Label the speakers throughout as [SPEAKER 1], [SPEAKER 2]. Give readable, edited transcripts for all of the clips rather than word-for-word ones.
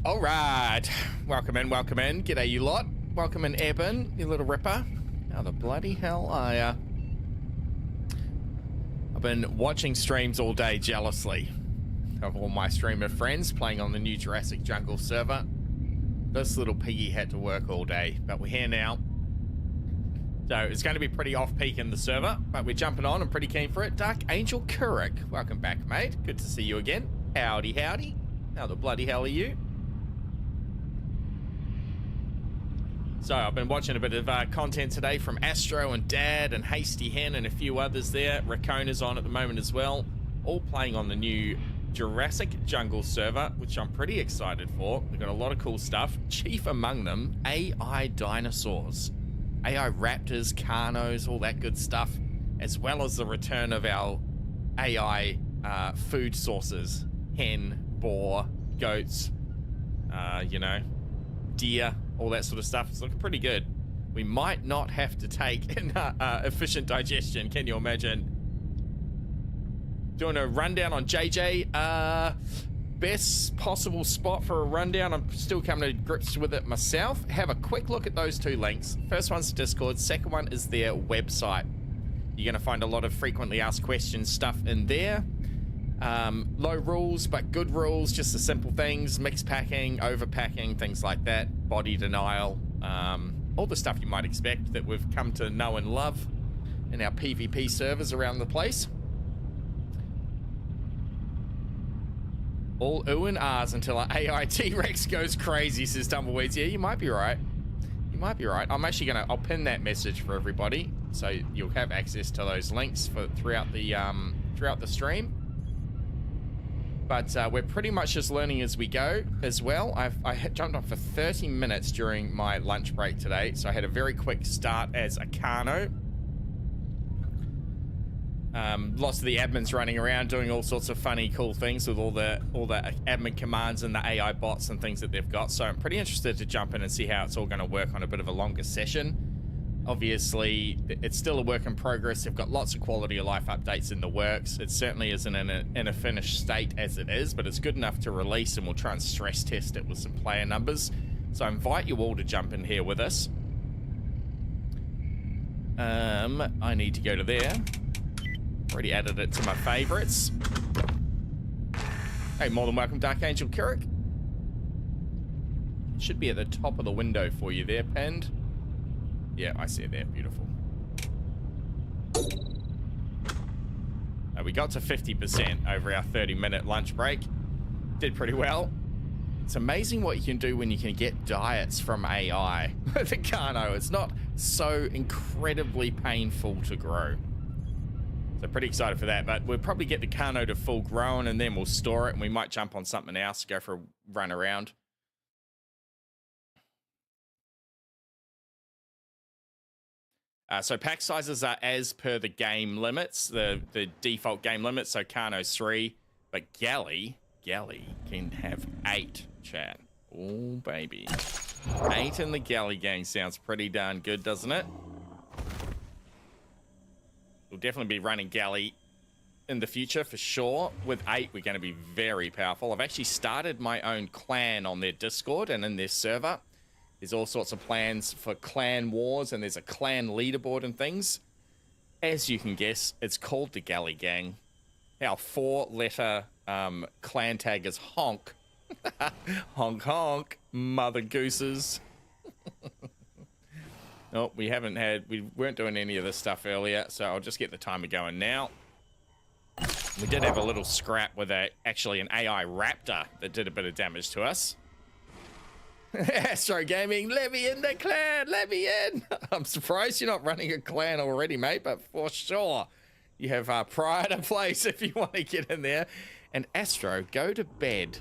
[SPEAKER 1] All right. Welcome in, welcome in. G'day, you lot. Welcome in, Eben, you little ripper. How the bloody hell are ya? I've been watching streams all day jealously of all my streamer friends playing on the new Jurassic Jungle server. This little piggy had to work all day, but we're here now. So it's going to be pretty off-peak in the server, but we're jumping on. I'm pretty keen for it. Dark Angel Kurik, welcome back, mate. Good to see you again. Howdy, howdy. How the bloody hell are you? So I've been watching a bit of content today from Astro and Dad and Hasty Hen and a few others there. Rakona's on at the moment as well. All playing on the new Jurassic Jungle server, which I'm pretty excited for. We've got a lot of cool stuff. Chief among them, AI dinosaurs. AI raptors, carnos, all that good stuff. As well as the return of our AI food sources. Hen, boar, goats, you know, deer. All that sort of stuff. It's looking pretty good. We might not have to take an efficient digestion. Can you imagine? Doing a rundown on JJ. Best possible spot for a rundown. I'm still coming to grips with it myself. Have a quick look at those two links. First one's Discord. Second one is their website. You're going to find a lot of frequently asked questions stuff in there. Low rules, but good rules, just the simple things, mix packing, overpacking, things like that, body denial, all the stuff you might expect that we've come to know and love in our PvP servers around the place. All ooh and ahs until our AI T-Rex goes crazy, says Tumbleweeds. Yeah, you might be right. You might be right. I'm actually I'll pin that message for everybody, so you'll have access to those links for throughout the stream. But we're pretty much just learning as we go as well. I jumped on for 30 minutes during my lunch break today, so I had a very quick start as a Carno. Lots of the admins running around doing all sorts of funny, cool things with all the admin commands and the AI bots and things that they've got. So I'm pretty interested to jump in and see how it's all going to work on a bit of a longer session. Obviously, it's still a work in progress. They've got lots of quality of life updates in the works. It certainly isn't in a finished state as it is, but it's good enough to release, and we'll try and stress test it with some player numbers. So I invite you all to jump in here with us. I need to go to there. Already added it to my favorites. Hey, more than welcome, Dark Angel Kurik. Should be at the top of the window for you there, pinned. Yeah, I see it there. Beautiful. We got to 50% over our 30-minute lunch break. Did pretty well. It's amazing what you can do when you can get diets from AI. The Carno, it's not so incredibly painful to grow. So pretty excited for that, but we'll probably get the Carno to full grown and then we'll store it, and we might jump on something else, go for a run around. So pack sizes are as per the game limits, the default game limits. So Carno's 3, but Galley can have 8, chat. Oh, baby. 8 in the Galley gang sounds pretty darn good, doesn't it? We'll definitely be running Galley in the future for sure. With 8, we're going to be very powerful. I've actually started my own clan on their Discord and in their server. There's all sorts of plans for clan wars, and there's a clan leaderboard and things. As you can guess, it's called the Galley Gang. Our 4-letter clan tag is Honk. Honk, honk, mother gooses. Oh, we weren't doing any of this stuff earlier, so I'll just get the timer going now. We did have a little scrap with actually an AI raptor that did a bit of damage to us. Astro Gaming, let me in the clan, let me in. I'm surprised you're not running a clan already, mate, but for sure you have pride of place if you want to get in there. And Astro, go to bed.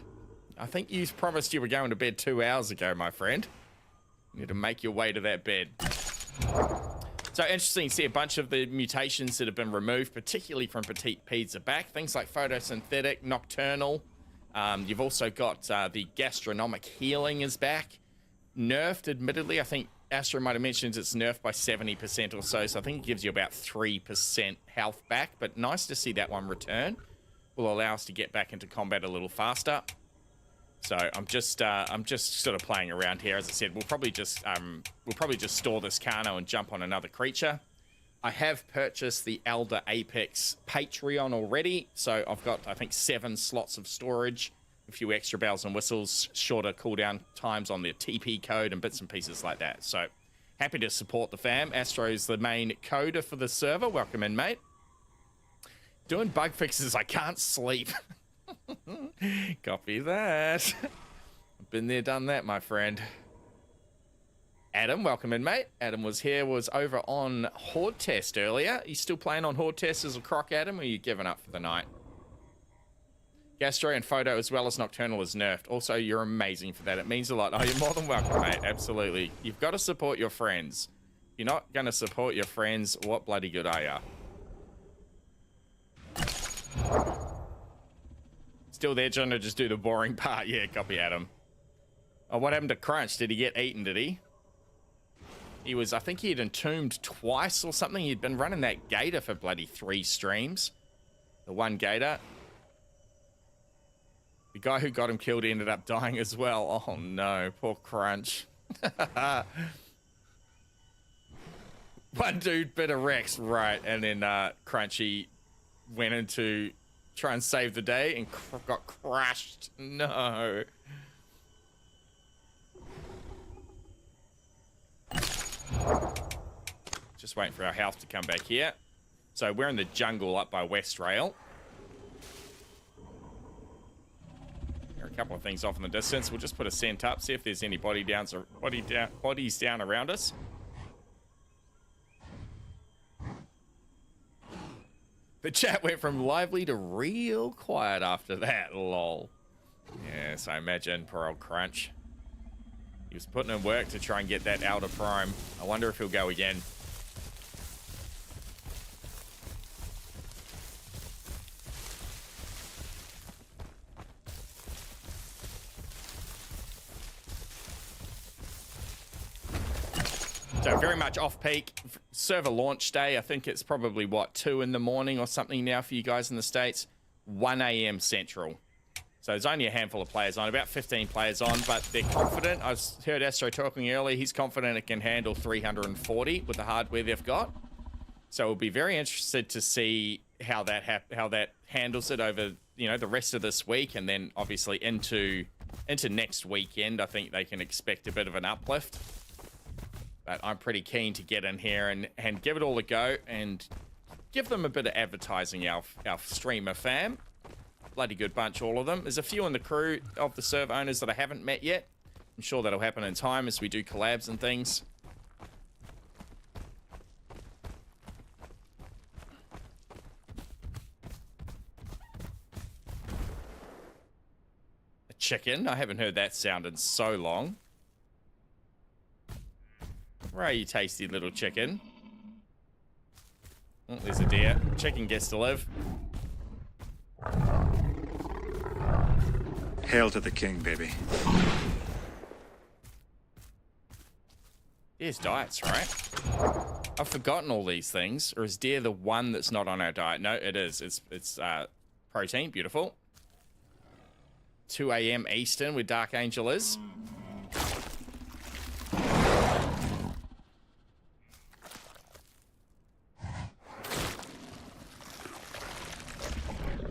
[SPEAKER 1] I think you promised you were going to bed 2 hours ago, my friend. You need to make your way to that bed. So interesting to see a bunch of the mutations that have been removed, particularly from Petite Peds are back. Things like photosynthetic, nocturnal. You've also got the gastronomic healing is back. Nerfed, admittedly. I think Astro might have mentioned it's nerfed by 70% or so, so I think it gives you about 3% health back, but nice to see that one return. Will allow us to get back into combat a little faster. So I'm just sort of playing around here. As I said, we'll probably just store this Kano and jump on another creature. I have purchased the Elder Apex Patreon already, so I've got, I think, 7 slots of storage, a few extra bells and whistles, shorter cooldown times on the TP code and bits and pieces like that. So happy to support the fam. Astro's the main coder for the server. Welcome in, mate. Doing bug fixes, I can't sleep. Copy that. Been there, done that, my friend. Adam, welcome in, mate. Adam was over on Horde Test earlier. You still playing on Horde Test as a croc, Adam, or are you giving up for the night? Gastro and Photo as well as Nocturnal is nerfed. Also, you're amazing for that. It means a lot. Oh, you're more than welcome, mate. Absolutely. You've got to support your friends. If you're not going to support your friends, what bloody good are you? Still there, trying to just do the boring part. Yeah, copy, Adam. Oh, what happened to Crunch? Did he get eaten, did he? He was, I think he had entombed twice or something. He'd been running that gator for bloody 3 streams. The one gator. The guy who got him killed ended up dying as well. Oh no, poor Crunch. One dude bit a Rex, right, and then Crunchy went in to try and save the day and got crushed. No. Just waiting for our health to come back here. So we're in the jungle up by West Rail. There are a couple of things off in the distance. We'll just put a scent up, see if there's any bodies down around us. The chat went from lively to real quiet after that, lol. Yes, I imagine poor old Crunch. He was putting in work to try and get that Elder Prime. I wonder if he'll go again. So very much off-peak. Server launch day, I think it's probably, what, 2 in the morning or something now for you guys in the States? 1 a.m. Central. So there's only a handful of players on, about 15 players on, but they're confident. I heard Astro talking earlier. He's confident it can handle 340 with the hardware they've got. So we'll be very interested to see how that handles it over, you know, the rest of this week, and then obviously into next weekend. I think they can expect a bit of an uplift. But I'm pretty keen to get in here and give it all a go and give them a bit of advertising, our streamer fam. Bloody good bunch, all of them. There's a few in the crew of the server owners that I haven't met yet. I'm sure that'll happen in time as we do collabs and things. A chicken? I haven't heard that sound in so long. Where are you, tasty little chicken? Oh, there's a deer. Chicken gets to live.
[SPEAKER 2] Hail to the king, baby.
[SPEAKER 1] Deer's diets, right? I've forgotten all these things. Or is deer the one that's not on our diet? No, it is. It's protein. Beautiful. 2 a.m. Eastern where Dark Angel is.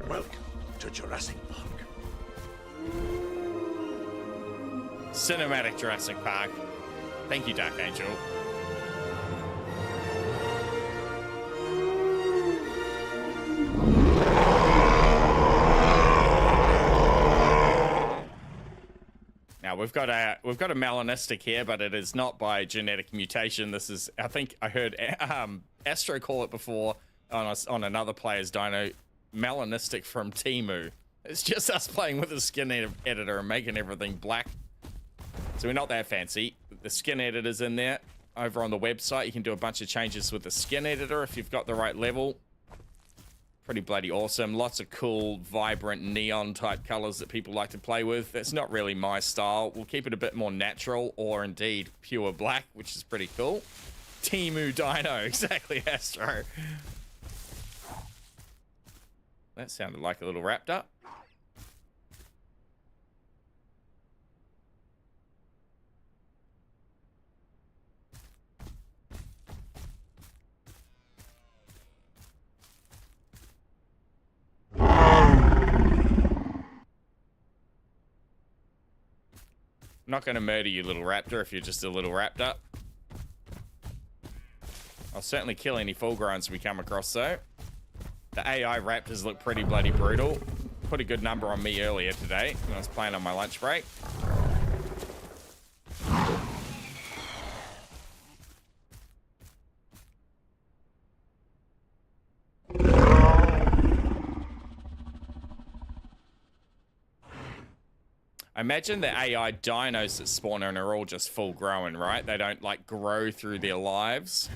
[SPEAKER 2] Welcome to Jurassic Park.
[SPEAKER 1] Cinematic Jurassic Park. Thank you, Dark Angel. Now we've got a melanistic here, but it is not by genetic mutation. This is, I think I heard Astro call it before on another player's dino, melanistic from Temu. It's just us playing with the skin editor and making everything black. So we're not that fancy. The skin editor's in there. Over on the website, you can do a bunch of changes with the skin editor if you've got the right level. Pretty bloody awesome. Lots of cool, vibrant, neon type colors that people like to play with. That's not really my style. We'll keep it a bit more natural, or indeed pure black, which is pretty cool. Temu Dino, exactly, Astro. That sounded like a little raptor. I'm not going to murder you, little raptor, if you're just a little raptor. I'll certainly kill any full-growns we come across, though. The AI raptors look pretty bloody brutal. Put a good number on me earlier today when I was playing on my lunch break. I imagine the AI dinos that spawn in are all just full grown, right? They don't like grow through their lives.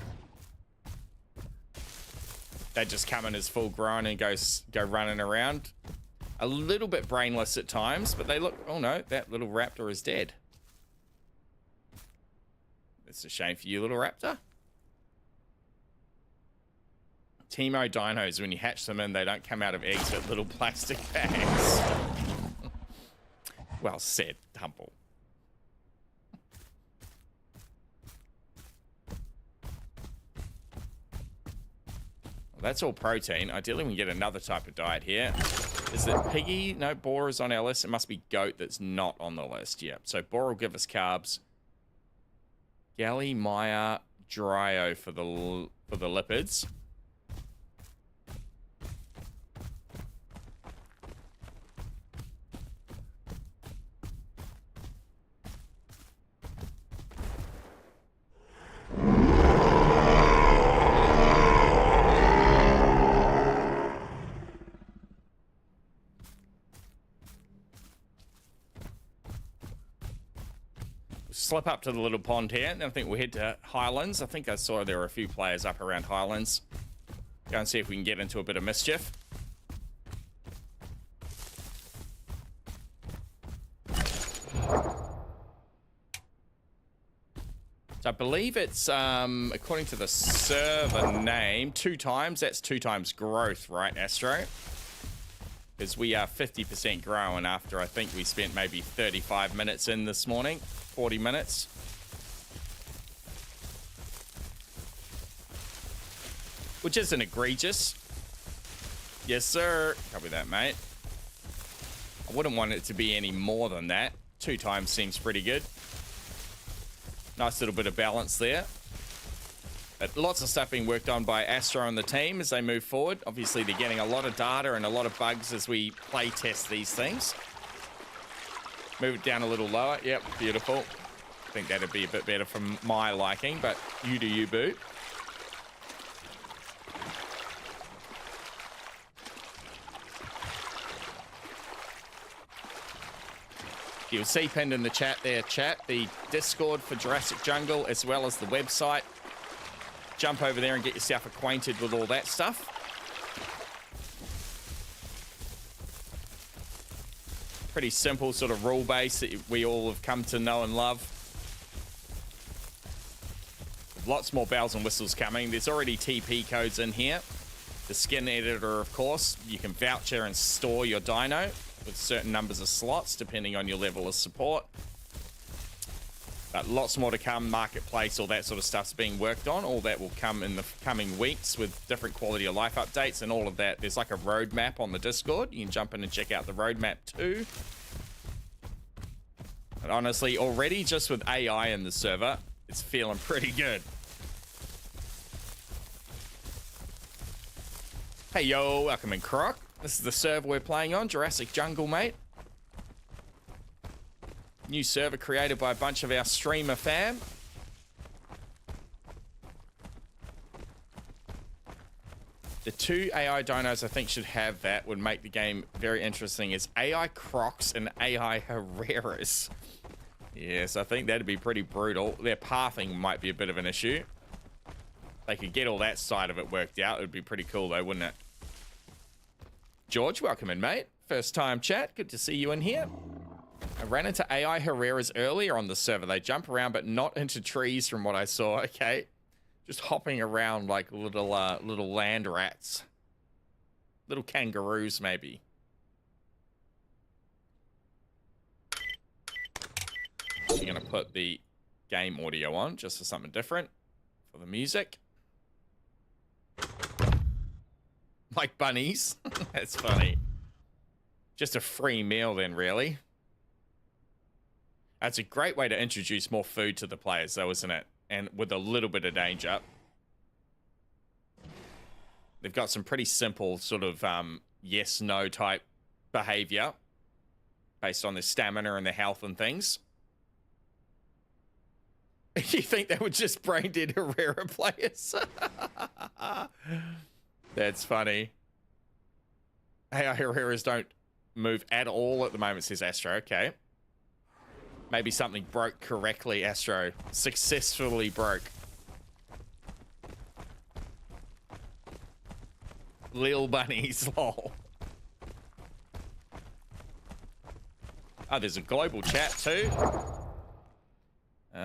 [SPEAKER 1] They just come in as full grown and go running around. A little bit brainless at times, but they look, oh no, that little raptor is dead. It's a shame for you, little raptor. Teemo dinos, when you hatch them in, they don't come out of eggs but little plastic bags. Well said, Humble. Well, that's all protein. Ideally, we can get another type of diet here. Is it piggy? No, boar is on our list. It must be goat that's not on the list. Yeah, so boar will give us carbs. Galley, Maya, Dryo for the lipids. Slip up to the little pond here, and I think we'll head to Highlands. I think I saw there were a few players up around Highlands. Go and see if we can get into a bit of mischief. So I believe it's, according to the server name, 2 times. That's 2 times growth, right, Astro? Because we are 50% growing after I think we spent maybe 35 minutes in this morning. 40 minutes. Which isn't egregious. Yes, sir. Copy that, mate. I wouldn't want it to be any more than that. 2 times seems pretty good. Nice little bit of balance there. But lots of stuff being worked on by Astro and the team as they move forward. Obviously, they're getting a lot of data and a lot of bugs as we play test these things. Move it down a little lower. Yep, beautiful. I think that'd be a bit better from my liking, but you do you, boo. You'll see pinned in the chat there, chat, the Discord for Jurassic Jungle as well as the website. Jump over there and get yourself acquainted with all that stuff. Pretty simple sort of rule base that we all have come to know and love. Lots more bells and whistles coming. There's already TP codes in here. The skin editor, of course. You can voucher and store your dino with certain numbers of slots depending on your level of support. But lots more to come. Marketplace, all that sort of stuff's being worked on. All that will come in the coming weeks with different quality of life updates and all of that. There's like a roadmap on the Discord. You can jump in and check out the roadmap too. And honestly, already just with AI in the server, it's feeling pretty good. Hey yo, welcome in, Croc. This is the server we're playing on, Jurassic Jungle, mate. New server created by a bunch of our streamer fam. The 2 AI dinos I think should have that would make the game very interesting is AI Crocs and AI Herreras. Yes, I think that'd be pretty brutal. Their pathing might be a bit of an issue. They could get all that side of it worked out. It would be pretty cool though, wouldn't it? George, welcome in, mate. First time chat. Good to see you in here. I ran into AI Herreras earlier on the server. They jump around, but not into trees from what I saw. Okay. Just hopping around like little land rats. Little kangaroos, maybe. I'm going to put the game audio on just for something different for the music. Like bunnies. That's funny. Just a free meal then, really. That's a great way to introduce more food to the players, though, isn't it? And with a little bit of danger. They've got some pretty simple sort of yes-no type behavior based on their stamina and their health and things. You think they were just brain dead Herrera players? That's funny. Hey, our Herreras don't move at all at the moment, says Astro. Okay. Maybe something broke correctly, Astro. Successfully broke. Lil bunnies, lol. Oh, there's a global chat too.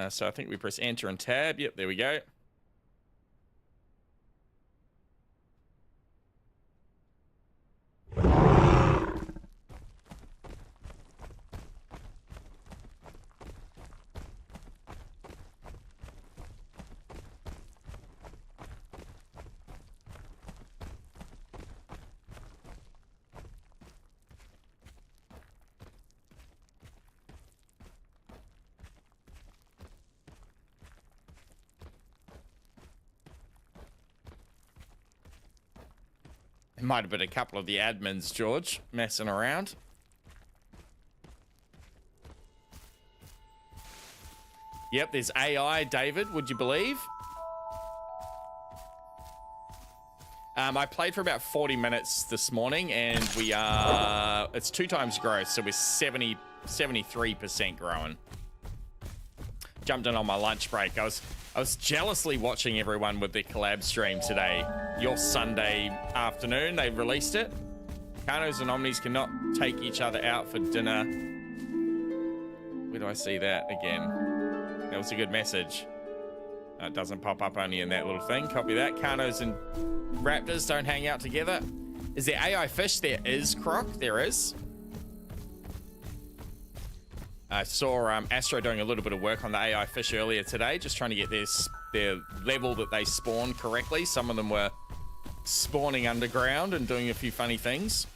[SPEAKER 1] So I think we press enter and tab. Yep, there we go. It might have been a couple of the admins, George, messing around. Yep, there's AI, David, would you believe? I played for about 40 minutes this morning, and we are... It's 2 times growth, so we're 73% growing. Jumped in on my lunch break. I was jealously watching everyone with their collab stream today. Your Sunday afternoon, they released it. Carnos and Omnis cannot take each other out for dinner. Where do I see that again? That was a good message. It doesn't pop up only in that little thing. Copy that. Carnos and Raptors don't hang out together. Is there AI fish? There is, Croc. There is. I saw Astro doing a little bit of work on the AI fish earlier today, just trying to get their level that they spawn correctly. Some of them were spawning underground and doing a few funny things.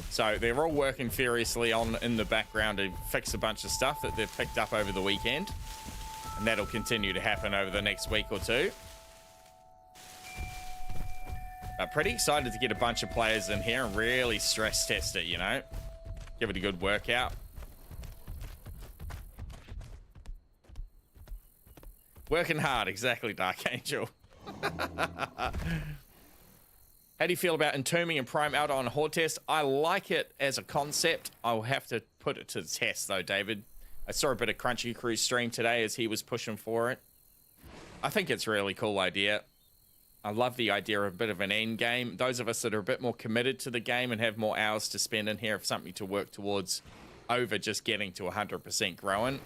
[SPEAKER 1] So they're all working furiously in the background to fix a bunch of stuff that they've picked up over the weekend. And that'll continue to happen over the next week or two. But pretty excited to get a bunch of players in here and really stress test it, you know? Give it a good workout. Working hard, exactly, Dark Angel. How do you feel about entombing and prime out on a horde test? I like it as a concept. I'll have to put it to the test, though, David. I saw a bit of Crunchy Crew's stream today as he was pushing for it. I think it's a really cool idea. I love the idea of a bit of an end game. Those of us that are a bit more committed to the game and have more hours to spend in here have something to work towards over just getting to 100% growing.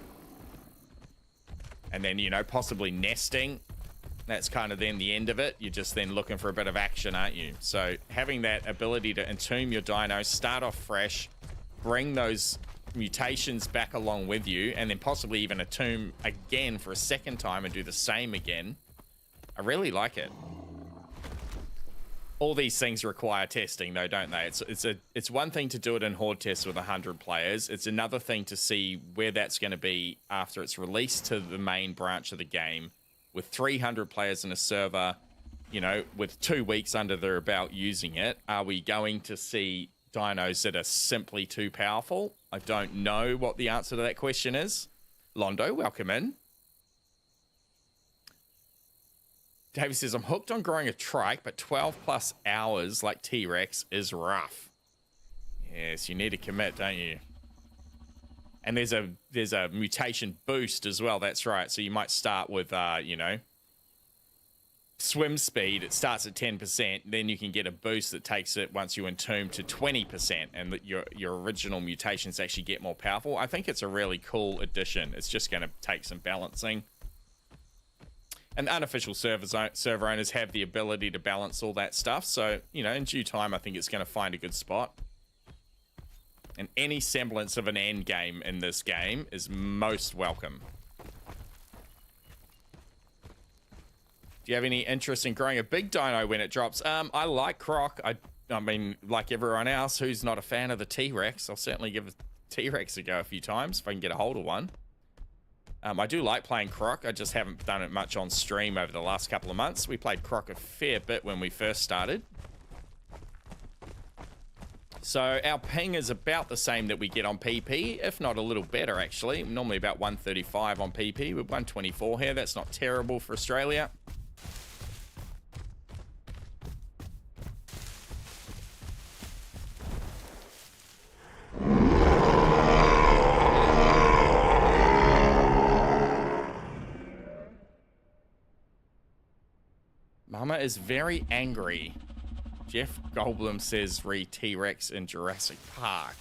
[SPEAKER 1] And then, you know, possibly nesting. That's kind of then the end of it. You're just then looking for a bit of action, aren't you? So having that ability to entomb your dinos, start off fresh, bring those mutations back along with you, and then possibly even entomb again for a second time and do the same again. I really like it. All these things require testing, though, don't they? It's one thing to do it in horde tests with 100 players. It's another thing to see where that's going to be after it's released to the main branch of the game with 300 players in a server, you know, with 2 weeks under their belt using it. Are we going to see dinos that are simply too powerful? I don't know what the answer to that question is. Londo, welcome in. David says, I'm hooked on growing a trike, but 12 plus hours like T-Rex is rough. Yes, you need to commit, don't you? And there's a mutation boost as well. That's right. So you might start with, you know, swim speed. It starts at 10%. Then you can get a boost that takes it once you entomb to 20%. And that your original mutations actually get more powerful. I think it's a really cool addition. It's just going to take some balancing. And unofficial server owners have the ability to balance all that stuff. So, you know, in due time, I think it's going to find a good spot. And any semblance of an end game in this game is most welcome. Do you have any interest in growing a big dino when it drops? I like Croc. I mean, like everyone else who's not a fan of the T-Rex, I'll certainly give T-Rex ago a few times if I can get a hold of one. I do like playing Croc. I just haven't done it much on stream over the last couple of months. We played Croc a fair bit when we first started. So our ping is about the same that we get on PP, if not a little better, actually. Normally about 135 on PP with 124 here. That's not terrible for Australia. Mama is very angry. Jeff Goldblum says re T-Rex in Jurassic Park.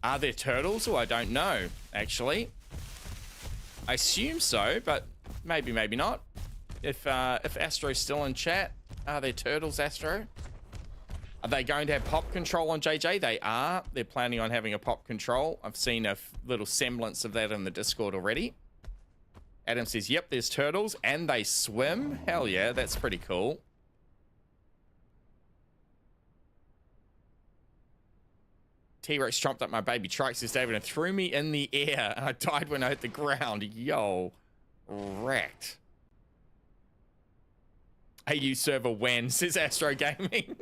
[SPEAKER 1] Are there turtles? Oh, I don't know, actually. I assume so, but maybe, maybe not. If Astro's still in chat, are there turtles, Astro? Are they going to have pop control on JJ? They are. They're planning on having a pop control. I've seen a little semblance of that in the Discord already. Adam says, yep, there's turtles and they swim. Hell yeah, that's pretty cool. T-Rex chomped up my baby trike, says David, and threw me in the air. And I died when I hit the ground. Yo, wrecked. AU server when, says Astro Gaming.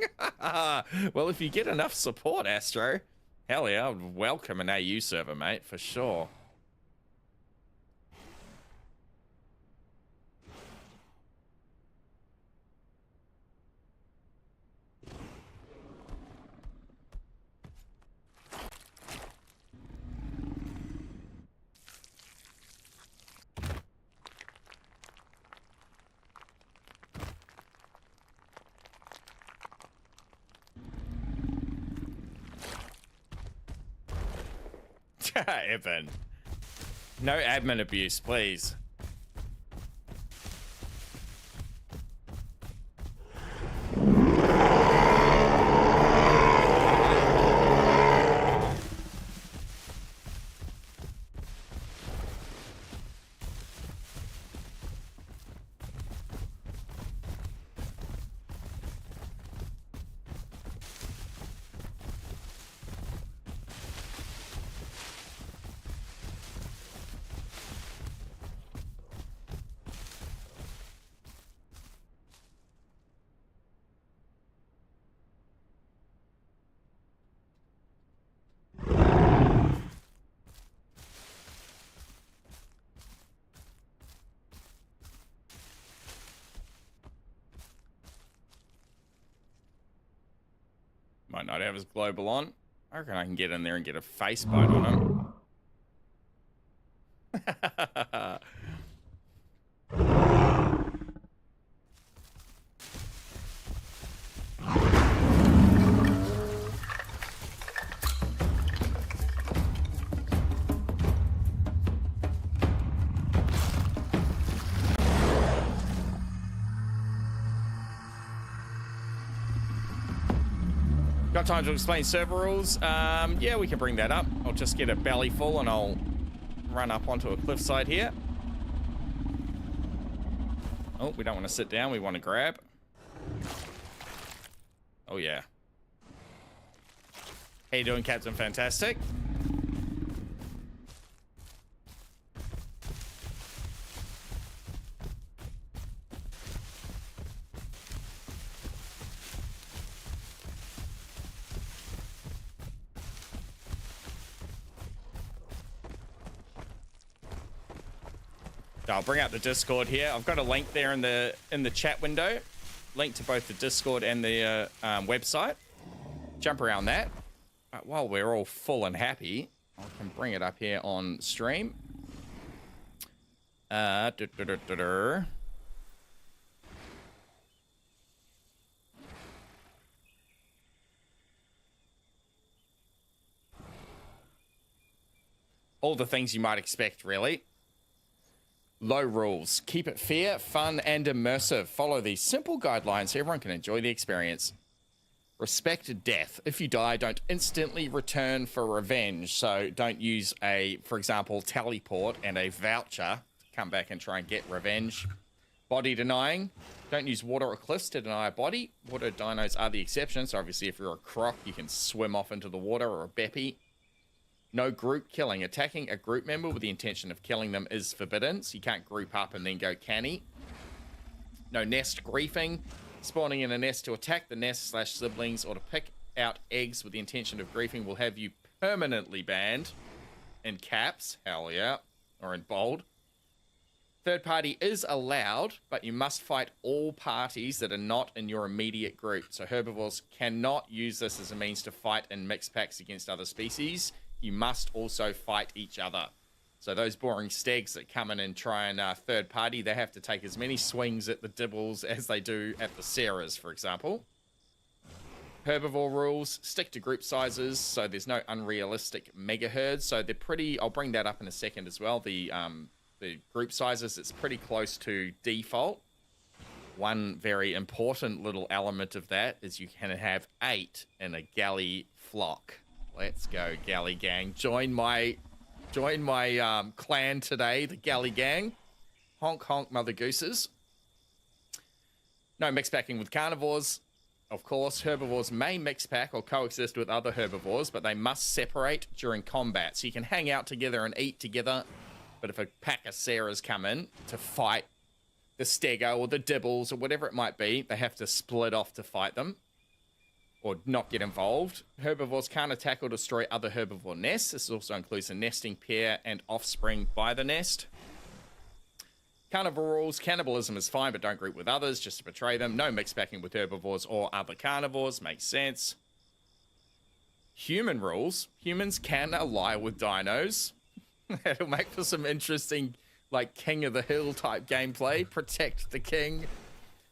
[SPEAKER 1] Well, if you get enough support, Astro, hell yeah, I would welcome an AU server, mate, for sure. Evan. No admin abuse, please. Might not have his global on. I reckon I can get in there and get a face bite on him. Got time to explain server rules? Yeah, we can bring that up. I'll just get a belly full and I'll run up onto a cliffside here. Oh, we don't want to sit down. We want to grab. Oh, yeah. How you doing, Captain Fantastic? I'll bring out the Discord here. I've got a link there in the chat window. Link to both the Discord and the website. Jump around that. While we're all full and happy, I can bring it up here on stream. All the things you might expect, really. Low rules. Keep it fair, fun, and immersive. Follow these simple guidelines so everyone can enjoy the experience. Respect death. If you die, don't instantly return for revenge. So don't use a, for example, teleport and a voucher to come back and try and get revenge. Body denying. Don't use water or cliffs to deny a body. Water dinos are the exception. So obviously if you're a croc, you can swim off into the water, or a beppy. No group killing. Attacking a group member with the intention of killing them is forbidden. So you can't group up and then go canny. No nest griefing. Spawning in a nest to attack the nest / siblings or to pick out eggs with the intention of griefing will have you permanently banned. In caps. Hell yeah. Or in bold. Third party is allowed, but you must fight all parties that are not in your immediate group. So herbivores cannot use this as a means to fight in mixed packs against other species. You must also fight each other. So those boring stags that come in and try and third party, they have to take as many swings at the dibbles as they do at the Sarahs, for example. Herbivore rules, stick to group sizes, so there's no unrealistic mega herds. So they're pretty, I'll bring that up in a second as well. The group sizes, it's pretty close to default. One very important little element of that is you can have 8 in a galley flock. Let's go, galley gang. Join my clan today, the galley gang. Honk, honk, mother gooses. No mixed packing with carnivores. Of course, herbivores may mix pack or coexist with other herbivores, but they must separate during combat. So you can hang out together and eat together. But if a pack of Sarahs come in to fight the stego or the dibbles or whatever it might be, they have to split off to fight them or not get involved. Herbivores can't attack or destroy other herbivore nests. This also includes a nesting pair and offspring by the nest. Carnivore rules, cannibalism is fine, but don't group with others just to betray them. No mixed packing with herbivores or other carnivores, makes sense. Human rules, humans can ally with dinos. It'll make for some interesting, like, King of the Hill type gameplay. Protect the king.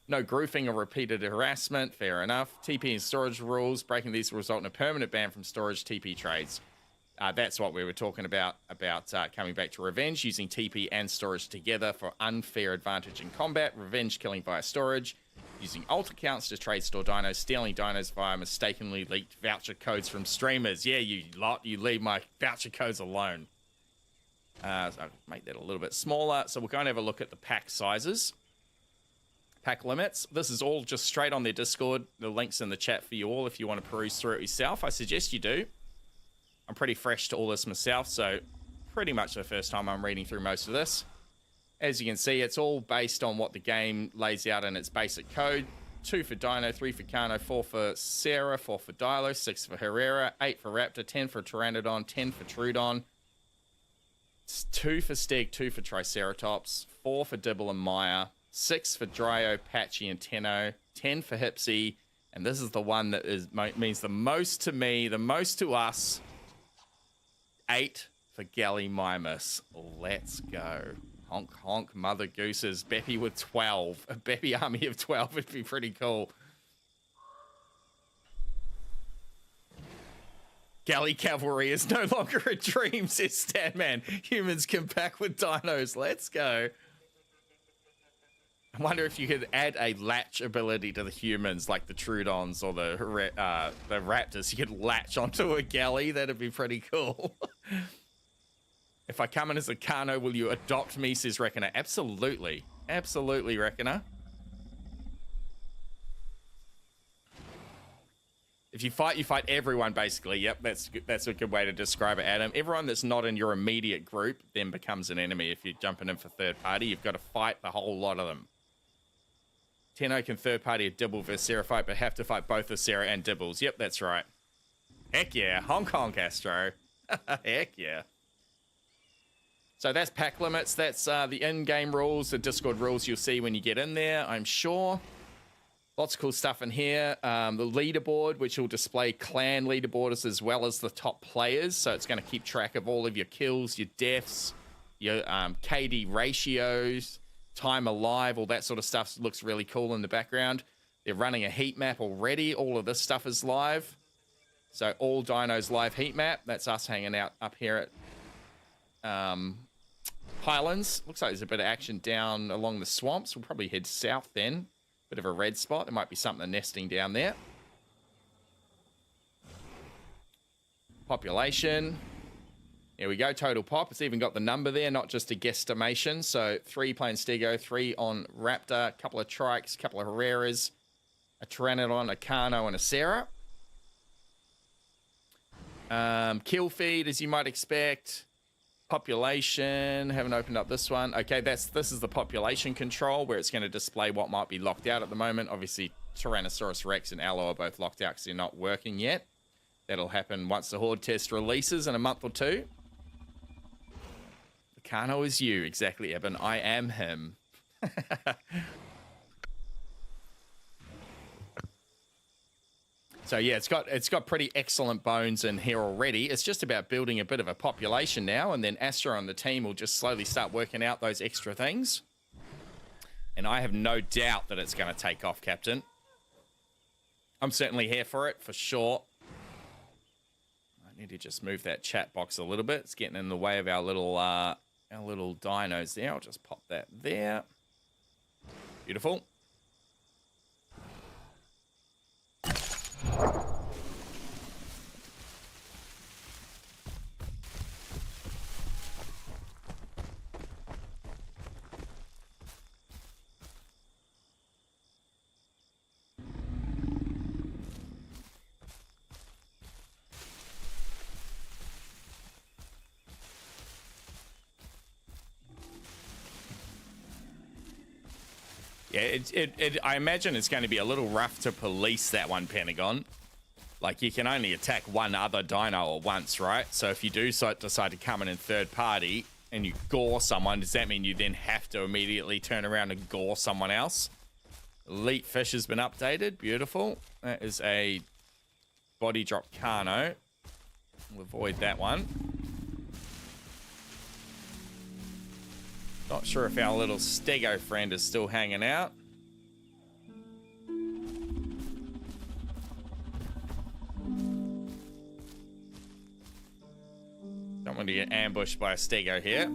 [SPEAKER 1] No grouping or repeated harassment. Fair enough. TP and storage rules. Breaking these will result in a permanent ban from storage TP trades. That's what we were talking about coming back to revenge. Using TP and storage together for unfair advantage in combat. Revenge killing via storage. Using alt accounts to trade store dinos. Stealing dinos via mistakenly leaked voucher codes from streamers. Yeah, you lot. You leave my voucher codes alone. So I'll make that a little bit smaller. So we're going to have a look at the pack sizes. Pack limits. This is all just straight on their Discord. The link's in the chat for you all if you want to peruse through it yourself. I suggest you do. I'm pretty fresh to all this myself, so pretty much the first time I'm reading through most of this. As you can see, it's all based on what the game lays out in its basic code. 2 for Dino, 3 for Carno, 4 for Sarah, 4 for Dilo, 6 for Herrera, 8 for Raptor, 10 for Pteranodon, 10 for Trudon. 2 for Steg, 2 for Triceratops, 4 for Dibble and Maya, 6 for Dryo, Patchy, and Tenno, 10 for Hipsy, and this is the one that means the most to me, the most to us, 8 for Gallimimus. Let's go. Honk, honk, mother gooses. Beppy with 12. A Beppy army of 12 would be pretty cool. Galley cavalry is no longer a dream, says Stanman. Humans can pack with dinos. Let's go. I wonder if you could add a latch ability to the humans, like the Trudons or the Raptors. You could latch onto a galley. That'd be pretty cool. If I come in as a Carno, will you adopt me, says Reckoner? Absolutely. Absolutely, Reckoner. If you fight everyone, basically. Yep, that's a good way to describe it, Adam. Everyone that's not in your immediate group then becomes an enemy. If you're jumping in for third party, you've got to fight the whole lot of them. Tenno can third party a Dibble versus Sarah fight, but have to fight both the Sarah and Dibbles. Yep, that's right. Heck yeah. Hong Kong, Astro. Heck yeah. So that's pack limits. That's the in-game rules, the Discord rules you'll see when you get in there, I'm sure. Lots of cool stuff in here. The leaderboard, which will display clan leaderboards as well as the top players. So it's going to keep track of all of your kills, your deaths, your KD ratios, time alive, all that sort of stuff looks really cool in the background. They're running a heat map already. All of this stuff is live. So all dinos live heat map. That's us hanging out up here at Highlands. Looks like there's a bit of action down along the swamps. We'll probably head south then. Bit of a red spot. There might be something nesting down there. Population. There we go, total pop. It's even got the number there, not just a guesstimation. So 3 playing Stego, 3 on Raptor, a couple of Trikes, a couple of Herreras, a Pteranodon, a Carno, and a Sarah. Kill feed, as you might expect. Population, haven't opened up this one. Okay, this is the population control where it's going to display what might be locked out at the moment. Obviously, Tyrannosaurus Rex and Allo are both locked out because they're not working yet. That'll happen once the Horde test releases in a month or two. The Carno is you, exactly, Eben. I am him. So yeah, it's got pretty excellent bones in here already. It's just about building a bit of a population now, and then Astro and the team will just slowly start working out those extra things. And I have no doubt that it's going to take off, Captain. I'm certainly here for it, for sure. I need to just move that chat box a little bit. It's getting in the way of our little dinos there. I'll just pop that there. Beautiful. Yeah, I imagine it's going to be a little rough to police that one, Pentagon. Like, you can only attack one other dino at once, right? So if you do decide to come in third party and you gore someone, does that mean you then have to immediately turn around and gore someone else? Elite Fish has been updated. Beautiful. That is a body drop Carno. We'll avoid that one. Not sure if our little Stego friend is still hanging out. Don't want to get ambushed by a Stego here.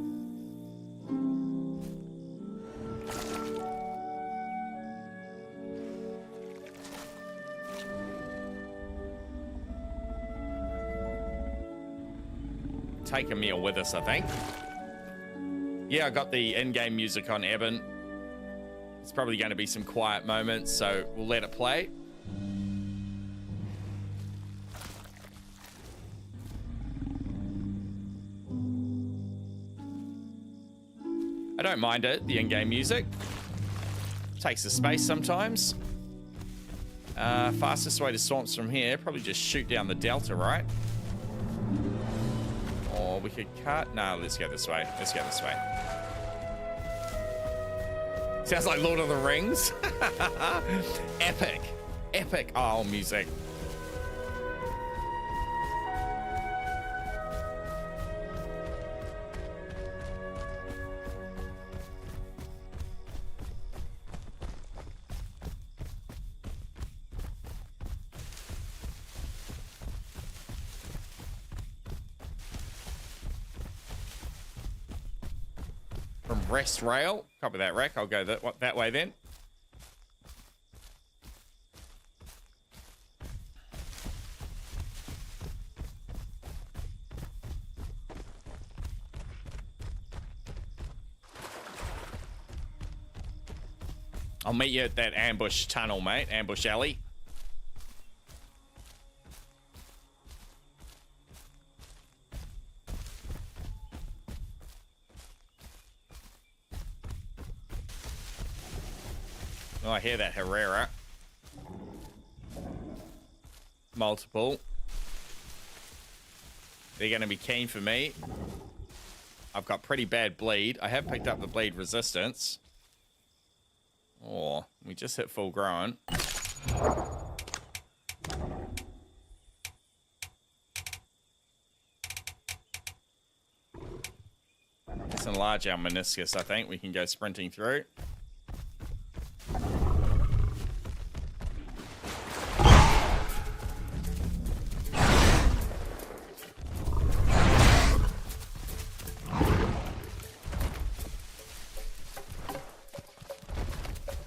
[SPEAKER 1] Take a meal with us, I think. Yeah, I got the in-game music on Eben. It's probably going to be some quiet moments, so we'll let it play. I don't mind it, the in-game music. Takes the space sometimes. Fastest way to swamps from here, probably just shoot down the delta, right? Or we could cut. No, let's go this way. Let's go this way. Sounds like Lord of the Rings. Epic. Epic. Oh, music. Rest rail. Copy that, Rack. I'll go that way then. I'll meet you at that ambush tunnel, mate. Ambush alley. Oh, I hear that Herrera. Multiple. They're going to be keen for me. I've got pretty bad bleed. I have picked up the bleed resistance. Oh, we just hit full grown. Let's enlarge our meniscus, I think. We can go sprinting through.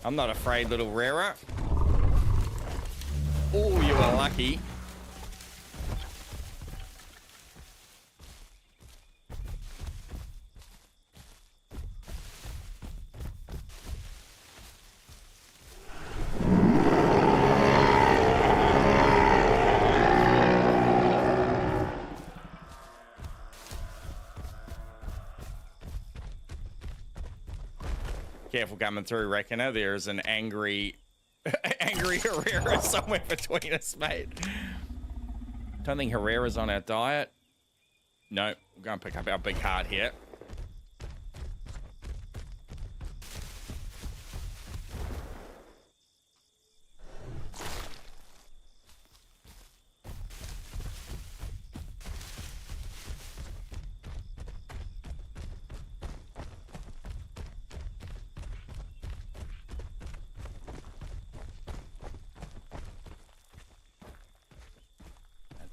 [SPEAKER 1] I'm not afraid, little rarer. Oh, you are lucky. careful coming through, Reckoner. There's an angry Herrera somewhere between us, mate. Don't think Herrera's on our diet. No, we're going to pick up our big heart here.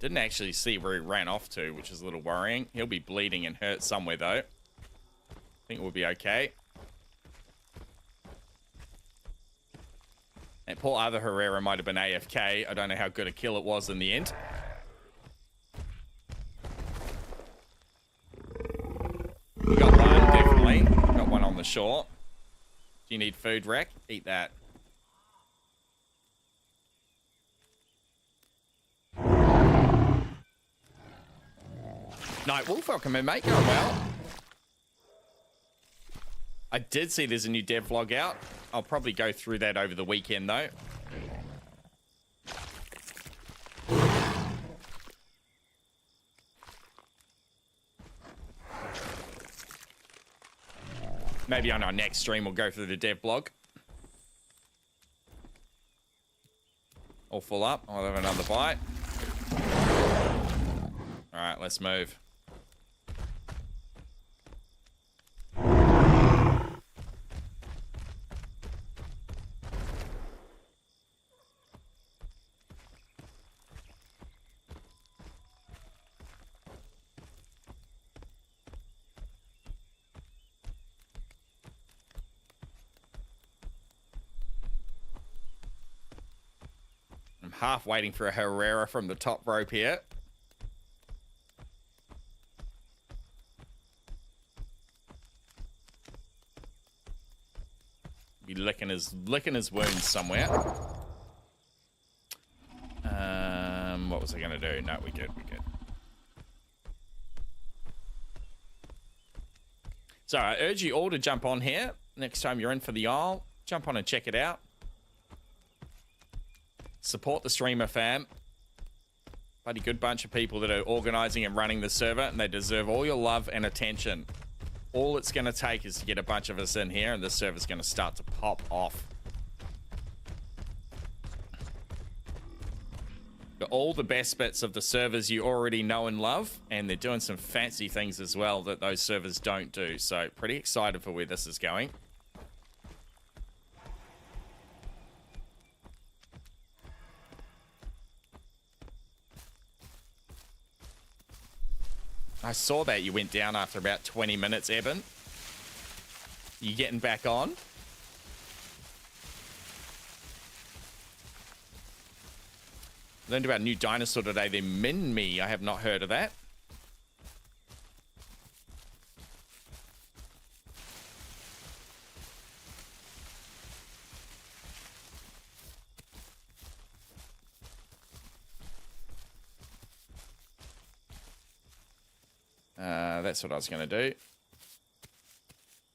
[SPEAKER 1] Didn't actually see where he ran off to, which is a little worrying. He'll be bleeding and hurt somewhere, though. I think we'll be okay. And poor other Herrera might have been AFK. I don't know how good a kill it was in the end. We got one, definitely. Got one on the shore. Do you need food, Rec? Eat that. Night Wolf, welcome in, mate. Going well. I did see there's a new dev vlog out. I'll probably go through that over the weekend, though. Maybe on our next stream, we'll go through the dev vlog. All full up. I'll have another bite. All right, let's move. I'm half waiting for a Herrera from the top rope here. Be licking his wounds somewhere. What was I gonna do? No, we good. So I urge you all to jump on here next time you're in for the Isle. Jump on and check it out. Support the streamer, fam. Bloody good bunch of people that are organizing and running the server, and they deserve all your love and attention. All it's going to take is to get a bunch of us in here, and this server's going to start to pop off. But all the best bits of the servers you already know and love, and they're doing some fancy things as well that those servers don't do. So pretty excited for where this is going. I saw that you went down after about 20 minutes, Eben. You getting back on? Learned about a new dinosaur today, the Minmi. I have not heard of that. That's what I was going to do.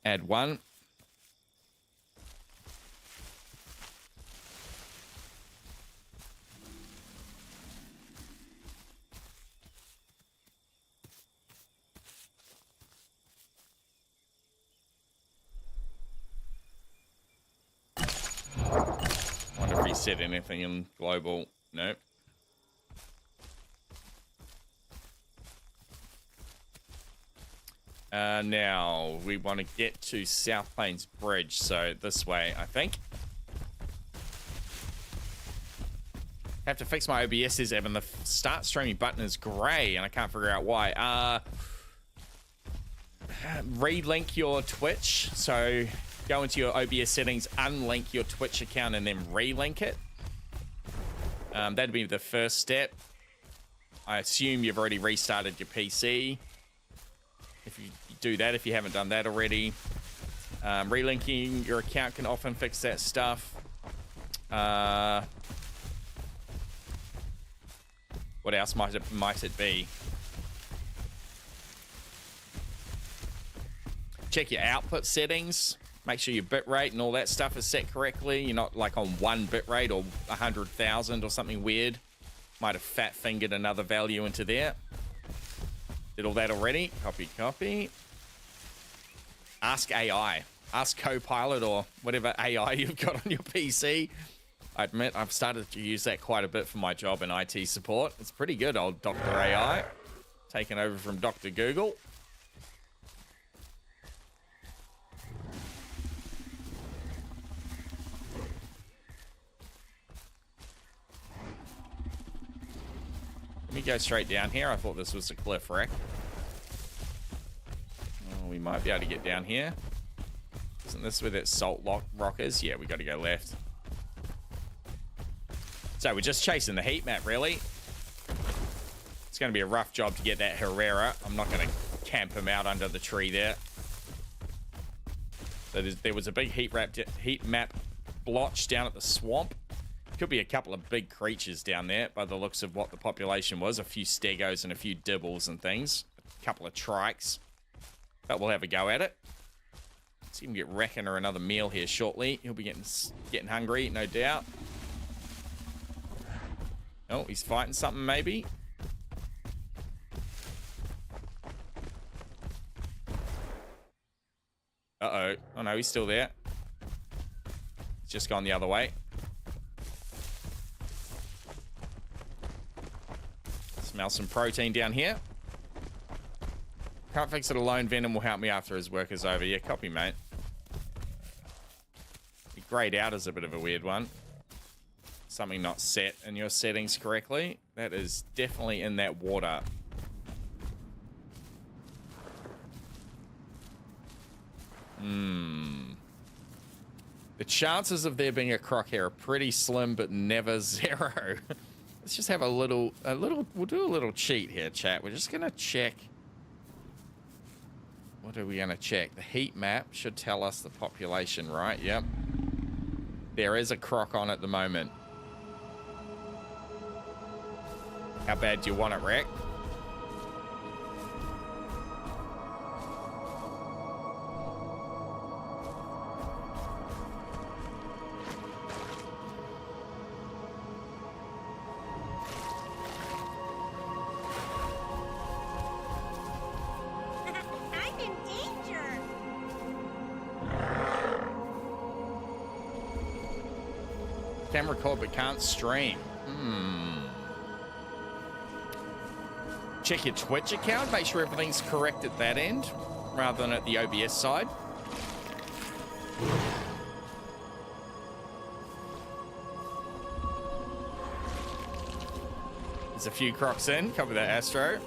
[SPEAKER 1] Add one. Wonder if he said anything in global. Nope. Now, we want to get to South Plains Bridge, so this way, I think. Have to fix my OBS, says Evan. The start streaming button is grey, and I can't figure out why. Relink your Twitch, so go into your OBS settings, unlink your Twitch account, and then relink it. That'd be the first step. I assume you've already restarted your PC. If you do that, if you haven't done that already. Relinking your account can often fix that stuff. What else might it be? Check your output settings. Make sure your bit rate and all that stuff is set correctly. You're not like on one bit rate or 100,000 or something weird. Might have fat fingered another value into there. Did all that already. Copy, copy. Ask AI. Ask Copilot or whatever AI you've got on your PC. I admit I've started to use that quite a bit for my job in IT support. It's pretty good, old Dr. AI. Taken over from Dr. Google. Let me go straight down here. I thought this was a cliff wreck. Oh, we might be able to get down here. Isn't this where that salt rock is? Yeah, we got to go left. So we're just chasing the heat map, really. It's going to be a rough job to get that Herrera. I'm not going to camp him out under the tree there. So there was a big heat map blotch down at the swamp. Could be a couple of big creatures down there by the looks of what the population was. A few stegos and a few dibbles and things. A couple of trikes. But we'll have a go at it. See if we can get Reckoner another meal here shortly. He'll be getting hungry, no doubt. Oh, he's fighting something maybe. Uh-oh. Oh no, he's still there. He's just gone the other way. Smell some protein down here. Can't fix it alone. Venom will help me after his work is over. Yeah, copy, mate. He grayed out as a bit of a weird one. Something not set in your settings correctly. That is definitely in that water. The chances of there being a croc here are pretty slim, but never zero. Let's just have a little, we'll do a little cheat here, chat. We're just gonna check. What are we gonna check? The heat map should tell us the population, right? Yep. There is a croc on at the moment. How bad do you want it, Rick?
[SPEAKER 3] I'm in danger.
[SPEAKER 1] Can record but can't stream. Check your Twitch account, make sure everything's correct at that end, rather than at the OBS side. There's a few crocs in, cover that, Astro.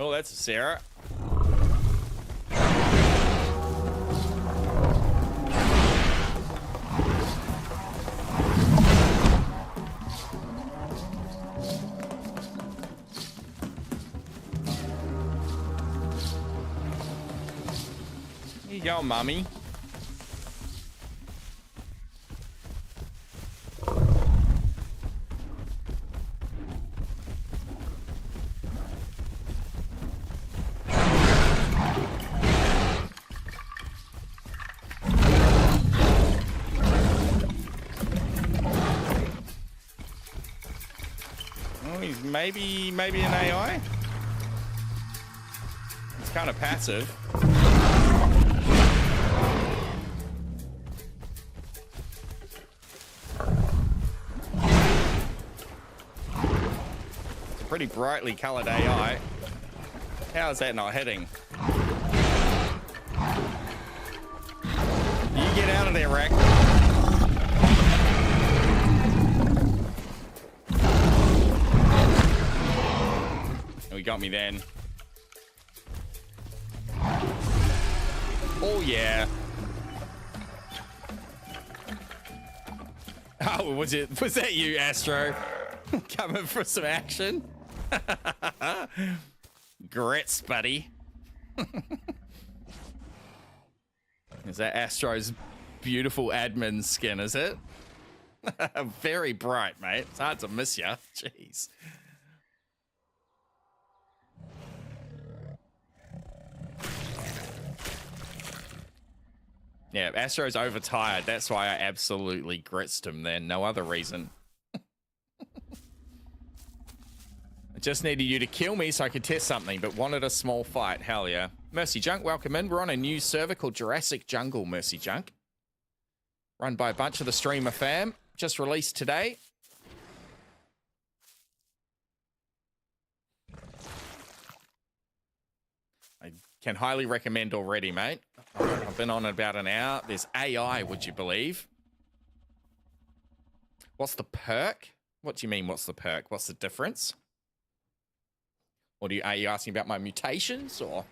[SPEAKER 1] Oh, that's a Sarah. Here you go, mommy. Maybe an AI. He's kind of passive. It's a pretty brightly colored AI. How is that not hitting? You get out of there, Rack. He got me then. Oh yeah. Oh, was that you, Astro? Coming for some action? Grits, buddy. Is that Astro's beautiful admin skin, is it? Very bright, mate. It's hard to miss you. Jeez. Yeah, Astro's overtired. That's why I absolutely gritzed him then. No other reason. I just needed you to kill me so I could test something, but wanted a small fight. Hell yeah. Mercy Junk, welcome in. We're on a new server called Jurassic Jungle, Mercy Junk. Run by a bunch of the streamer fam. Just released today. I can highly recommend already, mate. I've been on about an hour. There's AI, would you believe? What's the perk? What do you mean, what's the perk? What's the difference? Or are you asking about my mutations, or?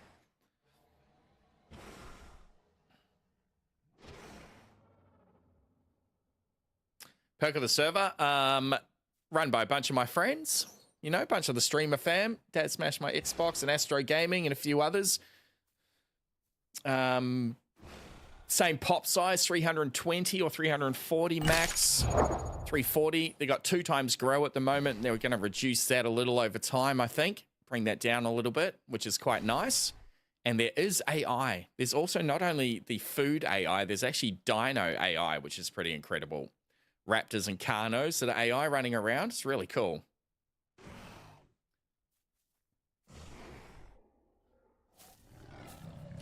[SPEAKER 1] Perk of the server, run by a bunch of my friends. You know, a bunch of the streamer fam. Dad smashed my Xbox and Astro Gaming and a few others. Same pop size, 320 or 340 max. 340. They got 2 times grow at the moment, and they're going to reduce that a little over time, I think. Bring that down a little bit, which is quite nice. And there is AI. There's also not only the food AI, there's actually dino AI, which is pretty incredible. Raptors and Carnos that are AI running around. It's really cool.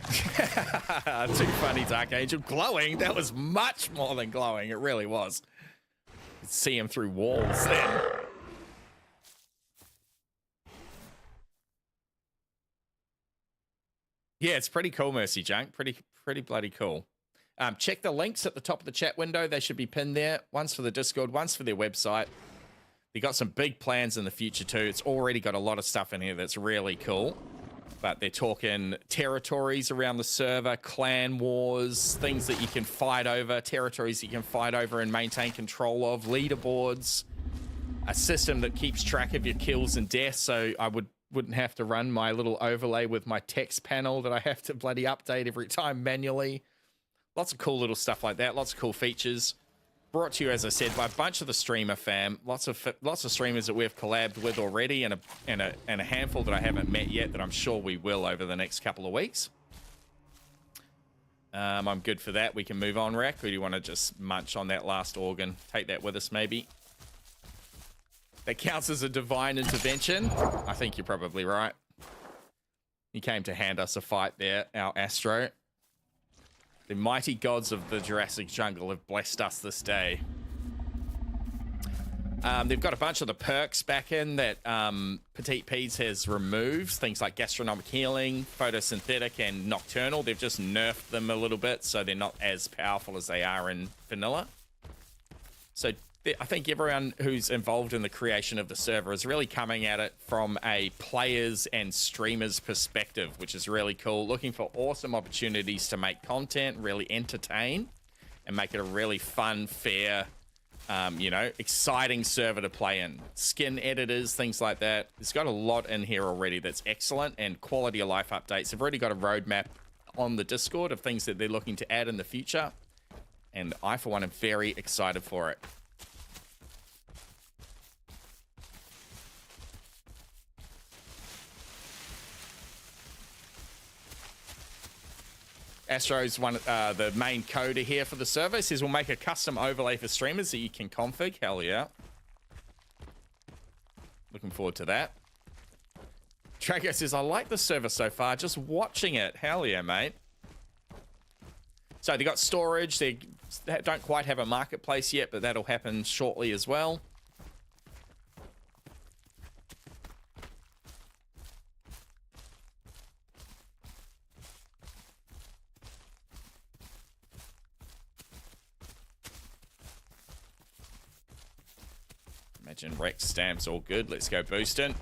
[SPEAKER 1] Too funny, Dark Angel. Glowing? That was much more than glowing. It really was. You could see him through walls then. Yeah, it's pretty cool, Mercy Junk. Pretty bloody cool. Check the links at the top of the chat window. They should be pinned there. One's for the Discord, one's for their website. They got some big plans in the future too. It's already got a lot of stuff in here that's really cool. But they're talking territories around the server, clan wars, things that you can fight over, territories that you can fight over and maintain control of, leaderboards, a system that keeps track of your kills and deaths, so I wouldn't have to run my little overlay with my text panel that I have to bloody update every time manually. Lots of cool little stuff like that. Lots of cool features. Brought to you, as I said, by a bunch of the streamer fam. Lots of streamers that we've collabed with already, and a handful that I haven't met yet that I'm sure we will over the next couple of weeks. I'm good for that. We can move on, Rack. Or do you want to just munch on that last organ? Take that with us, maybe. That counts as a divine intervention. I think you're probably right. He came to hand us a fight there, our Astro. The mighty gods of the Jurassic Jungle have blessed us this day. They've got a bunch of the perks back in that Petite Peas has removed. Things like gastronomic healing, photosynthetic, and nocturnal. They've just nerfed them a little bit, so they're not as powerful as they are in vanilla. So I think everyone who's involved in the creation of the server is really coming at it from a players and streamers perspective, which is really cool. Looking for awesome opportunities to make content, really entertain, and make it a really fun, fair, you know, exciting server to play in. Skin editors, things like that. It's got a lot in here already that's excellent, and quality of life updates. They've already got a roadmap on the Discord of things that they're looking to add in the future, and I, for one, am very excited for it. Astro's the main coder here for the server. Says we'll make a custom overlay for streamers that you can config. Hell yeah. Looking forward to that. Drago says, I like the server so far. Just watching it. Hell yeah, mate. So they got storage. They don't quite have a marketplace yet, but that'll happen shortly as well. Imagine Rex stamps all good. Let's go boosting.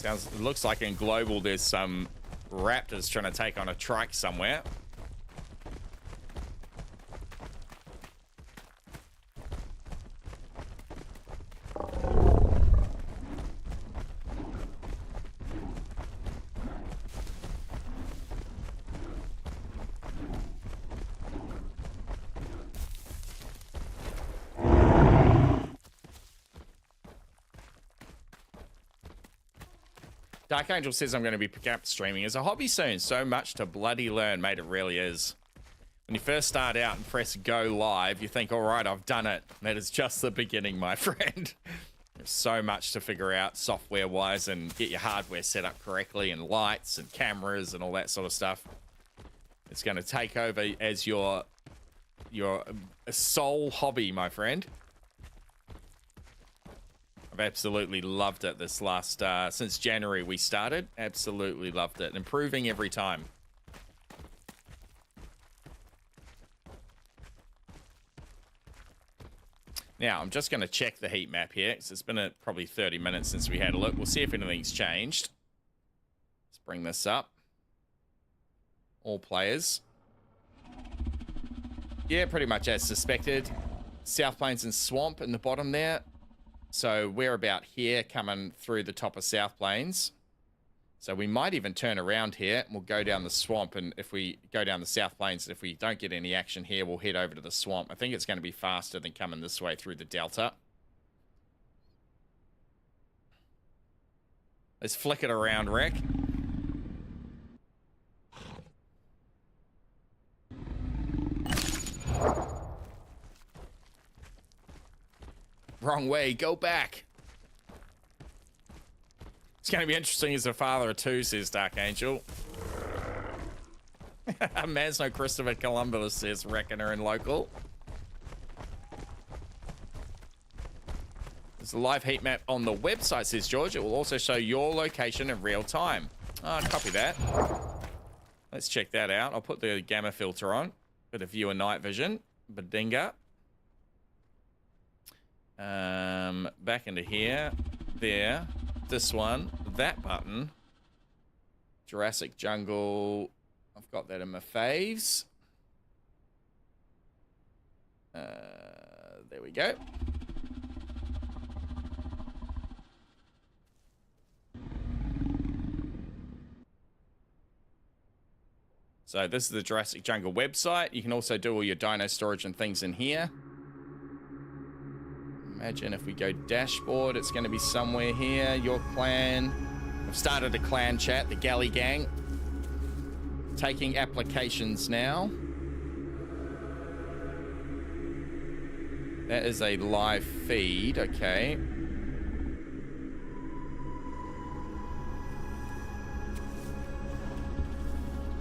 [SPEAKER 1] It looks like in global there's some raptors trying to take on a trike somewhere. Dark Angel says I'm going to be picking up streaming as a hobby soon. So much to bloody learn, mate. It really is. When you first start out and press go live, you think, all right, I've done it. That is just the beginning, my friend. There's so much to figure out software-wise and get your hardware set up correctly and lights and cameras and all that sort of stuff. It's going to take over as your sole hobby, my friend. I've absolutely loved it this last, since January we started. Absolutely loved it. Improving every time. Now, I'm just going to check the heat map here, because it's been probably 30 minutes since we had a look. We'll see if anything's changed. Let's bring this up. All players. Yeah, pretty much as suspected. South Plains and Swamp in the bottom there. So we're about here coming through the top of South Plains. So we might even turn around here and we'll go down the swamp. And if we go down the South Plains, if we don't get any action here, we'll head over to the swamp. I think it's going to be faster than coming this way through the Delta. Let's flick it around, Rick. Wrong way, go back. It's going to be interesting as a father of two, says Dark Angel. Man's no Christopher Columbus, says Reckoner and Local. There's a live heat map on the website, says George. It will also show your location in real time. Oh, copy that. Let's check that out. I'll put the gamma filter on. Bit of viewer night vision. Badinga. Back into here, there, this one, that button, Jurassic Jungle. I've got that in my faves. There we go. So this is the Jurassic Jungle website. You can also do all your dino storage and things in here. Imagine if we go dashboard, it's going to be somewhere here. Your clan. I've started a clan chat, the Galley Gang. Taking applications now. That is a live feed, okay.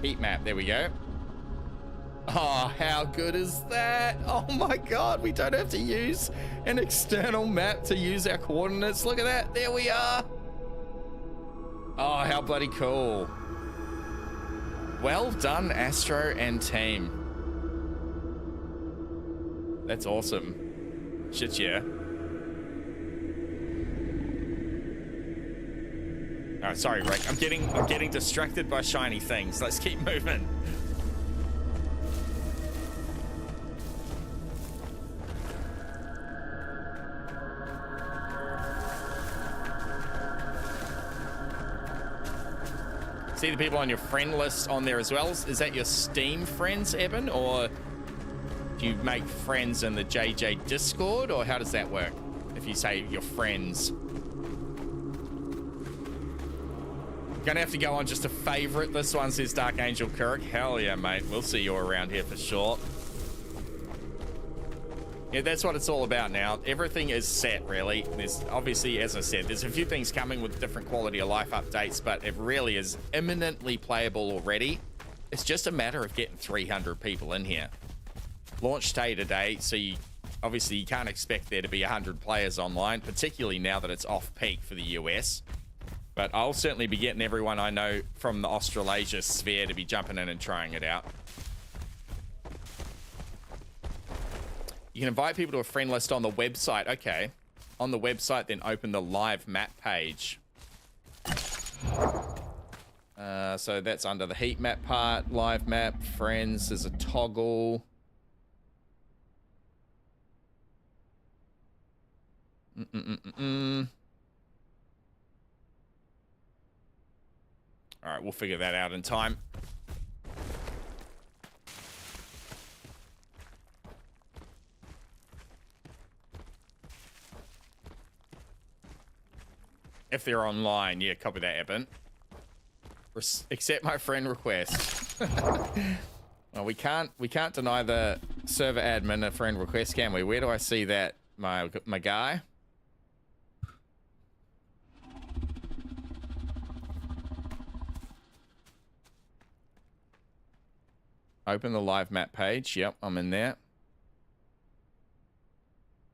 [SPEAKER 1] Heat map, there we go. Oh, how good is that? Oh my god, we don't have to use an external map to use our coordinates. Look at that, there we are. Oh, how bloody cool. Well done, Astro and team. That's awesome. Shit, yeah. Oh, sorry, Rick. I'm getting distracted by shiny things. Let's keep moving. See the people on your friend list on there as well. Is that your Steam friends, Eben, or do you make friends in the JJ Discord, or how does that work? If you say your friends. Gonna have to go on just a favorite. This one says Dark Angel Kirk. Hell yeah, mate. We'll see you around here for sure. Yeah, that's what it's all about now. Everything is set, really. There's obviously, as I said, there's a few things coming with different quality of life updates, but it really is imminently playable already. It's just a matter of getting 300 people in here. Launch day today, so obviously you can't expect there to be 100 players online, particularly now that it's off peak for the US. But I'll certainly be getting everyone I know from the Australasia sphere to be jumping in and trying it out. You can invite people to a friend list on the website. Okay. On the website, then open the live map page. So that's under the heat map part. Live map, friends, there's a toggle. All right, we'll figure that out in time. If they're online, yeah, copy that, Eben. Accept my friend request. Well, we can't deny the server admin a friend request, can we? Where do I see that, my guy? Open the live map page. Yep, I'm in there.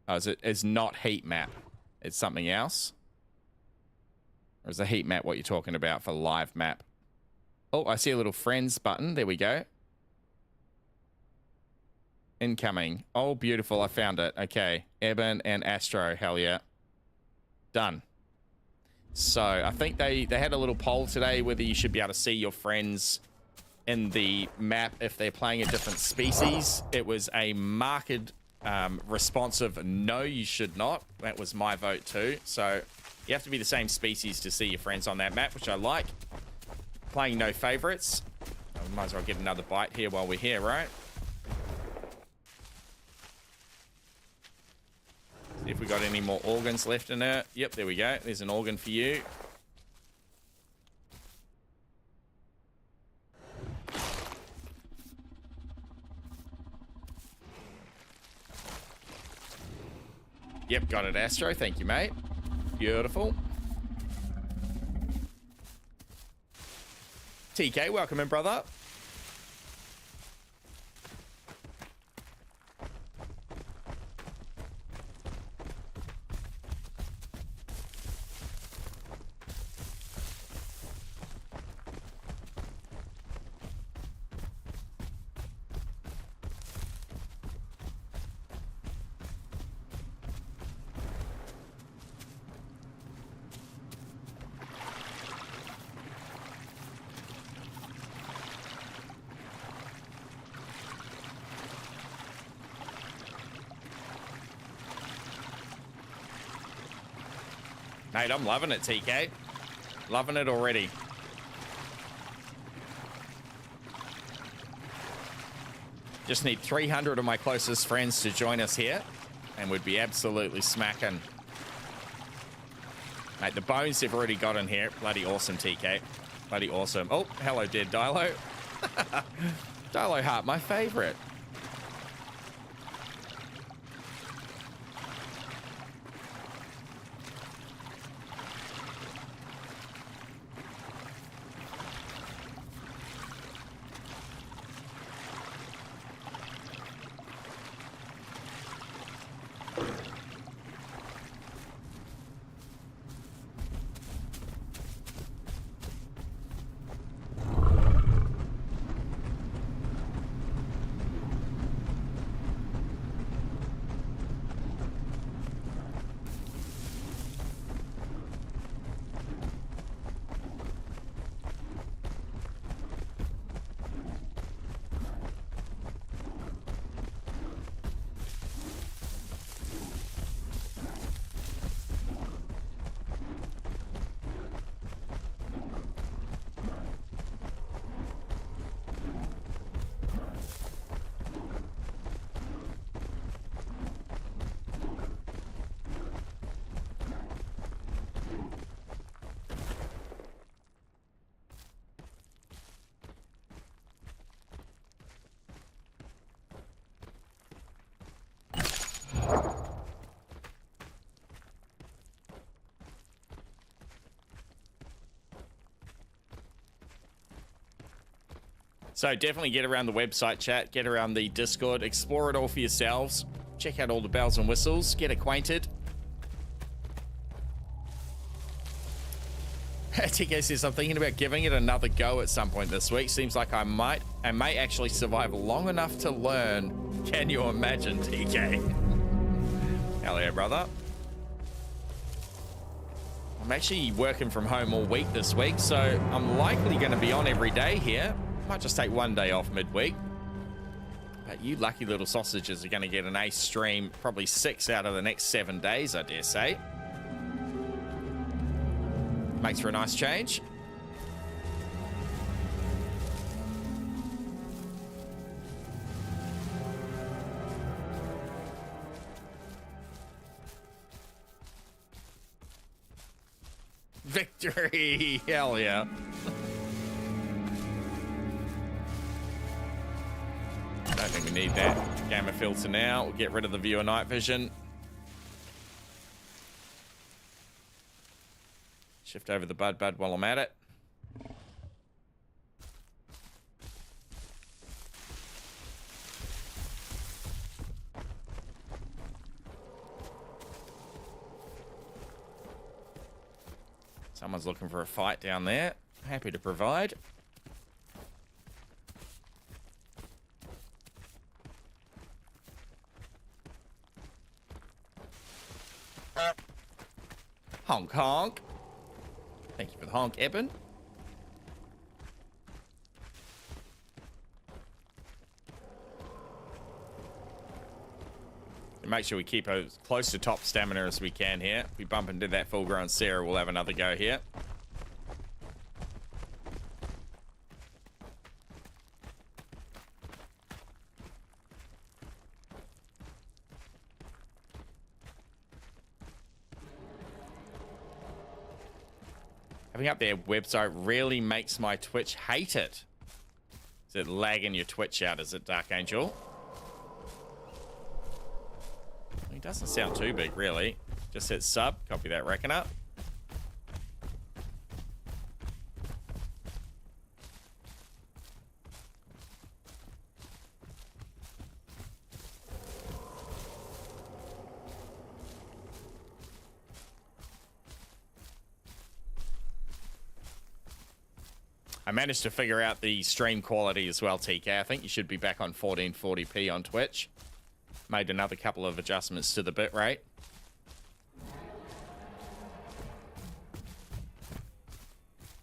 [SPEAKER 1] Oh, it's not heat map. It's something else. Or is the heat map what you're talking about for live map? Oh, I see a little friends button. There we go. Incoming. Oh, beautiful. I found it. Okay. Eben and Astro. Hell yeah. Done. So I think they had a little poll today whether you should be able to see your friends in the map if they're playing a different species. It was a marked responsive no, you should not. That was my vote too. So you have to be the same species to see your friends on that map, which I like. Playing no favorites. I might as well get another bite here while we're here, right? See if we got any more organs left in it. Yep, there we go. There's an organ for you. Yep, got it, Astro. Thank you, mate. Beautiful. TK, welcome in, brother. Mate, I'm loving it, TK. Loving it already. Just need 300 of my closest friends to join us here, and we'd be absolutely smacking. Mate, the bones they've already got in here. Bloody awesome, TK. Bloody awesome. Oh, hello, dead Dilo. Dilo Heart, my favorite. So definitely get around the website, chat, get around the Discord, explore it all for yourselves, check out all the bells and whistles, get acquainted. TK says, I'm thinking about giving it another go at some point this week. Seems like I may actually survive long enough to learn. Can you imagine, TK? Hell yeah, brother. I'm actually working from home all week this week, so I'm likely going to be on every day here. Might just take one day off midweek. But you lucky little sausages are going to get an ace stream, probably 6 out of the next 7 days, I dare say. Makes for a nice change. Victory! Hell yeah. I don't think we need that gamma filter now. We'll get rid of the viewer night vision. Shift over the bud while I'm at it. Someone's looking for a fight down there. Happy to provide. Honk honk. Thank you for the honk, Eben. And make sure we keep as close to top stamina as we can here. If we bump into that full-grown Sarah, we'll have another go here. Having up their website really makes my Twitch hate it. Is it lagging your Twitch out? Is it, Dark Angel? It doesn't sound too big, really. Just hit sub. Copy that reckoner. I managed to figure out the stream quality as well, TK. I think you should be back on 1440p on Twitch. Made another couple of adjustments to the bitrate.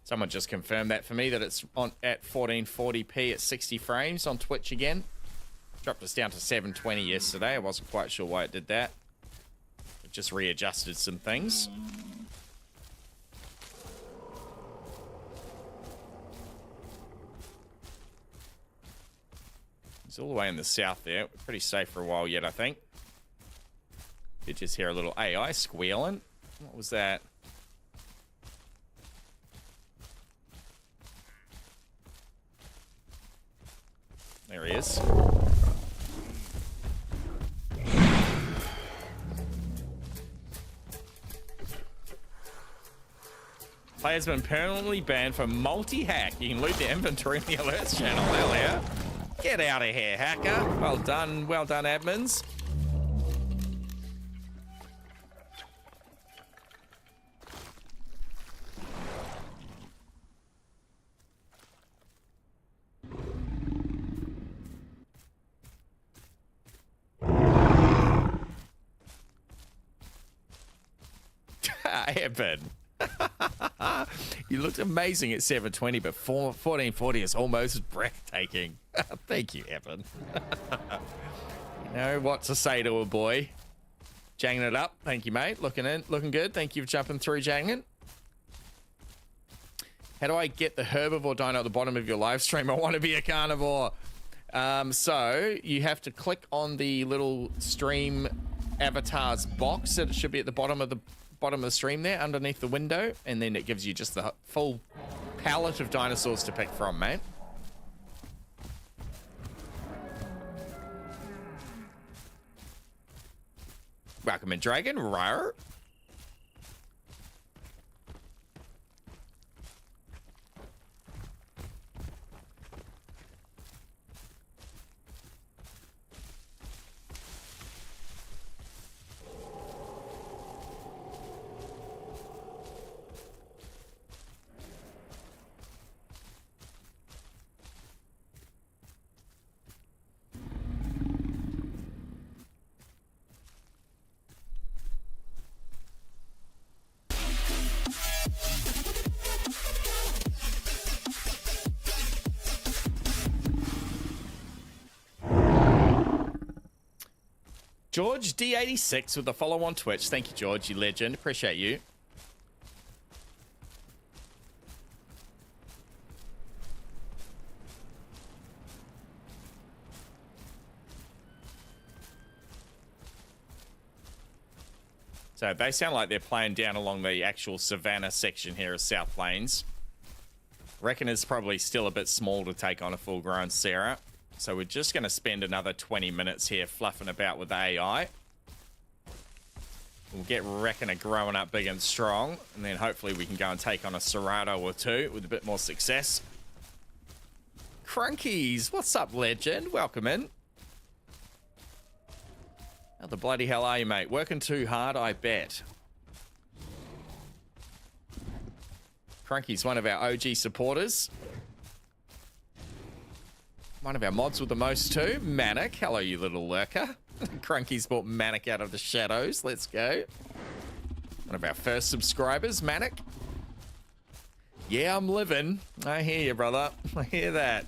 [SPEAKER 1] Someone just confirmed that for me, that it's on at 1440p at 60 frames on Twitch again. Dropped us down to 720 yesterday. I wasn't quite sure why it did that. It just readjusted some things. It's all the way in the south there. We're pretty safe for a while yet, I think. Did just hear a little AI squealing. What was that? There he is. Player's been permanently banned for multi-hack. You can loot the inventory in the alerts channel. Hell yeah. Get out of here, hacker. Well done, admins. Eben. You looked amazing at 720, but 1440 is almost breathtaking. Thank you, Evan. You know what to say to a boy. Janging it up. Thank you, mate. Looking good. Thank you for jumping through, Jangin. How do I get the herbivore dino at the bottom of your live stream? I want to be a carnivore. So you have to click on the little stream avatars box that should be at the bottom of the stream there, underneath the window, and then it gives you just the full palette of dinosaurs to pick from, mate. Welcome in, Dragon. Rawr. George D86 with the follow on Twitch. Thank you, George, you legend. Appreciate you. So they sound like they're playing down along the actual savannah section here of South Plains. Reckon it's probably still a bit small to take on a full-grown Sarah. So we're just going to spend another 20 minutes here fluffing about with the AI. We'll get Reckoner growing up big and strong, and then hopefully we can go and take on a Serato or two with a bit more success. Crunkies, what's up, legend? Welcome in. How the bloody hell are you, mate? Working too hard, I bet. Crunky's one of our OG supporters. One of our mods with the most too. Manic, hello you little lurker. Crunky's brought Manic out of the shadows. Let's go. One of our first subscribers, Manic. Yeah, I'm living. I hear you, brother. I hear that.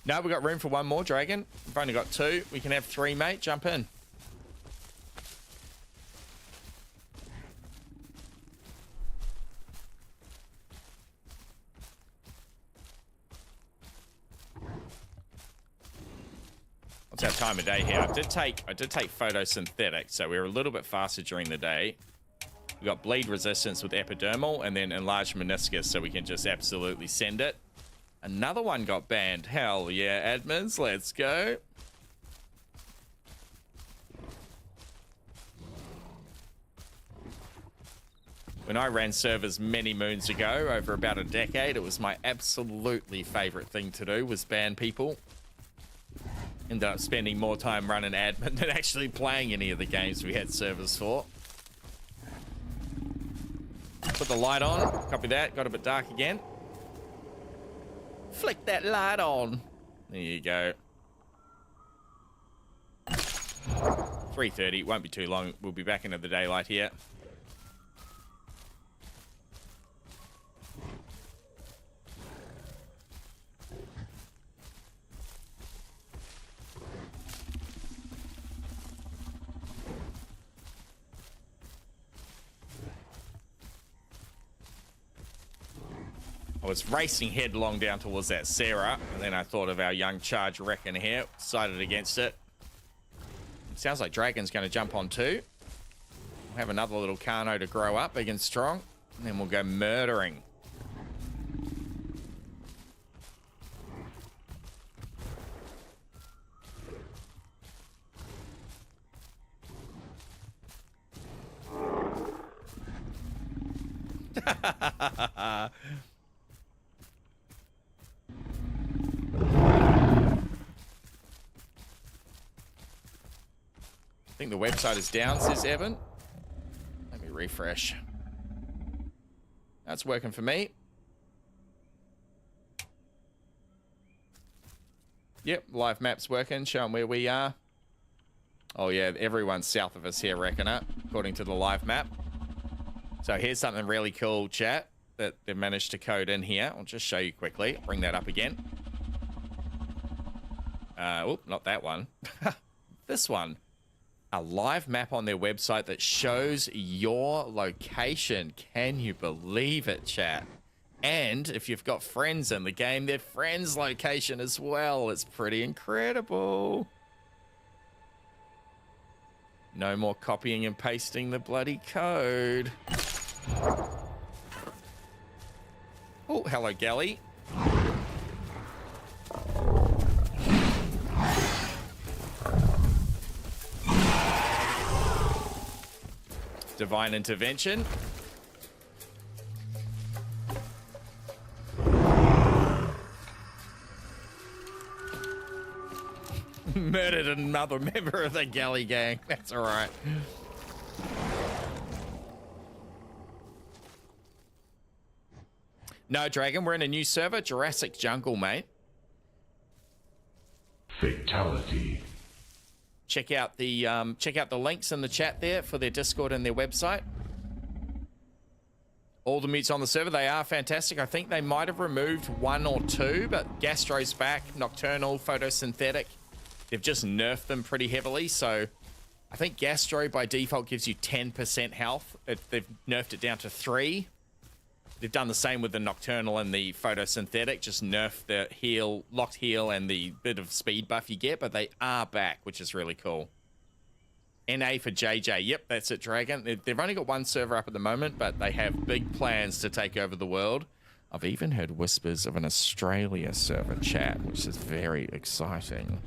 [SPEAKER 1] No, we've got room for one more, Dragon. We've only got two. We can have three, mate. Jump in. What's our time of day here? I did take photosynthetic, so we were a little bit faster during the day. We got bleed resistance with epidermal, and then enlarged meniscus, so we can just absolutely send it. Another one got banned. Hell yeah, admins, let's go. When I ran servers many moons ago, over about a decade, it was my absolutely favorite thing to do was ban people. Ended up spending more time running admin than actually playing any of the games we had servers for. Put the light on, copy that, got a bit dark again. Flick that light on. There you go. 3:30, won't be too long. We'll be back into the daylight here. I was racing headlong down towards that Sarah, and then I thought of our young charge Reckon here, decided against it. Sounds like Dragon's going to jump on too. We'll have another little Carno to grow up big and strong, and then we'll go murdering. I think the website is down, says Evan. Let me refresh. That's working for me. Yep, live map's working, showing where we are. Oh yeah, everyone's south of us here, Reckoner, according to the live map. So here's something really cool, chat, that they've managed to code in here. I'll just show you quickly. Bring that up again. Oh, not that one. This one. A live map on their website that shows your location. Can you believe it, chat? And if you've got friends in the game, their friends' location as well. It's pretty incredible. No more copying and pasting the bloody code. Oh, hello, Galley. Divine intervention. Murdered another member of the Galley gang. That's all right. No, Dragon, we're in a new server, Jurassic Jungle, mate.
[SPEAKER 4] Fatality.
[SPEAKER 1] Check out the links in the chat there for their Discord and their website. All the mutes on the server, they are fantastic. I think they might have removed 1 or 2, but Gastro's back, Nocturnal, Photosynthetic. They've just nerfed them pretty heavily, so I think Gastro by default gives you 10% health. They've nerfed it down to 3. They've done the same with the Nocturnal and the Photosynthetic, just nerfed the heal, locked heal, and the bit of speed buff you get, but they are back, which is really cool. NA for JJ. Yep, that's it, Dragon. They've only got 1 server up at the moment, but they have big plans to take over the world. I've even heard whispers of an Australia server chat, which is very exciting.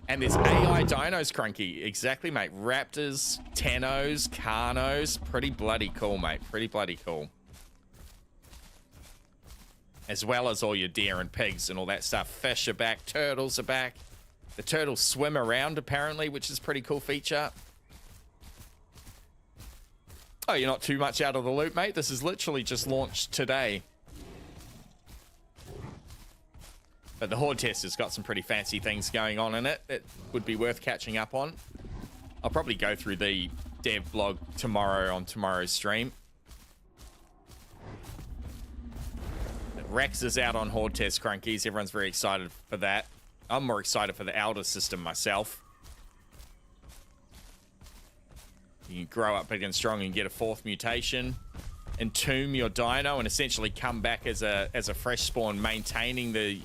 [SPEAKER 1] And there's AI dinos, Crunky. Exactly, mate. Raptors, Tenos, Carnos. Pretty bloody cool, mate. Pretty bloody cool. As well as all your deer and pigs and all that stuff. Fish are back. Turtles are back. The turtles swim around, apparently, which is a pretty cool feature. Oh, you're not too much out of the loop, mate. This is literally just launched today. But the Horde test has got some pretty fancy things going on in it that would be worth catching up on. I'll probably go through the dev blog tomorrow on tomorrow's stream. Rex is out on Horde test, Crunkies. Everyone's very excited for that. I'm more excited for the Elder system myself. You can grow up big and strong and get a 4th mutation. Entomb your dino and essentially come back as a fresh spawn, maintaining the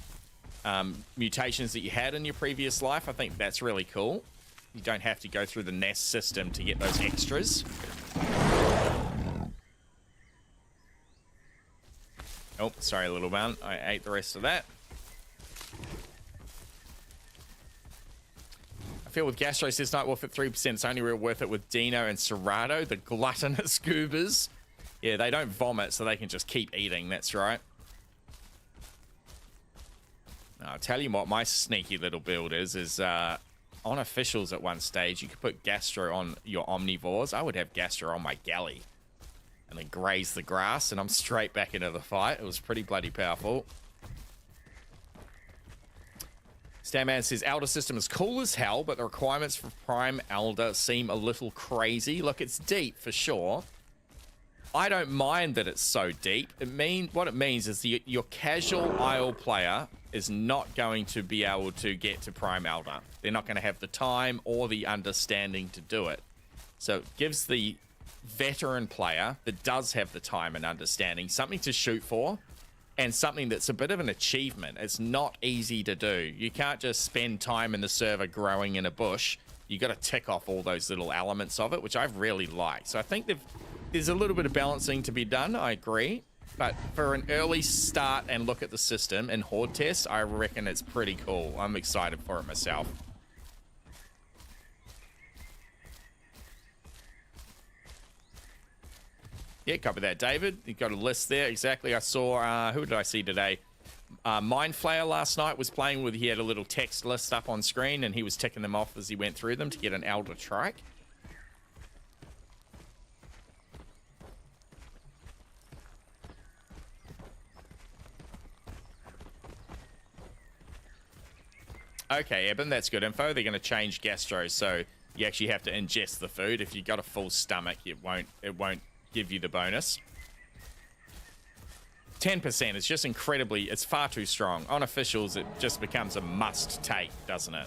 [SPEAKER 1] mutations that you had in your previous life. I think that's really cool. You don't have to go through the nest system to get those extras. Oh, sorry, little man. I ate the rest of that. I feel with Gastro says not worth it 3%. It's only real worth it with Dino and Serato, the gluttonous goobers. Yeah, they don't vomit, so they can just keep eating. That's right. I'll tell you what my sneaky little build is on officials at one stage, you could put Gastro on your omnivores. I would have Gastro on my galley and then graze the grass, and I'm straight back into the fight. It was pretty bloody powerful. Stanman says, Elder system is cool as hell, but the requirements for Prime Elder seem a little crazy. Look, it's deep for sure. I don't mind that it's so deep. What it means is your casual Isle player is not going to be able to get to Prime Elder. They're not going to have the time or the understanding to do it. So it gives the veteran player that does have the time and understanding something to shoot for, and something that's a bit of an achievement. It's not easy to do. You can't just spend time in the server growing in a bush. You got to tick off all those little elements of it, which I really like. So I think there's a little bit of balancing to be done, I agree. But for an early start and look at the system and Horde test, I reckon it's pretty cool. I'm excited for it myself. Yeah, copy that, David. You got a list there. Exactly. I saw, who did I see today? Mindflayer last night was playing with, he had a little text list up on screen and he was ticking them off as he went through them to get an Elder Trike. Okay, Eben, that's good info. They're going to change Gastro, so you actually have to ingest the food. If you've got a full stomach, it won't give you the bonus. 10% is just incredibly, it's far too strong. On officials, it just becomes a must take, doesn't it?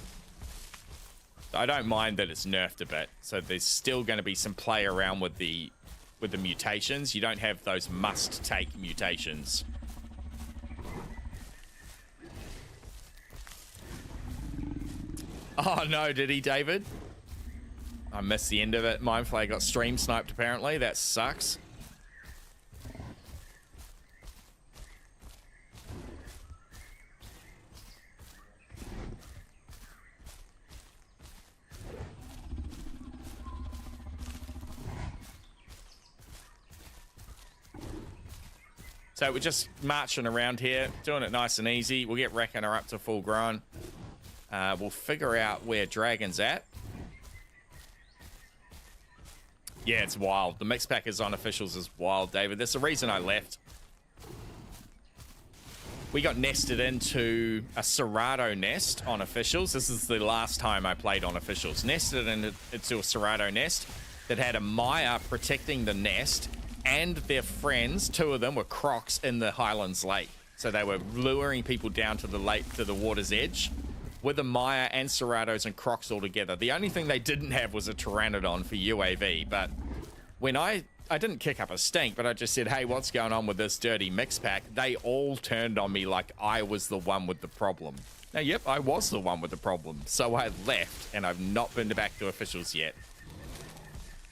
[SPEAKER 1] I don't mind that it's nerfed a bit. So there's still going to be some play around with the mutations. You don't have those must take mutations. Oh no, did he, David? I missed the end of it. Mindflayer got stream sniped apparently. That sucks. So we're just marching around here, doing it nice and easy. We'll get Reckoner up to full grown. We'll figure out where Dragon's at. Yeah, it's wild. The mix packers on officials is wild, David. That's the reason I left. we got nested into a Serato nest on officials. This is the last time I played on officials. Nested into a Serato nest that had a Maya protecting the nest, and their friends, 2 of them, were crocs in the Highlands Lake. So they were luring people down to the lake, to the water's edge, with a Maya and Ceratos and crocs all together. The only thing they didn't have was a Pteranodon for UAV, but when I didn't kick up a stink, but I just said, hey, what's going on with this dirty mix pack? They all turned on me like I was the one with the problem. Now, yep, I was the one with the problem. So I left, and I've not been back to officials yet.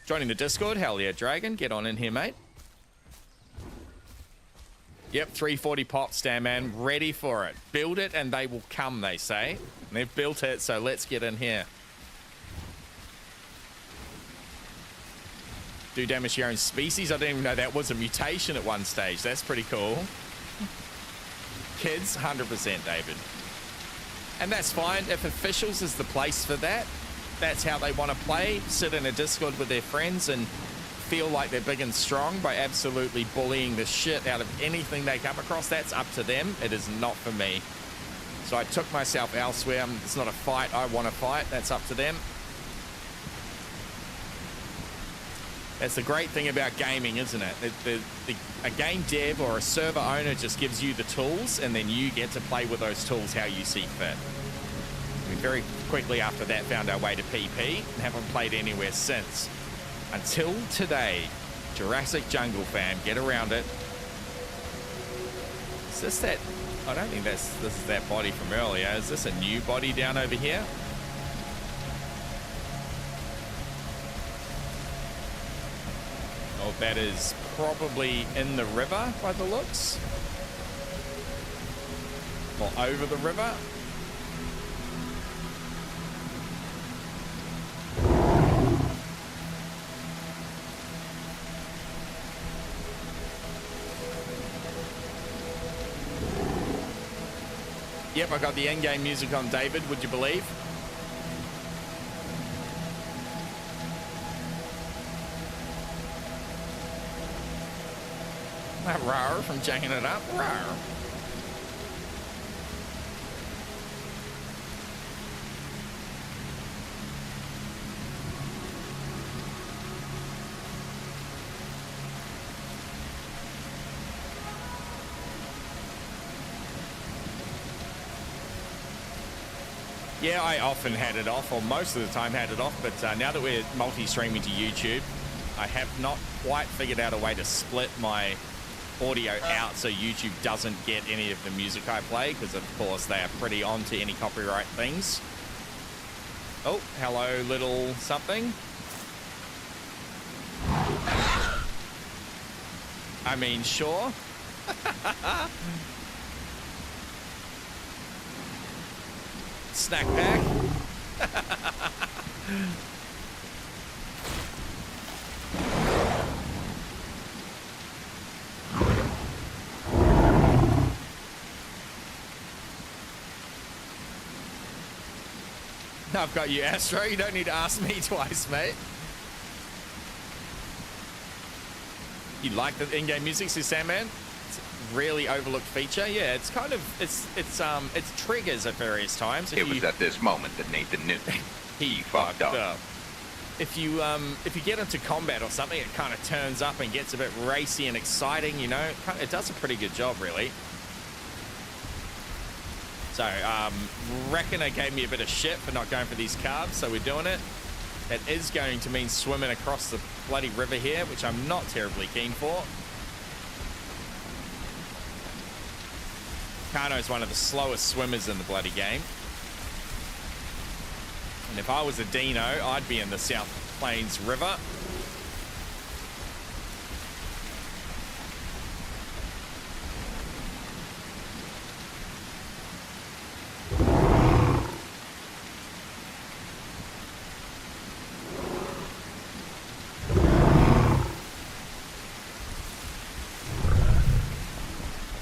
[SPEAKER 1] Joining the Discord, hell yeah, Dragon. Get on in here, mate. Yep, 340 pop, Starman. Ready for it. Build it, and they will come, they say. And they've built it, so let's get in here. Do damage to your own species. I didn't even know that was a mutation at one stage. That's pretty cool. Kids, 100% David. And that's fine. If officials is the place for that, that's how they want to play. Sit in a Discord with their friends and feel like they're big and strong by absolutely bullying the shit out of anything they come across. That's up to them. It is not for me. So I took myself elsewhere. It's not a fight I want to fight. That's up to them. That's the great thing about gaming, isn't it? A game dev or a server owner just gives you the tools, and then you get to play with those tools how you see fit. We very quickly after that found our way to PP and haven't played anywhere since. Until today. Jurassic Jungle, fam. Get around it. Is this that? I don't think this is that body from earlier. Is this a new body down over here? Oh, that is probably in the river by the looks. Or over the river. Yep, I got the in-game music on, David, would you believe? That rawr from jacking it up. Rawr. Yeah, I often had it off, or most of the time had it off, but now that we're multi-streaming to YouTube, I have not quite figured out a way to split my audio out so YouTube doesn't get any of the music I play, because of course they are pretty on to any copyright things. Oh, hello, little something. I mean, sure. Snack pack. I've got you, Astro. You don't need to ask me twice, mate. You like the in-game music, says Sandman? It's a really overlooked feature. Yeah, it's kind of it's triggers at various times.
[SPEAKER 4] It was at this moment that Nathan knew he fucked up.
[SPEAKER 1] If you get into combat or something, it kind of turns up and gets a bit racy and exciting. You know, it does a pretty good job, really. So, reckon it gave me a bit of shit for not going for these carbs, so we're doing it. That is going to mean swimming across the bloody river here, which I'm not terribly keen for. Kano's one of the slowest swimmers in the bloody game. And if I was a dino, I'd be in the South Plains River.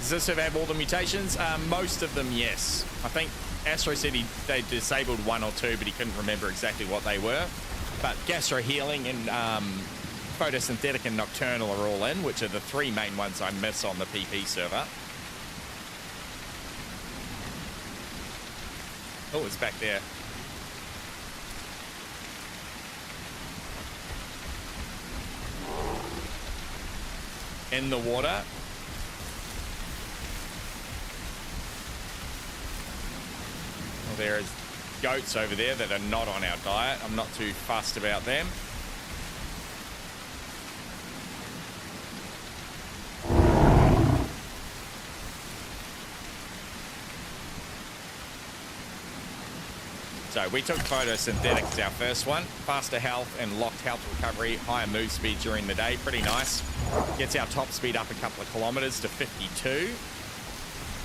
[SPEAKER 1] Does this have all the mutations? Most of them, yes. I think Astro said they disabled one or two, but he couldn't remember exactly what they were. But Gastro Healing and Photosynthetic and Nocturnal are all in, which are the three main ones I miss on the PP server. Oh, it's back there. In the water. Well, there's goats over there that are not on our diet. I'm not too fussed about them. So we took photosynthetic as our first one. Faster health and locked health recovery, higher move speed during the day. Pretty nice. Gets our top speed up a couple of kilometers to 52.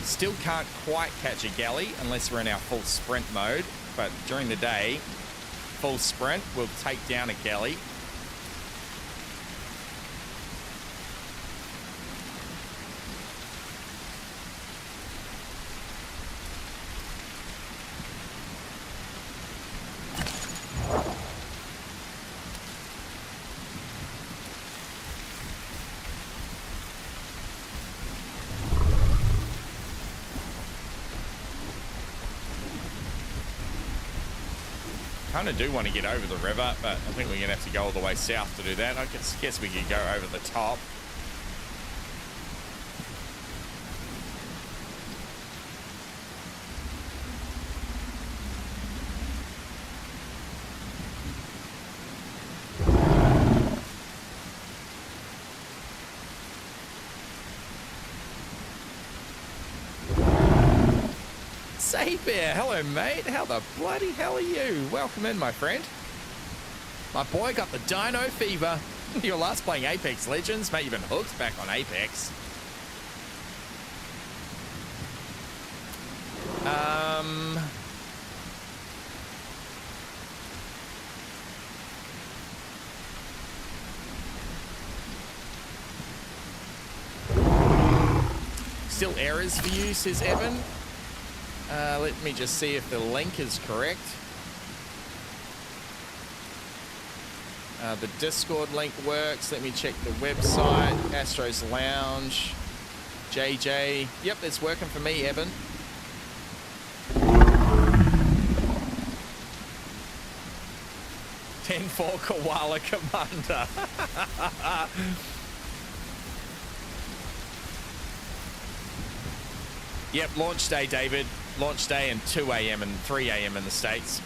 [SPEAKER 1] Still can't quite catch a galley unless we're in our full sprint mode. But during the day, full sprint will take down a galley. Kind of do want to get over the river, but I think we're going to have to go all the way south to do that. I guess we could go over the top. Bear, hello mate, how the bloody hell are you? Welcome in, my friend. My boy got the dino fever. You're last playing Apex Legends, mate. You've been hooked back on Apex. Still errors for you, says Evan. Let me just see if the link is correct. The Discord link works. Let me check the website. Astro's Lounge. JJ. Yep, it's working for me, Evan. "10-4 Koala Commander." Yep, launch day, David. Launch day and 2 a.m. and 3 a.m. in the States.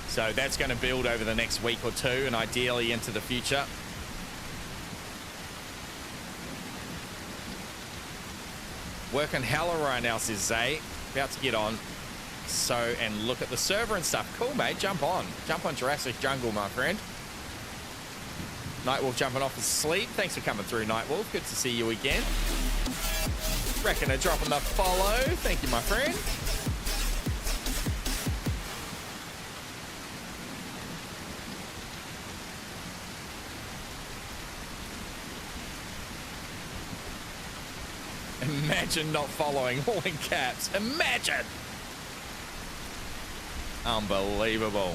[SPEAKER 1] So that's going to build over the next week or two and ideally into the future. Working hella right now, says Zay. About to get on. So, and look at the server and stuff. Cool, mate. Jump on. Jump on Jurassic Jungle, my friend. Nightwolf jumping off his sleep. Thanks for coming through, Nightwolf. Good to see you again. Reckon dropping the follow. Thank you, my friend. Imagine not following, all in caps. Imagine. Unbelievable.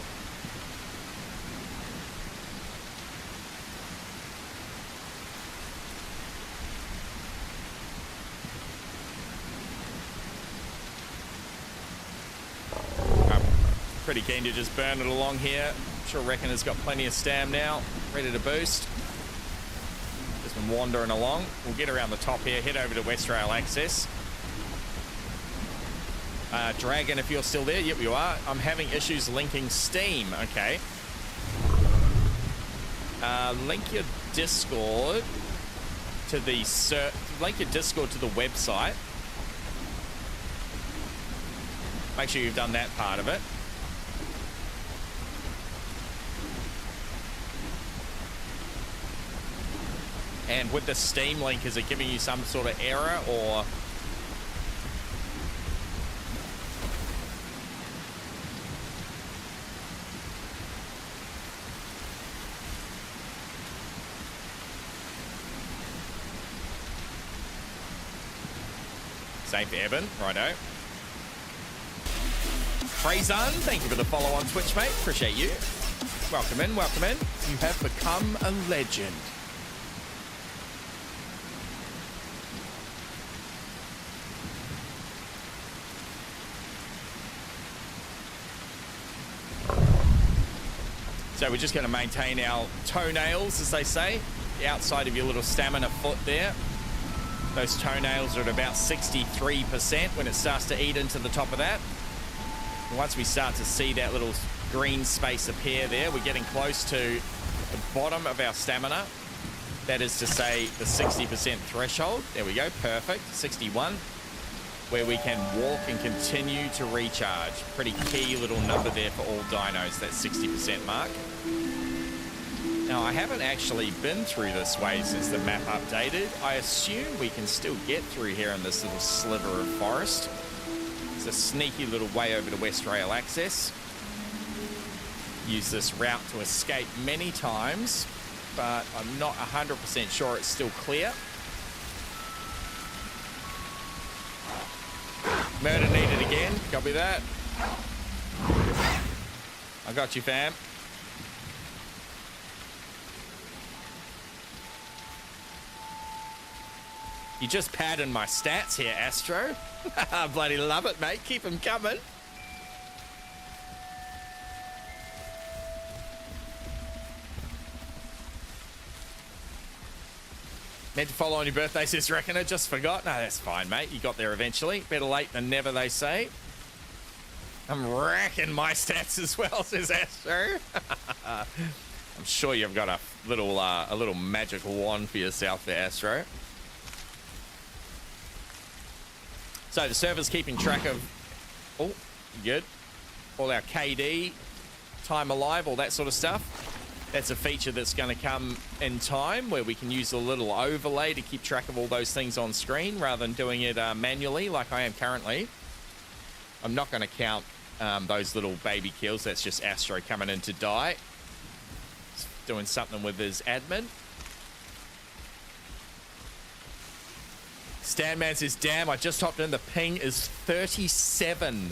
[SPEAKER 1] Pretty keen to just burn it along here. I'm sure Reckon has got plenty of stam now, ready to boost. Just been wandering along. We'll get around the top here, head over to West Rail Access. Dragon, if you're still there, yep, you are. I'm having issues linking Steam. Okay. Link your Discord to the website. Make sure you've done that part of it. And with the Steam link, is it giving you some sort of error or? Same for Evan, righto. Frazan, thank you for the follow on Twitch, mate. Appreciate you. Welcome in, welcome in. You have become a legend. So we're just going to maintain our toenails, as they say, the outside of your little stamina foot there. Those toenails are at about 63% when it starts to eat into the top of that. And once we start to see that little green space appear there, we're getting close to the bottom of our stamina. That is to say the 60% threshold. There we go, perfect, 61, where we can walk and continue to recharge. Pretty key little number there for all dinos, that 60% mark. Now, I haven't actually been through this way since the map updated. I assume we can still get through here in this little sliver of forest. It's a sneaky little way over to West Rail access. Use this route to escape many times, but I'm not 100% sure it's still clear. Murder needed again. Copy that. I got you, fam. You just padding my stats here, Astro. I bloody love it, mate. Keep them coming. Meant to follow on your birthday, says Reckoner. Just forgot. No, that's fine, mate. You got there eventually. Better late than never, they say. I'm racking my stats as well, says Astro. I'm sure you've got a little magic wand for yourself there, Astro. So the server's keeping track of, oh, good, all our KD, time alive, all that sort of stuff. That's a feature that's going to come in time where we can use a little overlay to keep track of all those things on screen rather than doing it manually like I am currently. I'm not going to count those little baby kills. That's just Astro coming in to die. He's doing something with his admin. Stanman says, damn, I just hopped in. The ping is 37.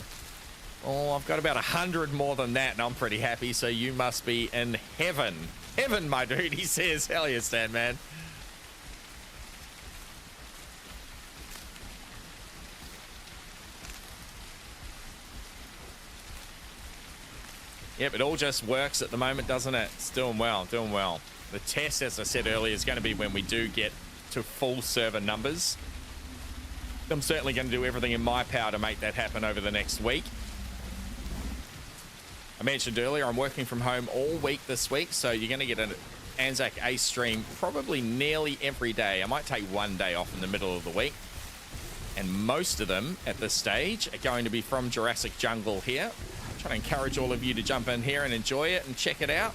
[SPEAKER 1] Oh, I've got about 100 more than that, and I'm pretty happy, so you must be in heaven. Heaven, my dude, he says. Hell yeah, Stanman. Yep, it all just works at the moment, doesn't it? It's doing well, doing well. The test, as I said earlier, is going to be when we do get to full server numbers. I'm certainly going to do everything in my power to make that happen over the next week. I mentioned earlier, I'm working from home all week this week, so you're going to get an Anzac Ace stream probably nearly every day. I might take one day off in the middle of the week. And most of them at this stage are going to be from Jurassic Jungle here. I'm trying to encourage all of you to jump in here and enjoy it and check it out.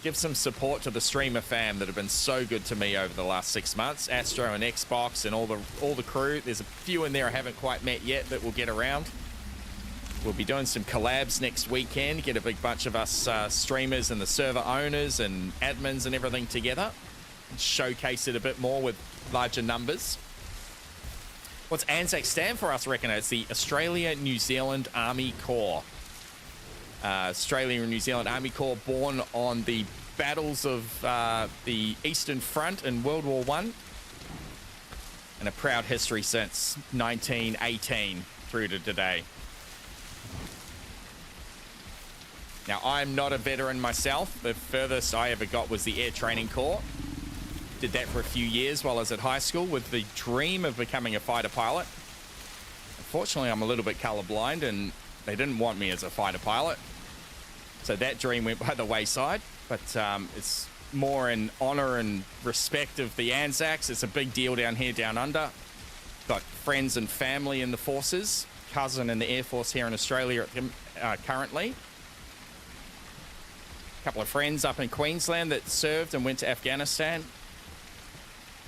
[SPEAKER 1] Give some support to the streamer fam that have been so good to me over the last 6 months. Astro and Xbox and all the crew. There's a few in there I haven't quite met yet that will get around. We'll be doing some collabs next weekend. Get a big bunch of us streamers and the server owners and admins and everything together. And showcase it a bit more with larger numbers. What's ANZAC stand for us, reckon? It's the Australia-New Zealand Army Corps. Australia and New Zealand Army Corps, born on the battles of the Eastern Front in World War I, and a proud history since 1918 through to today. Now, I'm not a veteran myself. The furthest I ever got was the Air Training Corps. Did that for a few years while I was at high school with the dream of becoming a fighter pilot. Unfortunately, I'm a little bit colorblind and they didn't want me as a fighter pilot. So that dream went by the wayside, but it's more in honor and respect of the Anzacs. It's a big deal down here, down under. Got friends and family in the forces, cousin in the Air Force here in Australia currently. A couple of friends up in Queensland that served and went to Afghanistan.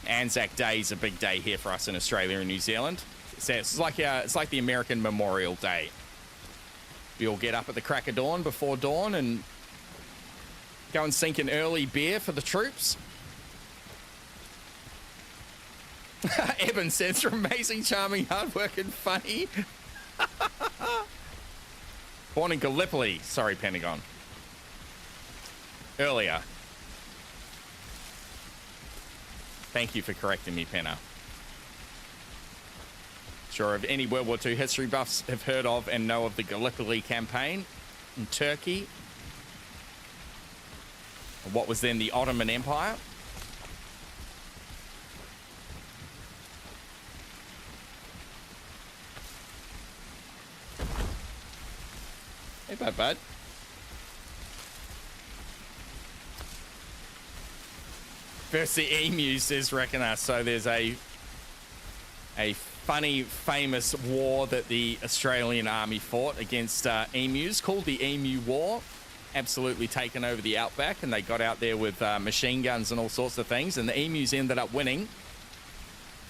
[SPEAKER 1] Anzac Day is a big day here for us in Australia and New Zealand. It's like the American Memorial Day. We all get up at the crack of dawn, before dawn, and go and sink an early beer for the troops. Eben says, "You're amazing, charming, hardworking, funny." Born in Gallipoli. Sorry, Pentagon. Earlier. Thank you for correcting me, Penna. Sure, if any World War II history buffs have heard of and know of the Gallipoli campaign in Turkey. what was then the Ottoman Empire. Hey, bud. First the emus, says Reckoner. So there's a funny, famous war that the Australian army fought against emus called the Emu War. Absolutely taken over the outback, and they got out there with machine guns and all sorts of things, and the emus ended up winning.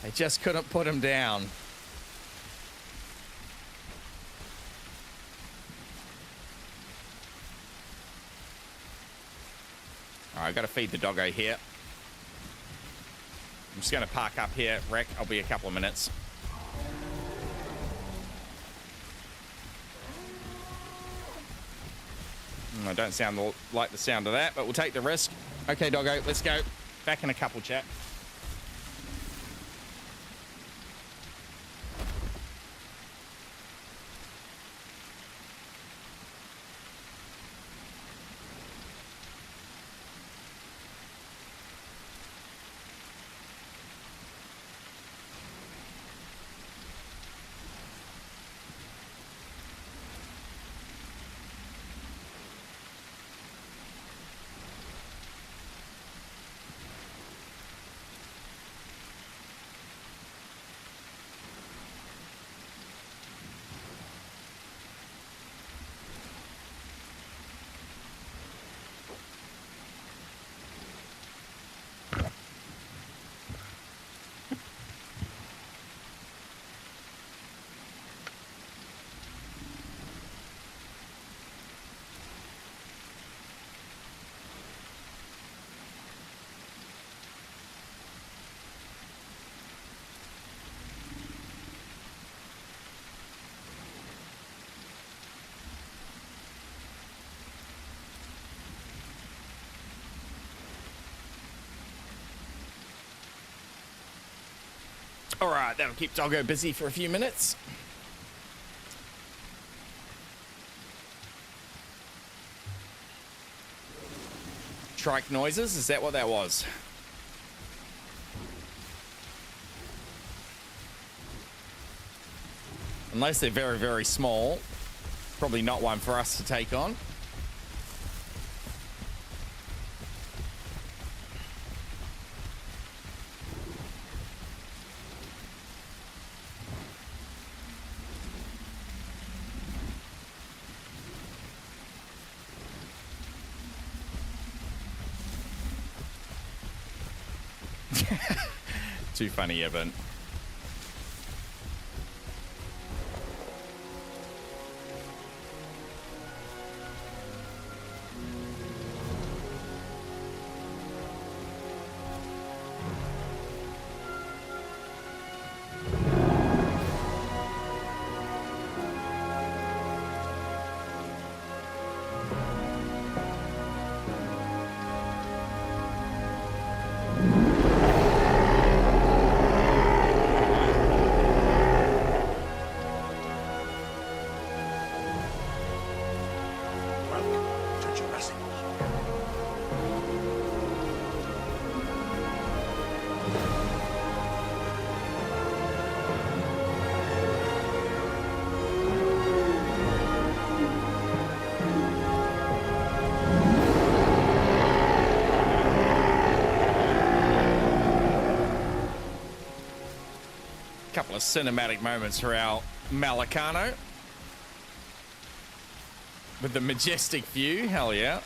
[SPEAKER 1] They just couldn't put them down. All right, I've got to feed the doggo here. I'm just going to park up here, Rec. I'll be a couple of minutes. I don't sound like the sound of that, but we'll take the risk. Okay, doggo, let's go. Back in a couple, chat. All right, that'll keep Doggo busy for a few minutes. Trike noises, is that what that was? Unless they're very, very small. Probably not one for us to take on. Too funny, Evan.
[SPEAKER 2] Welcome to Jurassic Park.
[SPEAKER 1] Couple of cinematic moments for our Malicano. With the majestic view, hell yeah.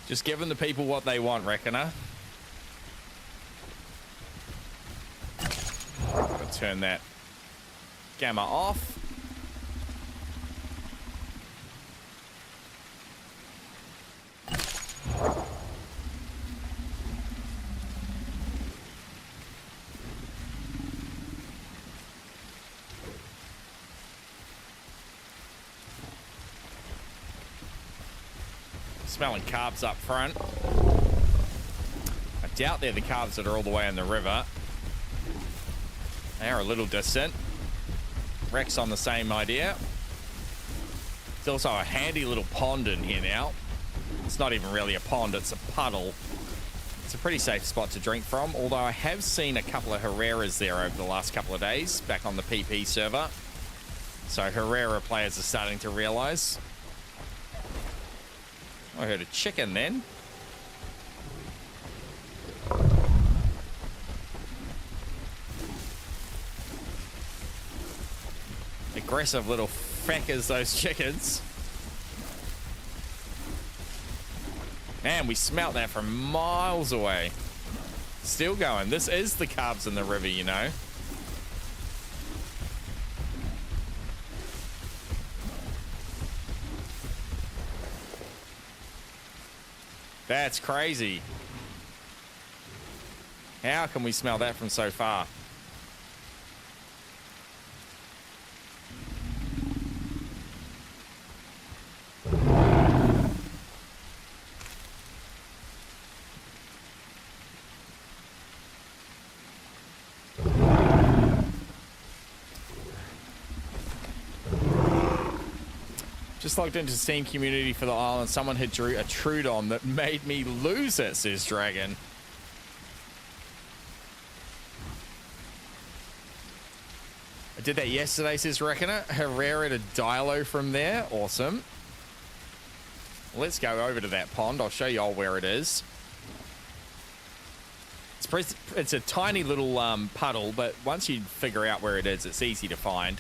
[SPEAKER 1] Just giving the people what they want, Reckoner. Gotta turn that gamma off. smelling calves up front. I doubt they're the calves that are all the way in the river. They are a little distant. Rex on the same idea. There's also a handy little pond in here now. It's not even really a pond, it's a puddle. It's a pretty safe spot to drink from, although I have seen a couple of Herreras there over the last couple of days, back on the PP server. So Herrera players are starting to realise. I heard a chicken then. Aggressive little feckers, those chickens. Man, we smelt that from miles away. Still going. This is the calves in the river, you know. That's crazy. How can we smell that from so far? Just logged into Steam community for the island. Someone had drew a Trudon that made me lose it, says Dragon. I did that yesterday, says Reckoner. Herrera to Dilo from there. Awesome. Let's go over to that pond. I'll show you all where it is. It's a tiny little puddle, but once you figure out where it is, it's easy to find.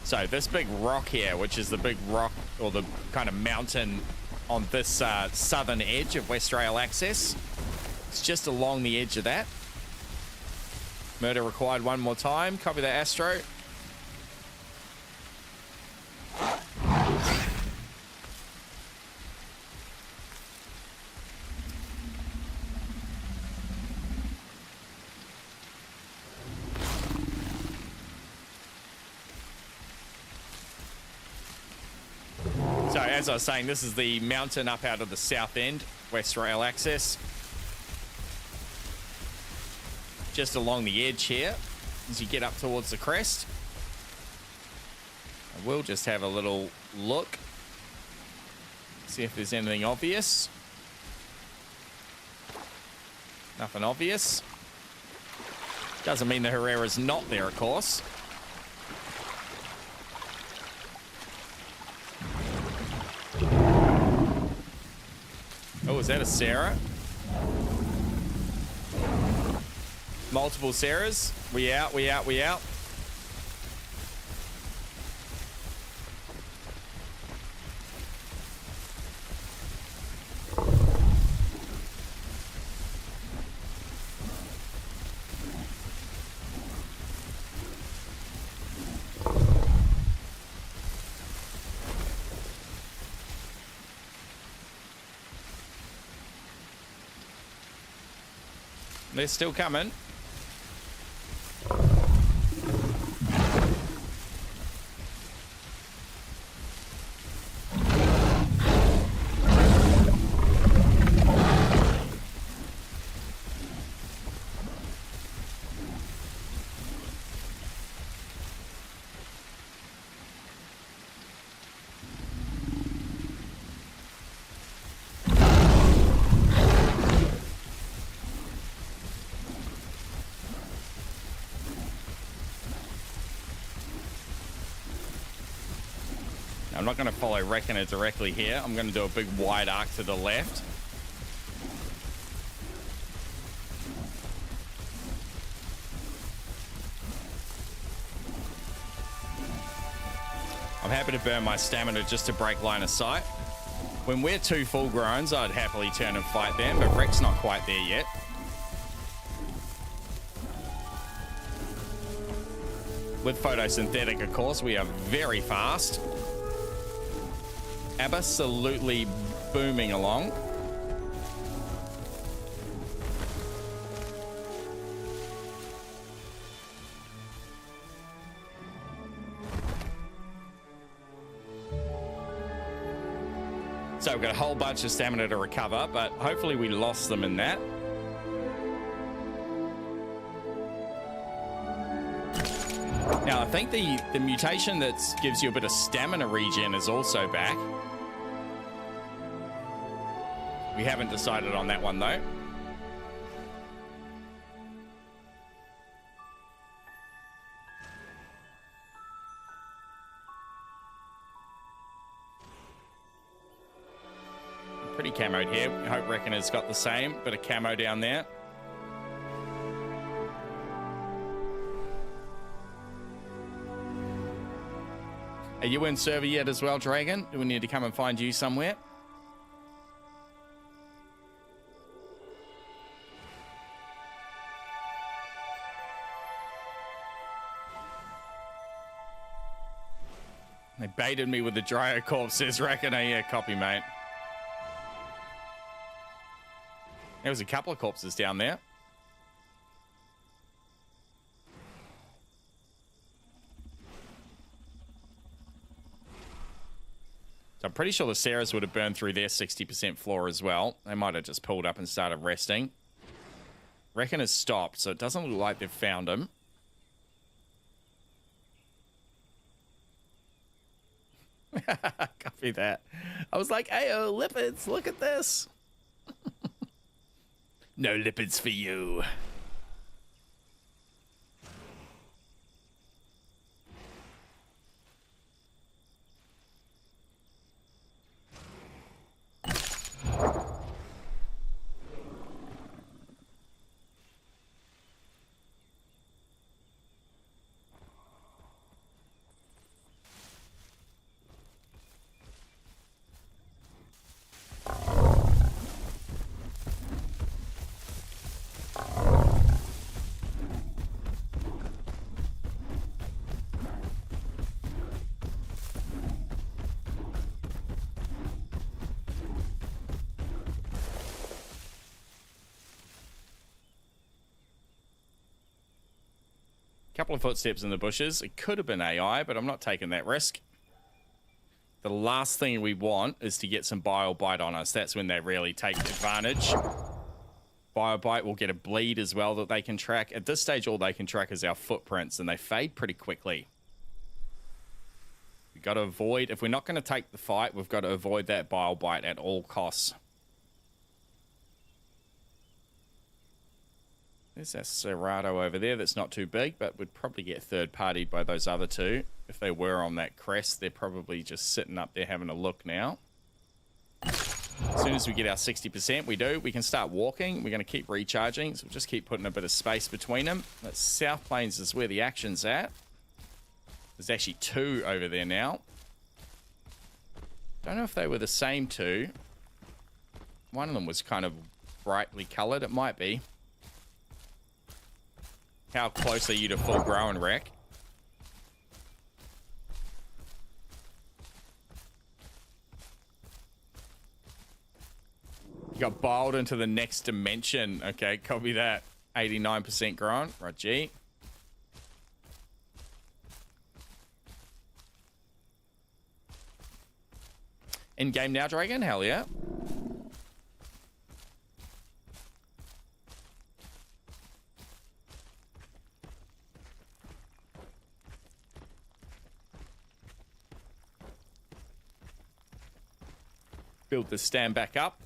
[SPEAKER 1] So this big rock here, which is the big rock or the kind of mountain on this southern edge of West Rail access, it's just along the edge of that. Murder required one more time. Copy that, Astro. So, as I was saying, this is the mountain up out of the south end, West Rail access. Just along the edge here, as you get up towards the crest. I will just have a little look. See if there's anything obvious. Nothing obvious. Doesn't mean the Herrera's not there, of course. Oh, is that a Sarah? Multiple Sarahs. We out, we out, we out. They're still coming. I'm not going to follow Reckoner directly here. I'm going to do a big wide arc to the left. I'm happy to burn my stamina just to break line of sight. When we're two full growns, I'd happily turn and fight them, but Reck's not quite there yet. With photosynthetic, of course, we are very fast. Absolutely booming along. So we've got a whole bunch of stamina to recover, but hopefully we lost them in that. Now, I think the mutation that gives you a bit of stamina regen is also back. We haven't decided on that one, though. Pretty camoed here. I hope Reckoner's got the same. Bit of camo down there. Are you in server yet as well, Dragon? Do we need to come and find you somewhere? They baited me with the dryer corpse, says Reckoner. Yeah, copy, mate. There was a couple of corpses down there. So I'm pretty sure the Sarahs would have burned through their 60% floor as well. They might have just pulled up and started resting. Reckon has stopped, so it doesn't look like they've found him. Copy that. I was like, "Ayo, lipids, look at this." No lipids for you. Couple of footsteps in the bushes. It could have been AI, but I'm not taking that risk. The last thing we want is to get some Biobite on us. That's when they really take advantage. Biobite will get a bleed as well that they can track. At this stage, all they can track is our footprints, and they fade pretty quickly. We've got to avoid... If we're not going to take the fight, we've got to avoid that Biobite at all costs. There's that Serato over there that's not too big, but would probably get third-partied by those other two. If they were on that crest, they're probably just sitting up there having a look now. As soon as we get our 60%, we can start walking. We're going to keep recharging, so we'll just keep putting a bit of space between them. That South Plains is where the action's at. There's actually two over there now. Don't know if they were the same two. One of them was kind of brightly coloured. It might be. How close are you to full grown, Rec? You got bowled into the next dimension. Okay, copy that. 89% grown. Right, G. In game now, Dragon? Hell yeah. Build the stand back up.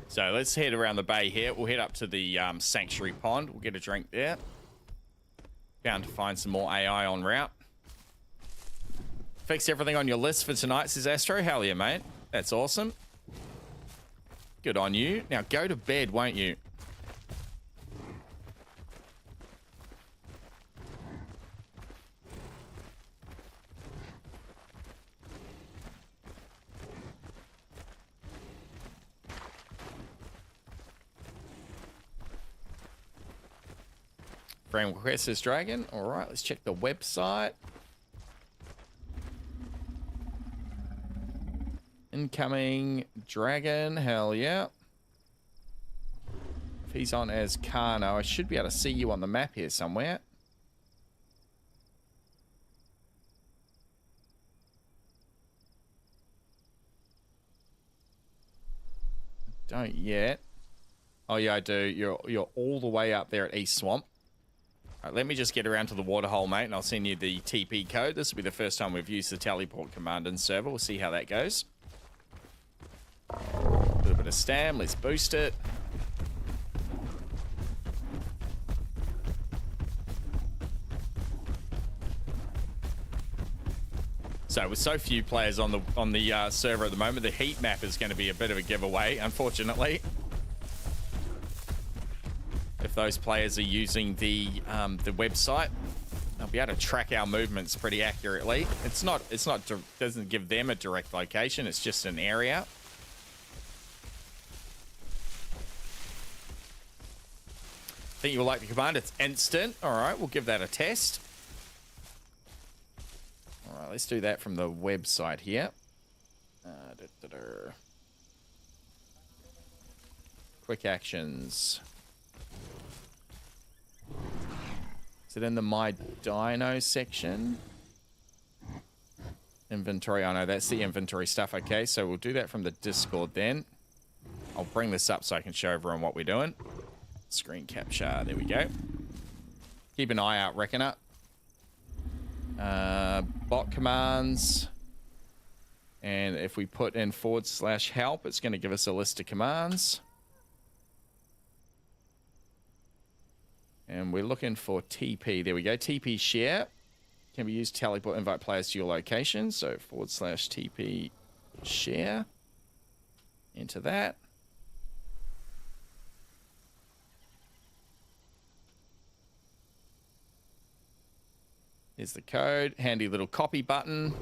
[SPEAKER 1] So let's head around the bay here. We'll head up to the sanctuary pond. We'll get a drink there. Bound to find some more AI en route. Fix everything on your list for tonight, says Astro. Hell yeah, mate. That's awesome. Good on you. Now go to bed, won't you? Friend request says Dragon. All right, let's check the website. Incoming Dragon. Hell yeah. If he's on as Kano, I should be able to see you on the map here somewhere. Don't yet. Oh yeah, I do. You're all the way up there at East Swamp. All right, let me just get around to the waterhole, mate, and I'll send you the TP code. This will be the first time we've used the teleport command in server. We'll see how that goes. A little bit of stam. Let's boost it. So with so few players on the server at the moment, the heat map is going to be a bit of a giveaway, unfortunately. If those players are using the website, they'll be able to track our movements pretty accurately. Doesn't give them a direct location. It's just an area. Think you'll like the command? It's instant. All right, we'll give that a test. All right, let's do that from the website here. Quick actions. Is it in the My Dino section? Inventory. Oh no, that's the inventory stuff. Okay, so we'll do that from the Discord then. I'll bring this up so I can show everyone what we're doing. Screen capture. There we go. Keep an eye out, Reckoner. Bot commands. And if we put in /help, it's going to give us a list of commands. And we're looking for TP. There we go. TP share. Can be used to teleport, invite players to your location. So /TP share. Enter that. Here's the code. Handy little copy button.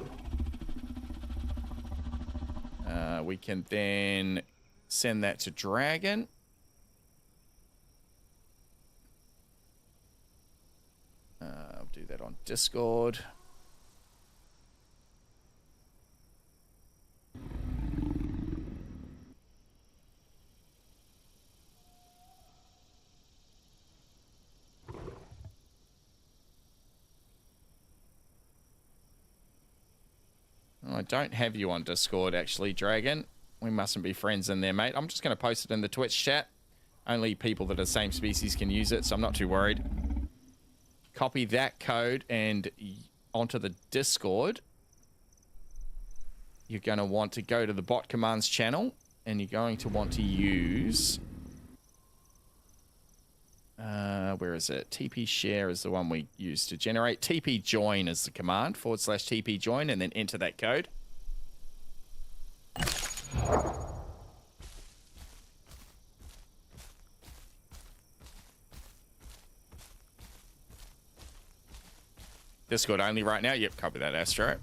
[SPEAKER 1] We can then send that to Dragon. I'll do that on Discord. I don't have you on Discord, actually, Dragon. We mustn't be friends in there, mate. I'm just going to post it in the Twitch chat. Only people that are the same species can use it, so I'm not too worried. Copy that code and onto the Discord. You're going to want to go to the bot commands channel, and you're going to want to use... where is it? TP share is the one we use to generate. TP join is the command, /TP join, and then enter that code. Discord only right now. Yep, copy that, Astro.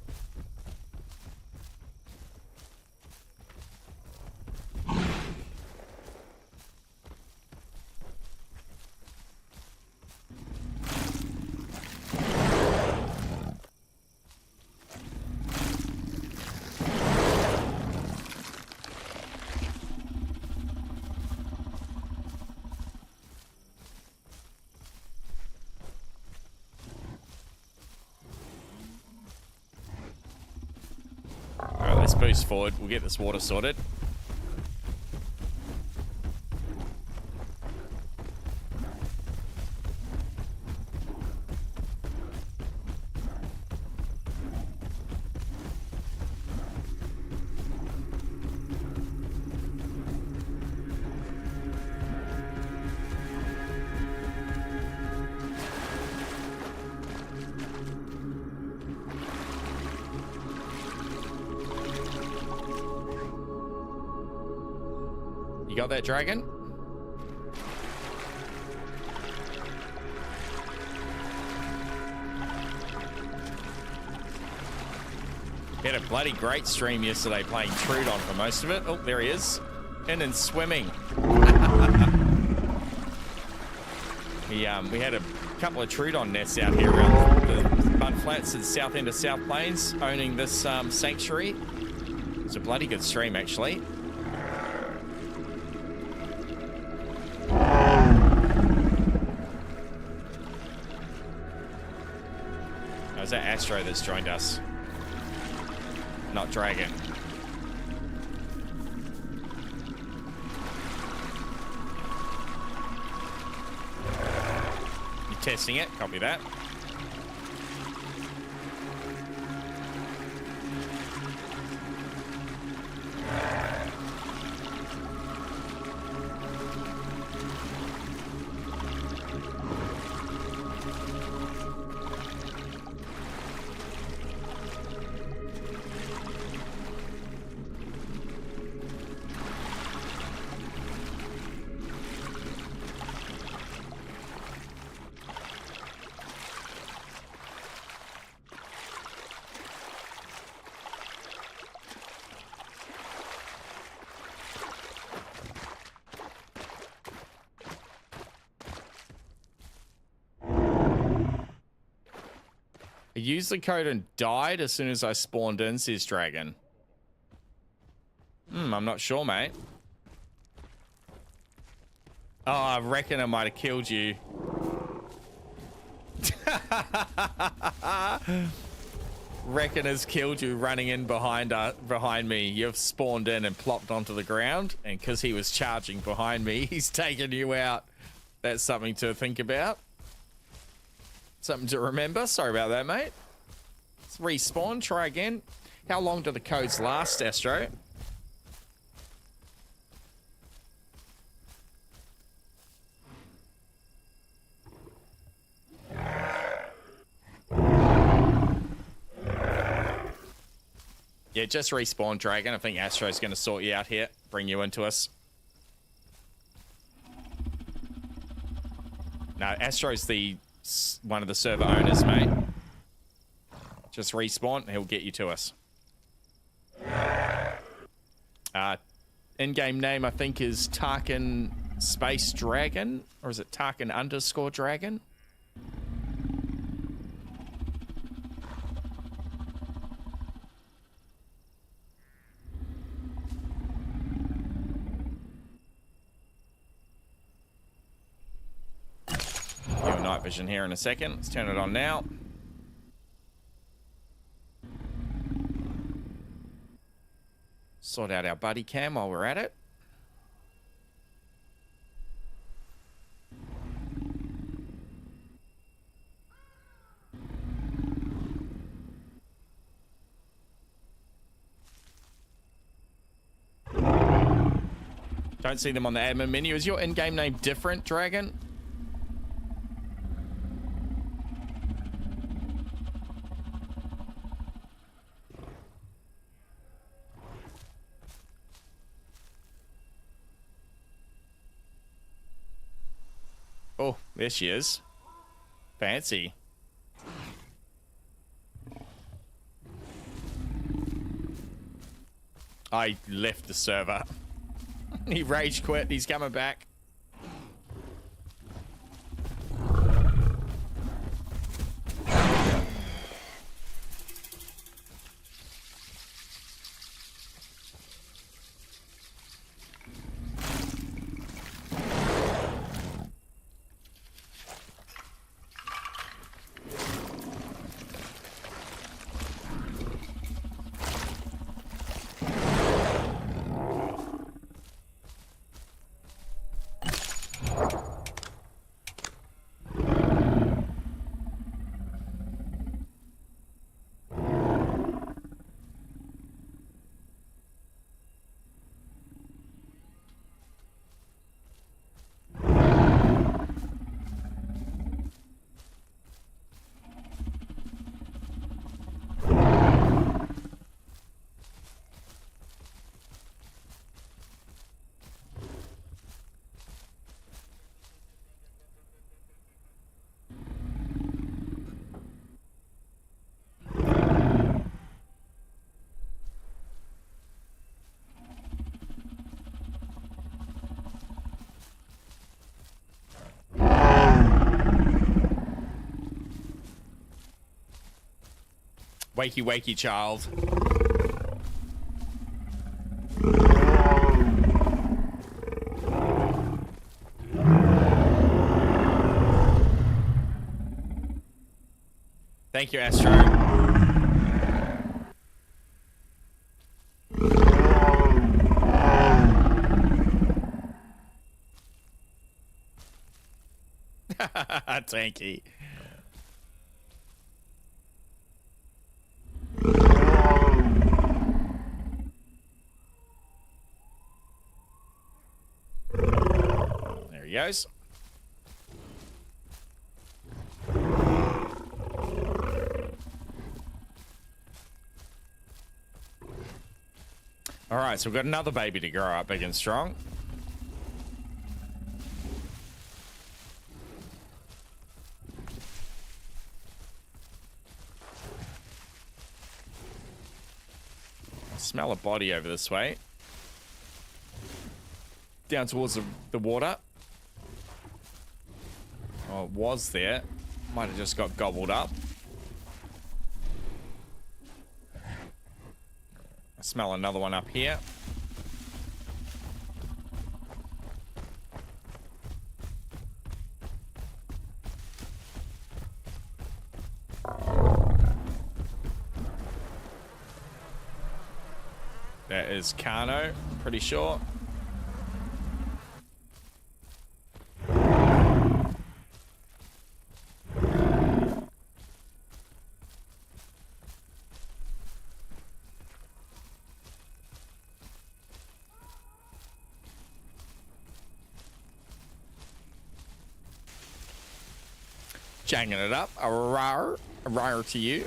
[SPEAKER 1] Let's boost forward. We'll get this water sorted. You got that, Dragon? He had a bloody great stream yesterday playing Trudon for most of it. Oh, there he is. In and swimming. We had a couple of Trudon nests out here around the mudflats at the south end of South Plains, owning this sanctuary. It's a bloody good stream, actually. Oh, is that Astro that's joined us? Not Dragon. You're testing it, copy that. I used the code and died as soon as I spawned in, says Dragon. I'm not sure, mate. Oh, I reckon I might have killed you. Reckon has killed you running in behind me. You've spawned in and plopped onto the ground, and because he was charging behind me, he's taken you out. That's something to think about. Something to remember. Sorry about that, mate. Let's respawn. Try again. How long do the codes last, Astro? Yeah, just respawn, Dragon. I think Astro's going to sort you out here. Bring you into us. No, Astro's one of the server owners, mate. Just respawn, he'll get you to us. In-game name, I think, is Tarkin Space Dragon, or is it Tarkin _ Dragon? Your night vision here in a second. Let's turn it on now. Sort out our buddy cam while we're at it. Don't see them on the admin menu. Is your in-game name different, Dragon? Oh, there she is. Fancy. I left the server. He rage quit. He's coming back. Wakey, wakey, child. Thank you, Astro. Tanky. There he goes. All right, so we've got another baby to grow up big and strong. I smell a body over this way. Down towards the water. Oh, it was there. Might have just got gobbled up. I smell another one up here. That is Kano, pretty sure. Janging it up. A rar to you.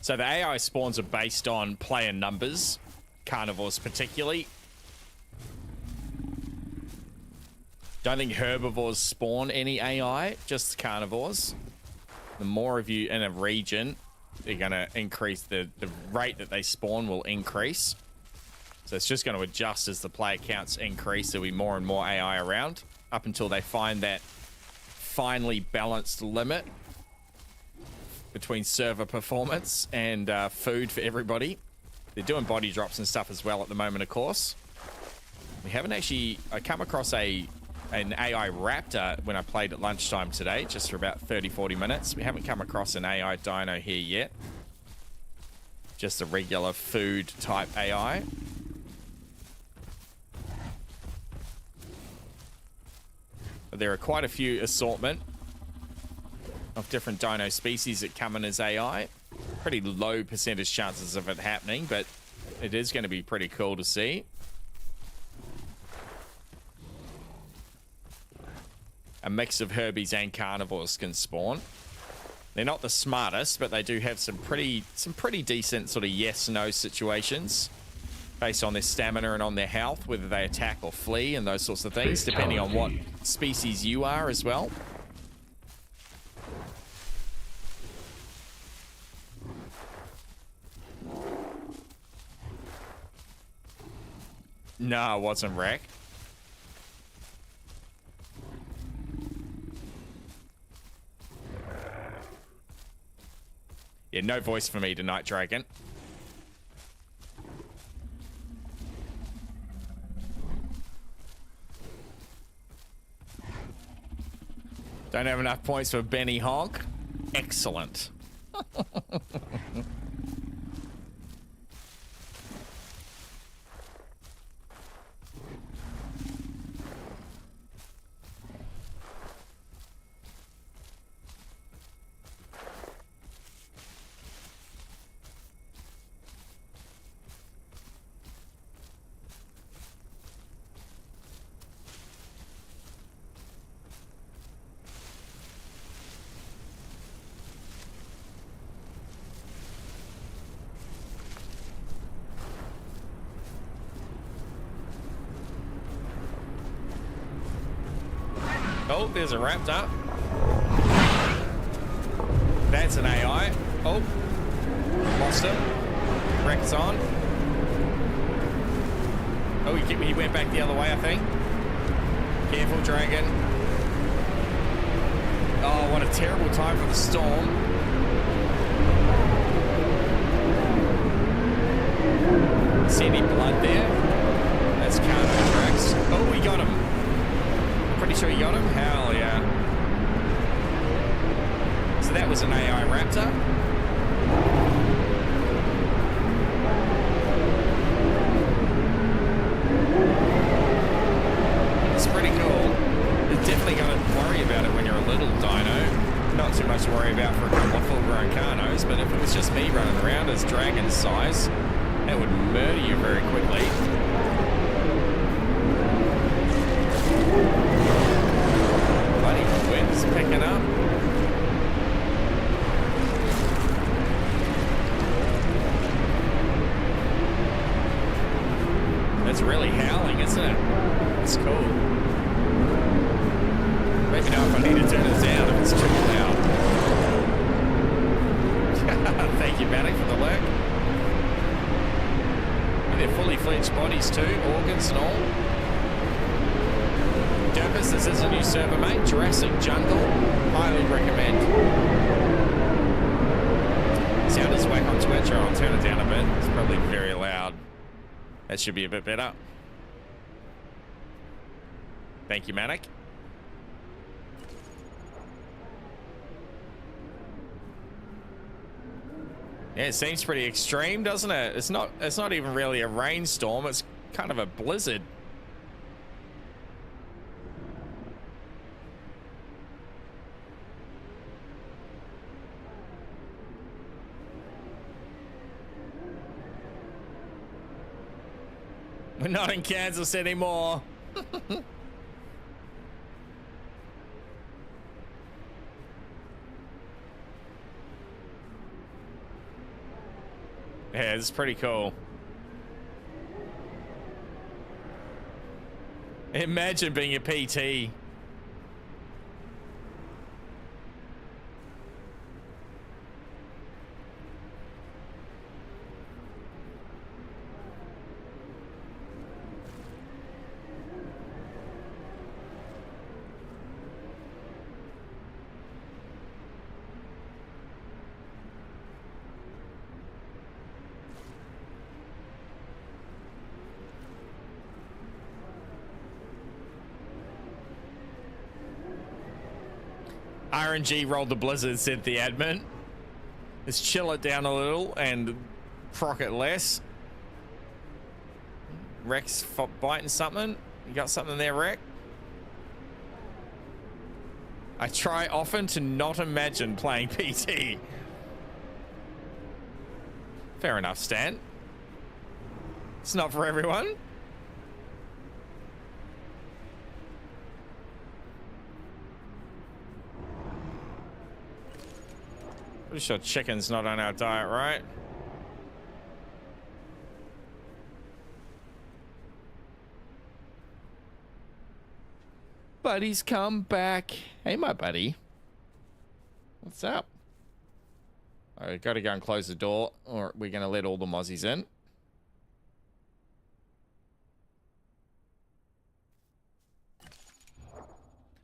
[SPEAKER 1] So the AI spawns are based on player numbers, carnivores particularly. Don't think herbivores spawn any AI, just carnivores. The more of you in a region, they're going to increase the rate that they spawn will increase. So it's just going to adjust as the player counts increase. There'll be more and more AI around up until they find that finely balanced limit between server performance and food for everybody. They're doing body drops and stuff as well at the moment, of course. We haven't actually... I come across an AI raptor when I played at lunchtime today, just for about 30-40 minutes. We haven't come across an AI dino here yet. Just a regular food type AI. But there are quite a few assortment of different dino species that come in as AI. Pretty low percentage chances of it happening, but it is going to be pretty cool to see. A mix of herbies and carnivores can spawn. They're not the smartest, but they do have some pretty decent sort of yes-no situations based on their stamina and on their health, whether they attack or flee and those sorts of things, depending on what species you are as well. No, it wasn't Wreck. Yeah, no voice for me tonight, Dragon. Don't have enough points for Benny Honk. Excellent. Oh, there's a raptor. That's an AI. Oh, lost him. Wreck's on. Oh, he went back the other way, I think. Careful, Dragon. Oh, what a terrible time for the storm. See any blood there? That's Carno tracks. Oh, we got him. Pretty sure you got him? Hell yeah. So that was an AI raptor. It's pretty cool. You're definitely going to worry about it when you're a little dino. Not too much to worry about for a couple of full-grown Carnos, but if it was just me running around as dragon size, that would murder you very quickly. Wind's picking up. It's really howling, isn't it? It's cool. Maybe now if I need to turn it down if it's too loud. Thank you, Manic, for the lurk. And they're fully fledged bodies too, organs and all. Jervis, this is a new server, mate. Jurassic Jungle. Highly recommend. Sound is whack on Twitch, or I'll turn it down a bit. It's probably very loud. That should be a bit better. Thank you, Manic. Yeah, it seems pretty extreme, doesn't it? It's not even really a rainstorm, it's kind of a blizzard. We're not in Kansas anymore. Yeah, it's pretty cool. Imagine being a PT. RNG rolled the blizzard, said the admin. Let's chill it down a little and proc it less. Rex biting something. You got something there, Rex? I try often to not imagine playing PT. Fair enough, Stan. It's not for everyone. Pretty sure chicken's not on our diet, right? Buddy's come back. Hey, my buddy. What's up? I gotta go and close the door, or we're gonna let all the mozzies in.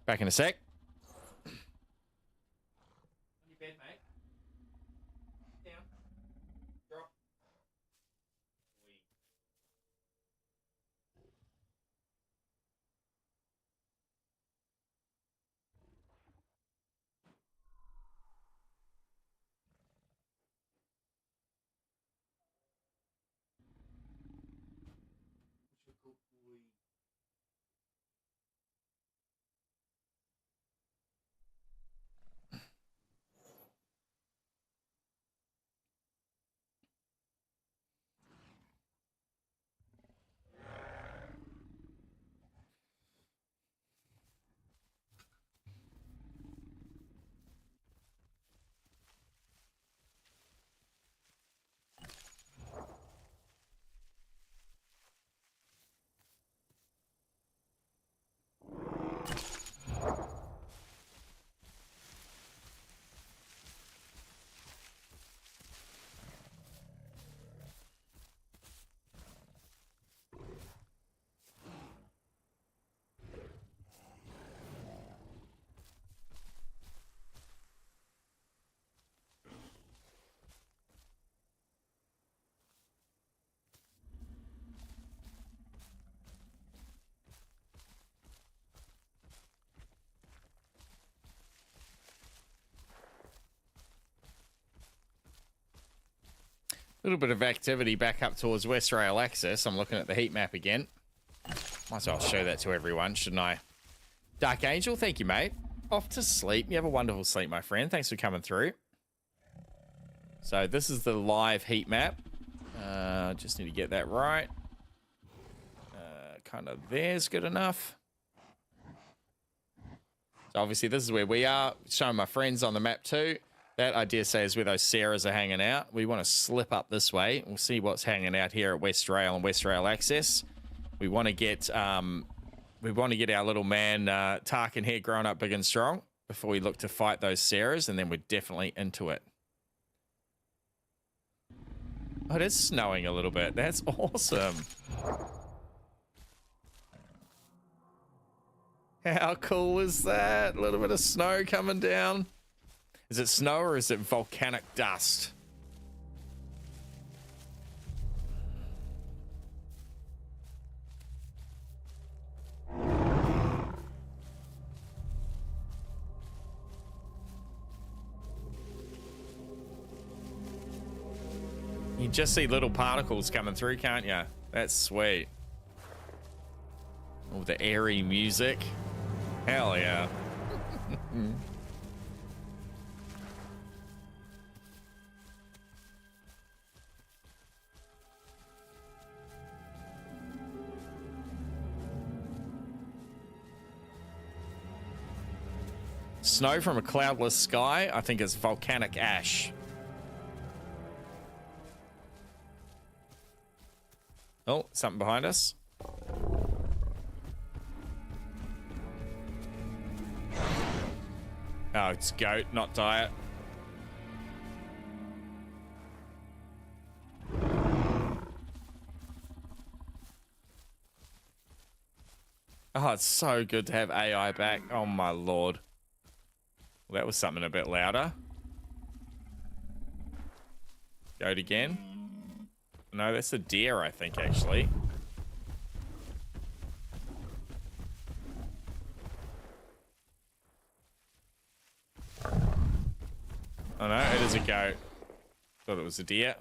[SPEAKER 1] Back in a sec. On your bed, mate. Down. Drop. A little bit of activity back up towards West Rail Access. I'm looking at the heat map again. Might as well show that to everyone, shouldn't I? Dark Angel, thank you, mate. Off to sleep. You have a wonderful sleep, my friend. Thanks for coming through. So this is the live heat map. Just need to get that right. Kind of there's good enough. So obviously this is where we are. Showing my friends on the map too. That, I dare say, is where those Sarahs are hanging out. We want to slip up this way. We'll see what's hanging out here at West Rail and West Rail Access. We want to get our little man Tarkin here grown up big and strong before we look to fight those Sarahs, and then we're definitely into it. Oh, it is snowing a little bit. That's awesome. How cool is that? A little bit of snow coming down. Is it snow or is it volcanic dust? You just see little particles coming through, can't you? That's sweet. Oh, the airy music. Hell yeah. Snow from a cloudless sky. I think it's volcanic ash. Oh, something behind us. Oh, it's goat, not diet. Oh, it's so good to have AI back. Oh, my lord. Well, that was something a bit louder. Goat again. No, that's a deer, I think, actually. Oh, no, it is a goat. Thought it was a deer.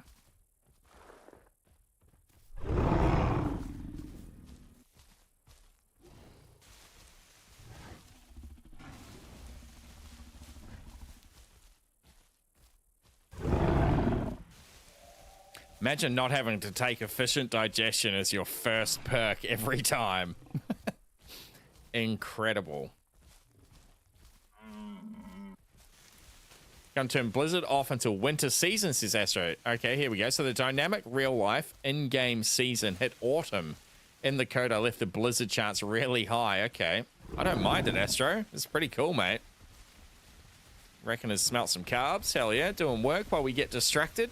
[SPEAKER 1] Imagine not having to take efficient digestion as your first perk every time. Incredible. Going to turn Blizzard off until winter season, says Astro. Okay, here we go. So the dynamic real life in-game season hit autumn. In the code, I left the Blizzard chance really high. Okay. I don't mind it, Astro. It's pretty cool, mate. Reckon has smelt some carbs. Hell yeah. Doing work while we get distracted.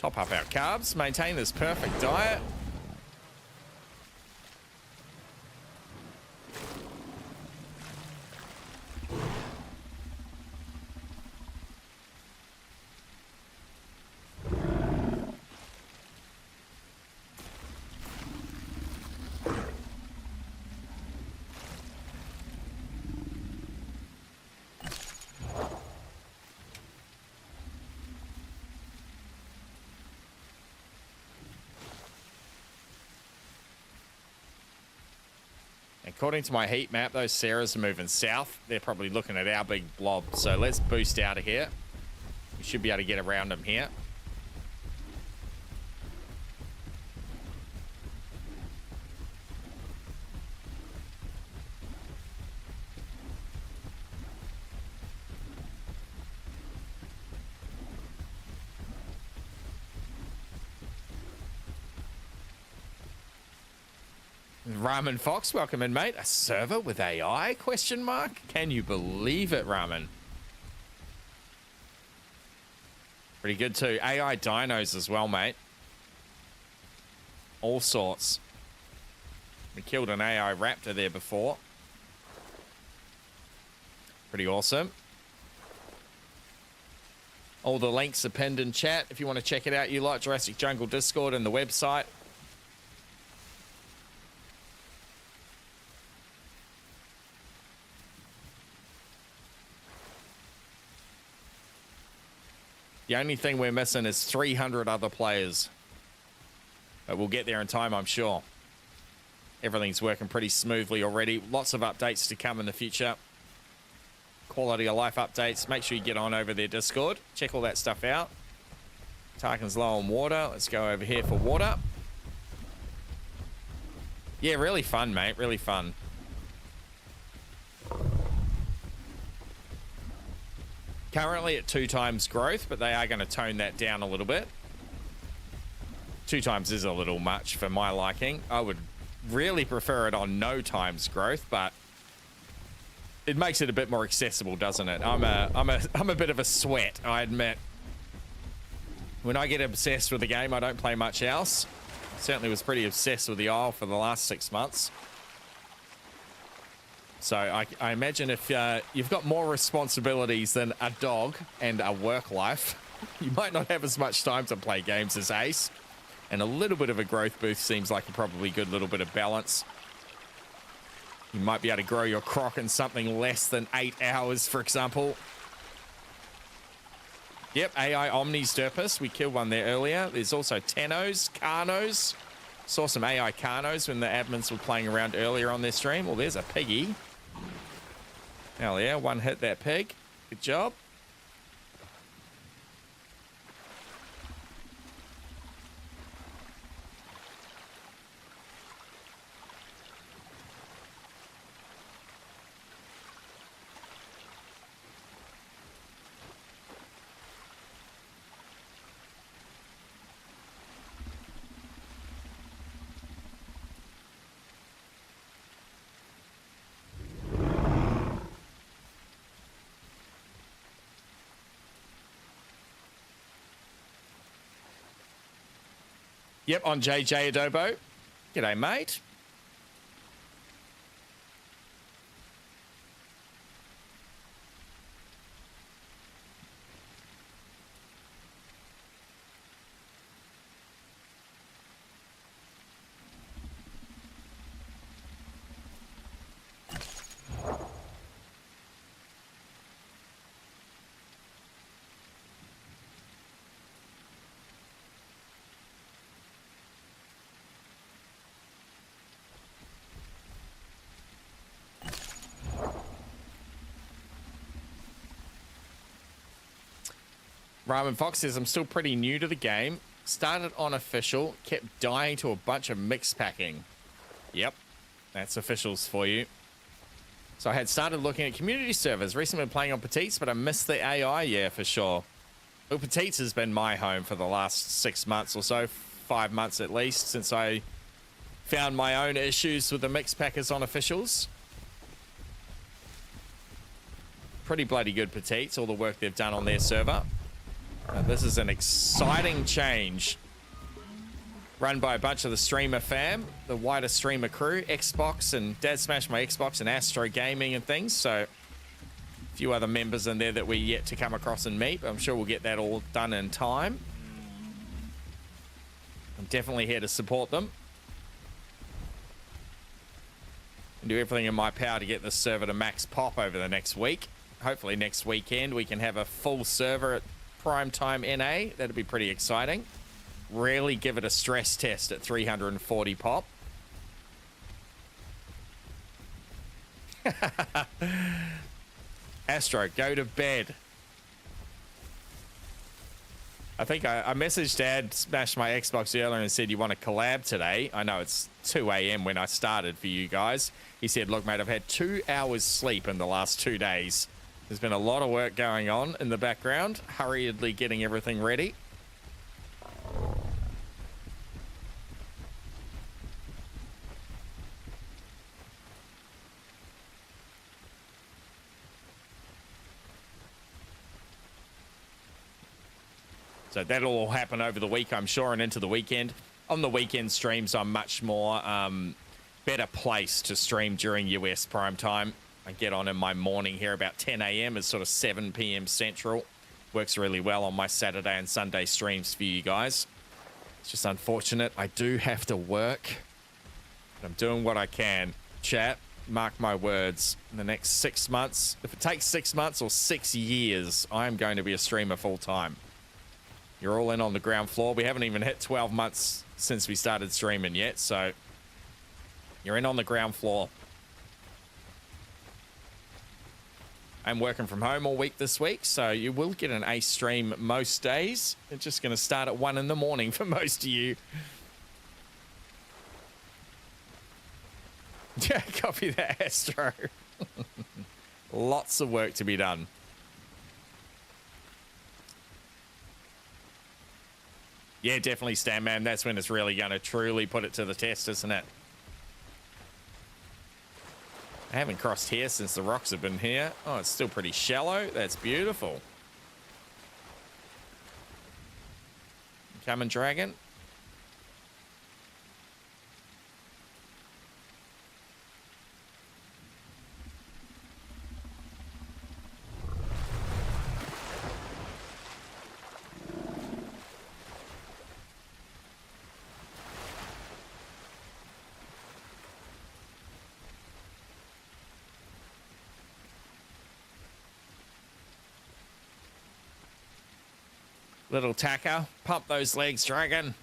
[SPEAKER 1] Top up our carbs, maintain this perfect diet. According to my heat map, those Sarahs are moving south. They're probably looking at our big blob. So let's boost out of here. We should be able to get around them here. Ramen Fox, welcome in, mate. A server with AI? Question mark? Can you believe it, Ramen? Pretty good too. AI dinos as well, mate. All sorts. We killed an AI raptor there before. Pretty awesome. All the links are pinned in chat if you want to check it out. You like Jurassic Jungle Discord and the website. The only thing we're missing is 300 other players. But we'll get there in time, I'm sure. Everything's working pretty smoothly already. Lots of updates to come in the future. Quality of life updates. Make sure you get on over their Discord. Check all that stuff out. Tarkin's low on water. Let's go over here for water. Yeah, really fun, mate. Really fun. Currently at 2 times growth, but they are going to tone that down a little bit. 2 times is a little much for my liking. I would really prefer it on no times growth, but it makes it a bit more accessible, doesn't it? I'm a bit of a sweat, I admit. When I get obsessed with the game, I don't play much else. Certainly was pretty obsessed with the Isle for the last 6 months. So I imagine if you've got more responsibilities than a dog and a work life, you might not have as much time to play games as Ace. And a little bit of a growth boost seems like a probably good little bit of balance. You might be able to grow your croc in something less than 8 hours, for example. Yep, AI Omnis Derpus. We killed one there earlier. There's also Tenos, Carnos. Saw some AI Carnos when the admins were playing around earlier on their stream. Well, there's a piggy. Hell yeah, one hit that pig. Good job. Yep, on JJ Adobo. G'day, mate. Ramen Fox says, I'm still pretty new to the game. Started on official, kept dying to a bunch of mix packing. Yep, that's officials for you. So I had started looking at community servers. Recently been playing on Petites, but I missed the AI, yeah, for sure. Well, Petites has been my home for the last 6 months or so, 5 months at least, since I found my own issues with the mix packers on officials. Pretty bloody good Petites, all the work they've done on their server. This is an exciting change run by a bunch of the streamer fam, the wider streamer crew, Xbox and Dad Smash My Xbox and Astro Gaming and things. So a few other members in there that we're yet to come across and meet. But I'm sure we'll get that all done in time. I'm definitely here to support them and do everything in my power to get this server to max pop over the next week. Hopefully next weekend we can have a full server at primetime NA. That'd be pretty exciting. Really give it a stress test at 340 pop. Astro, go to bed. I think I messaged Dad, smashed my Xbox earlier and said, you want to collab today? I know it's 2 a.m. when I started for you guys. He said, look, mate, I've had 2 hours sleep in the last 2 days. There's been a lot of work going on in the background, hurriedly getting everything ready. So that'll all happen over the week, I'm sure, and into the weekend. On the weekend streams, I'm much more better placed to stream during US prime time. I get on in my morning here about 10 a.m. It's sort of 7 p.m. Central. Works really well on my Saturday and Sunday streams for you guys. It's just unfortunate. I do have to work. But I'm doing what I can. Chat, mark my words. In the next 6 months, if it takes 6 months or 6 years, I'm going to be a streamer full time. You're all in on the ground floor. We haven't even hit 12 months since we started streaming yet, so you're in on the ground floor. I'm working from home all week this week, so you will get an ace stream most days. It's just going to start at 1 in the morning for most of you. Yeah, copy that, Astro. Lots of work to be done. Yeah, definitely, Stan, man. That's when it's really going to truly put it to the test, isn't it? I haven't crossed here since the rocks have been here. Oh, it's still pretty shallow. That's beautiful. Coming, dragon. Little tacker, pump those legs, dragon.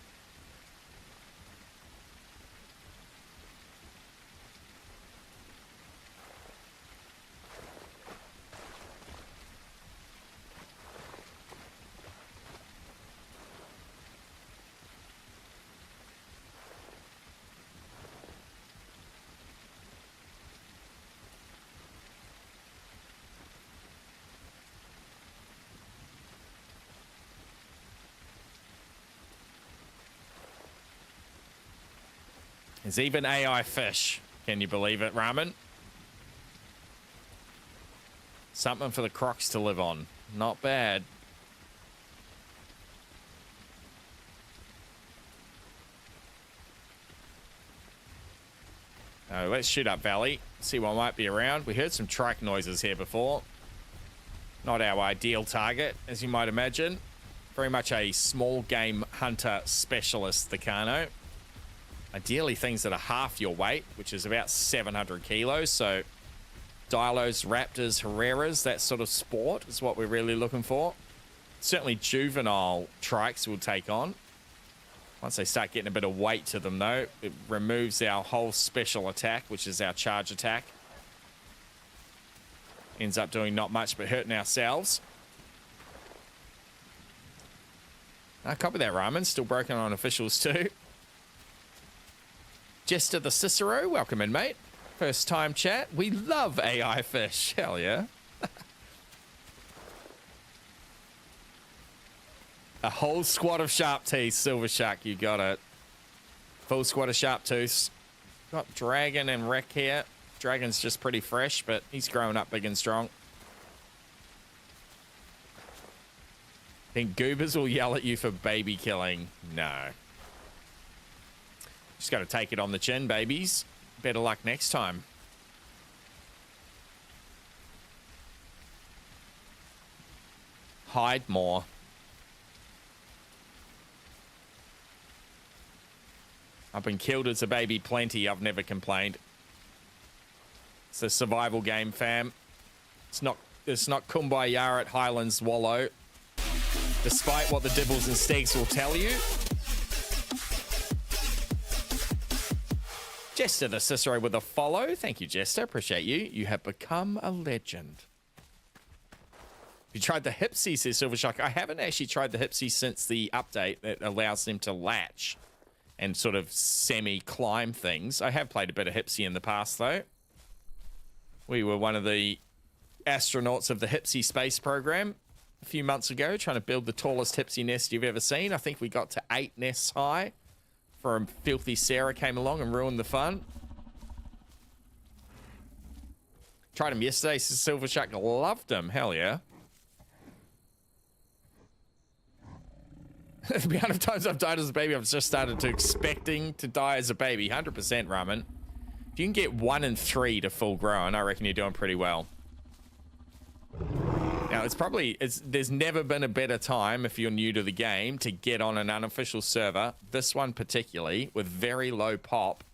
[SPEAKER 1] There's even AI fish. Can you believe it, Ramen? Something for the crocs to live on. Not bad. Let's shoot up valley. See what might be around. We heard some trike noises here before. Not our ideal target, as you might imagine. Very much a small game hunter specialist, the Kano. Ideally things that are half your weight, which is about 700 kilos. So Dilos, Raptors, Herreras, that sort of sport is what we're really looking for. Certainly juvenile trikes will take on. Once they start getting a bit of weight to them, though, it removes our whole special attack, which is our charge attack. Ends up doing not much but hurting ourselves. I copy that, Ramen. Still broken on officials too. Jester the Cicero, welcome in, mate. First time chat. We love AI fish. Hell yeah. A whole squad of sharp teeth, Silver Shark. You got it. Full squad of sharp tooths. Got Dragon and Wreck here. Dragon's just pretty fresh, but he's growing up big and strong. Think goobers will yell at you for baby killing? No. Just got to take it on the chin, babies. Better luck next time. Hide more. I've been killed as a baby plenty. I've never complained. It's a survival game, fam. It's not Kumbaya at Highlands Wallow. Despite what the Dibbles and Steaks will tell you. Jester the Cicero with a follow. Thank you, Jester. Appreciate you. You have become a legend. You tried the Hipsy, says Silver Shark. I haven't actually tried the Hipsy since the update that allows them to latch and sort of semi-climb things. I have played a bit of Hipsy in the past, though. We were one of the astronauts of the Hipsy space program a few months ago, trying to build the tallest Hipsy nest you've ever seen. I think we got to 8 nests high. For Filthy Sarah came along and ruined the fun. Tried him yesterday, says Silver Shark. Loved him. Hell yeah. The amount of times I've died as a baby, I've just started to expecting to die as a baby. 100% Ramen. If you can get 1 in 3 to full grown, I reckon you're doing pretty well. Now, there's never been a better time if you're new to the game to get on an unofficial server, this one particularly, with very low pop.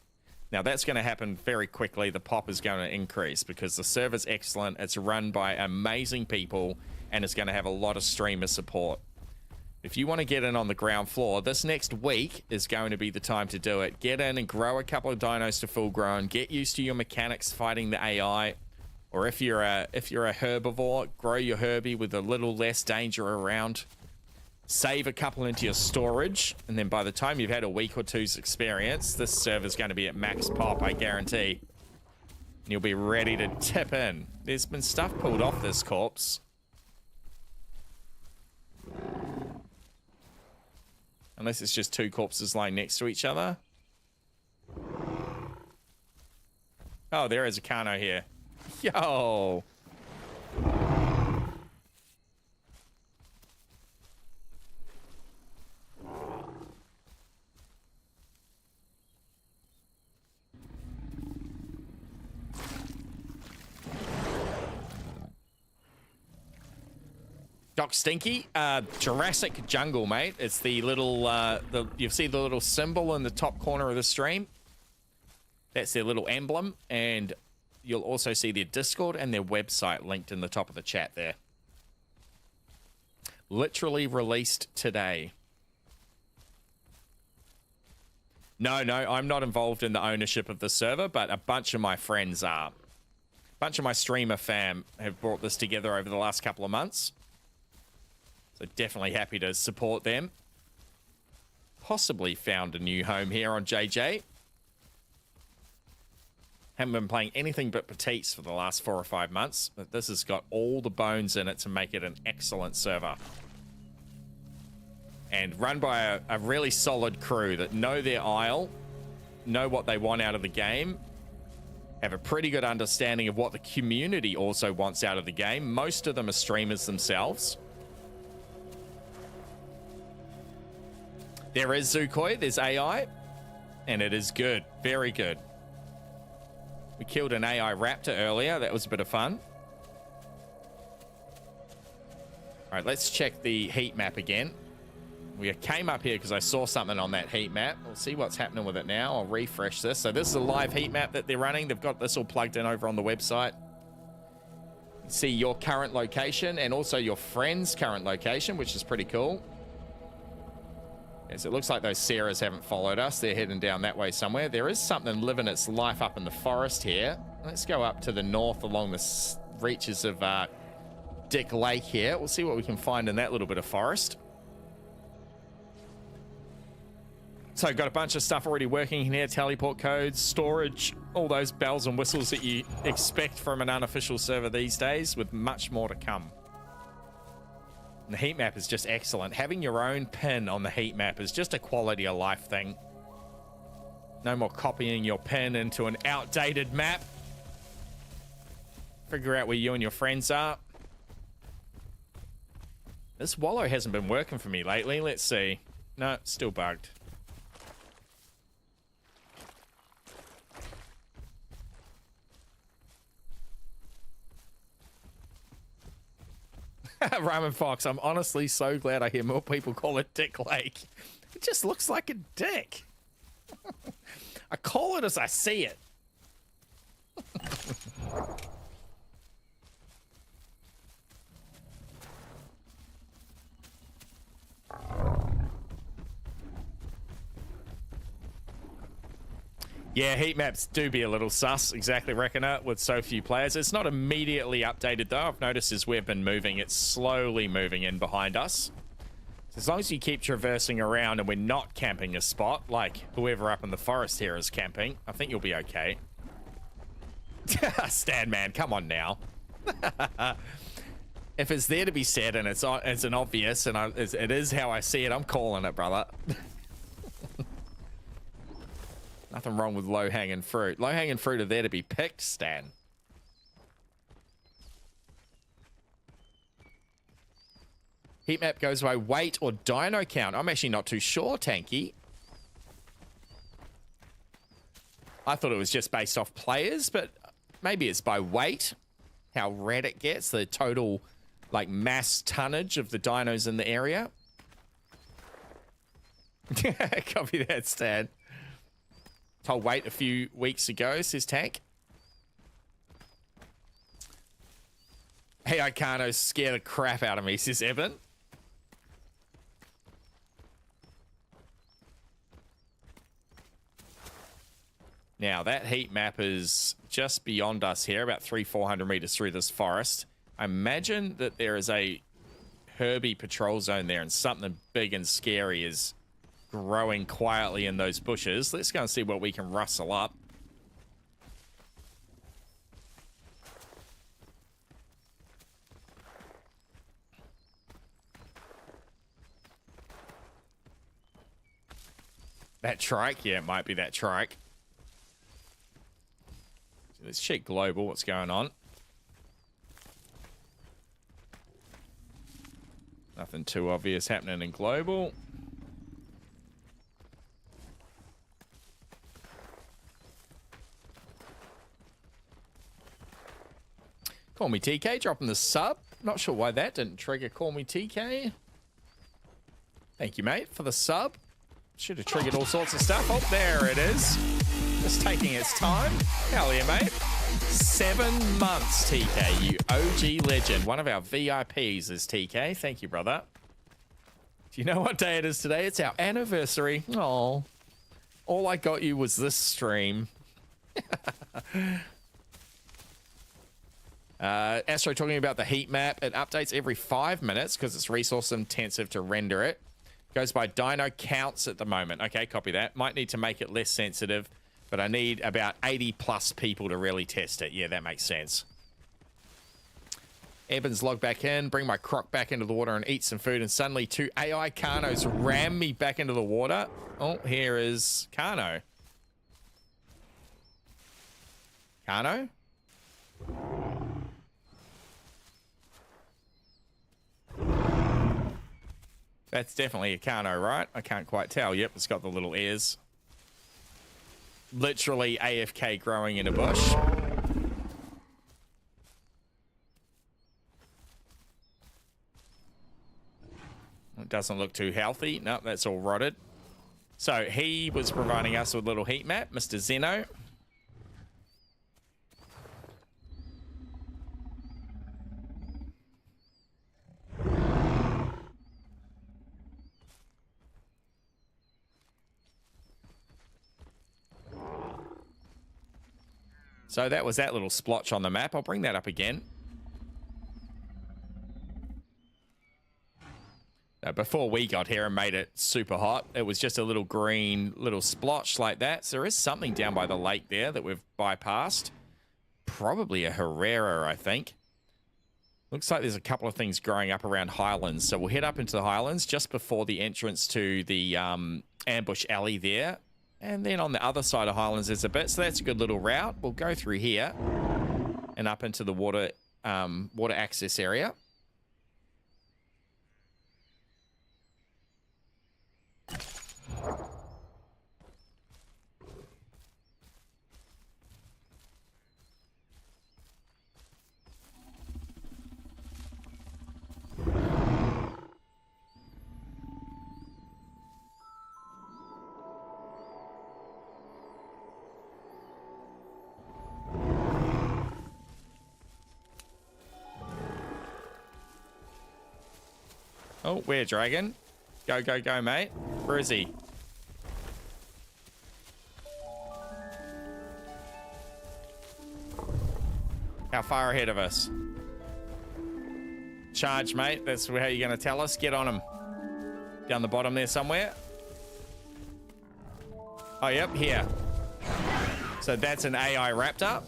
[SPEAKER 1] Now, that's going to happen very quickly. The pop is going to increase because the server's excellent. It's run by amazing people, and it's going to have a lot of streamer support. If you want to get in on the ground floor, this next week is going to be the time to do it. Get in and grow a couple of dinos to full grown. Get used to your mechanics fighting the AI. Or if you're a herbivore, grow your Herbie with a little less danger around. Save a couple into your storage. And then by the time you've had a week or two's experience, this server's going to be at max pop, I guarantee. And you'll be ready to tip in. There's been stuff pulled off this corpse. Unless it's just 2 corpses lying next to each other. Oh, there is a Kano here. Yo! Doc Stinky, Jurassic Jungle, mate. It's the little, you see the little symbol in the top corner of the stream? That's their little emblem, and you'll also see their Discord and their website linked in the top of the chat there. Literally released today. No, I'm not involved in the ownership of the server, but a bunch of my friends are. A bunch of my streamer fam have brought this together over the last couple of months. So definitely happy to support them. Possibly found a new home here on JJ. Haven't been playing anything but petites for the last 4 or 5 months, but this has got all the bones in it to make it an excellent server. And run by a really solid crew that know their aisle, know what they want out of the game, have a pretty good understanding of what the community also wants out of the game. Most of them are streamers themselves. There is Zukoi, there's AI, and it is good, very good. We killed an AI raptor earlier, that was a bit of fun. All right, let's check the heat map again. We came up here because I saw something on that heat map. We'll see what's happening with it now. I'll refresh this. So this is a live heat map that they're running. They've got this all plugged in over on the website. See your current location and also your friend's current location, which is pretty cool. Yes, it looks like those Sarahs haven't followed us. They're heading down that way somewhere. There is something living its life up in the forest here. Let's go up to the north along the reaches of Dick Lake here. We'll see what we can find in that little bit of forest. So got a bunch of stuff already working in here. Teleport codes, storage, all those bells and whistles that you expect from an unofficial server these days, with much more to come. And the heat map is just excellent. Having your own pin on the heat map is just a quality of life thing. No more copying your pin into an outdated map. Figure out where you and your friends are. This wallow hasn't been working for me lately. Let's see. No, still bugged. Ramen Fox, I'm honestly so glad I hear more people call it Dick Lake. It just looks like a dick. I call it as I see it. Yeah, heat maps do be a little sus, exactly, Reckoner, with so few players. It's not immediately updated, though. I've noticed as we've been moving, it's slowly moving in behind us. So as long as you keep traversing around and we're not camping a spot, like whoever up in the forest here is camping, I think you'll be okay. Stan, man, come on now. If it's there to be said and it's an obvious and it is how I see it, I'm calling it, brother. Nothing wrong with low-hanging fruit. Low-hanging fruit are there to be picked, Stan. Heat map goes by weight or dino count. I'm actually not too sure, Tanky. I thought it was just based off players, but maybe it's by weight. How red it gets, the total, like, mass tonnage of the dinos in the area. Copy that, Stan. Told wait a few weeks ago, says Tank. Hey, Icano scare the crap out of me, says Evan. Now, that heat map is just beyond us here, about 300-400 meters through this forest. I imagine that there is a Herbie patrol zone there and something big and scary is growing quietly in those bushes. Let's go and see what we can rustle up. That trike? Yeah, it might be that trike. So let's check global, what's going on. Nothing too obvious happening in global. Call me TK, dropping the sub. Not sure why that didn't trigger Call me TK. Thank you, mate, for the sub. Should have triggered all sorts of stuff. Oh, there it is. Just taking its time. Hell yeah, mate. 7 months, TK, you OG legend. One of our VIPs is TK. Thank you, brother. Do you know what day it is today? It's our anniversary. Oh, all I got you was this stream. Astro talking about the heat map. It updates every 5 minutes because it's resource intensive to render it. Goes by dino counts at the moment. Okay, copy that. Might need to make it less sensitive, but I need about 80 plus people to really test it. Yeah, that makes sense. Evans log back in, bring my croc back into the water and eat some food, and suddenly 2 AI Carnos ram me back into the water. Oh, here is Carno. Carno? That's definitely a Carno, right? I can't quite tell. Yep, it's got the little ears. Literally AFK growing in a bush. It doesn't look too healthy. Nope, that's all rotted. So he was providing us with a little heat map, Mr. Zeno. So that was that little splotch on the map. I'll bring that up again. Before we got here and made it super hot, it was just a little green little splotch like that. So there is something down by the lake there that we've bypassed. Probably a Herrera, I think. Looks like there's a couple of things growing up around Highlands. So we'll head up into the Highlands just before the entrance to the ambush alley there. And then on the other side of Highlands there's a bit. So that's a good little route. We'll go through here and up into the water access area. Oh, where, Dragon? Go, go, go, mate. Where is he? How far ahead of us? Charge, mate. That's how you're going to tell us. Get on him. Down the bottom there somewhere. Oh, yep, here. So that's an AI raptor.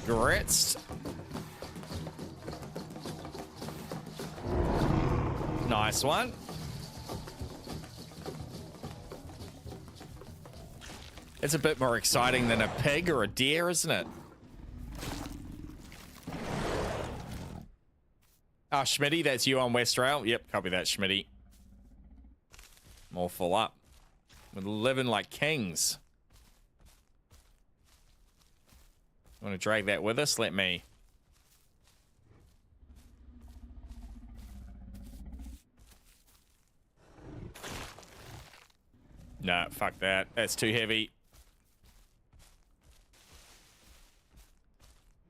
[SPEAKER 1] Grits. Nice one. It's a bit more exciting than a pig or a deer, isn't it? Oh, Schmitty, that's you on West Rail. Yep, copy that, Schmitty. I'm all full up. We're living like kings. Want to drag that with us? Let me. Nah, fuck that. That's too heavy.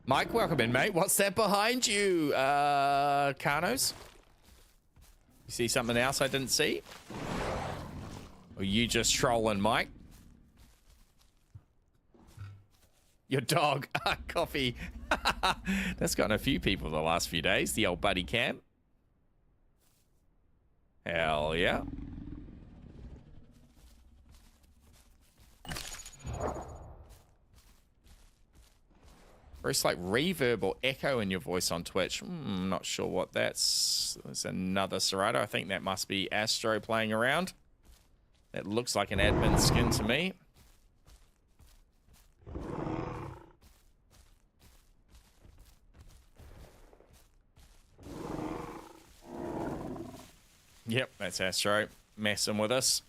[SPEAKER 1] Mike, welcome in, mate. What's that behind you, Carnos? You see something else I didn't see? Or you just trolling, Mike? Your dog. Coffee. That's gotten a few people the last few days. The old buddy cam. Hell yeah. Very slight reverb or echo in your voice on Twitch. Not sure what that's. There's another Serato. I think that must be Astro playing around. That looks like an admin skin to me. Yep, that's Astro messing with us.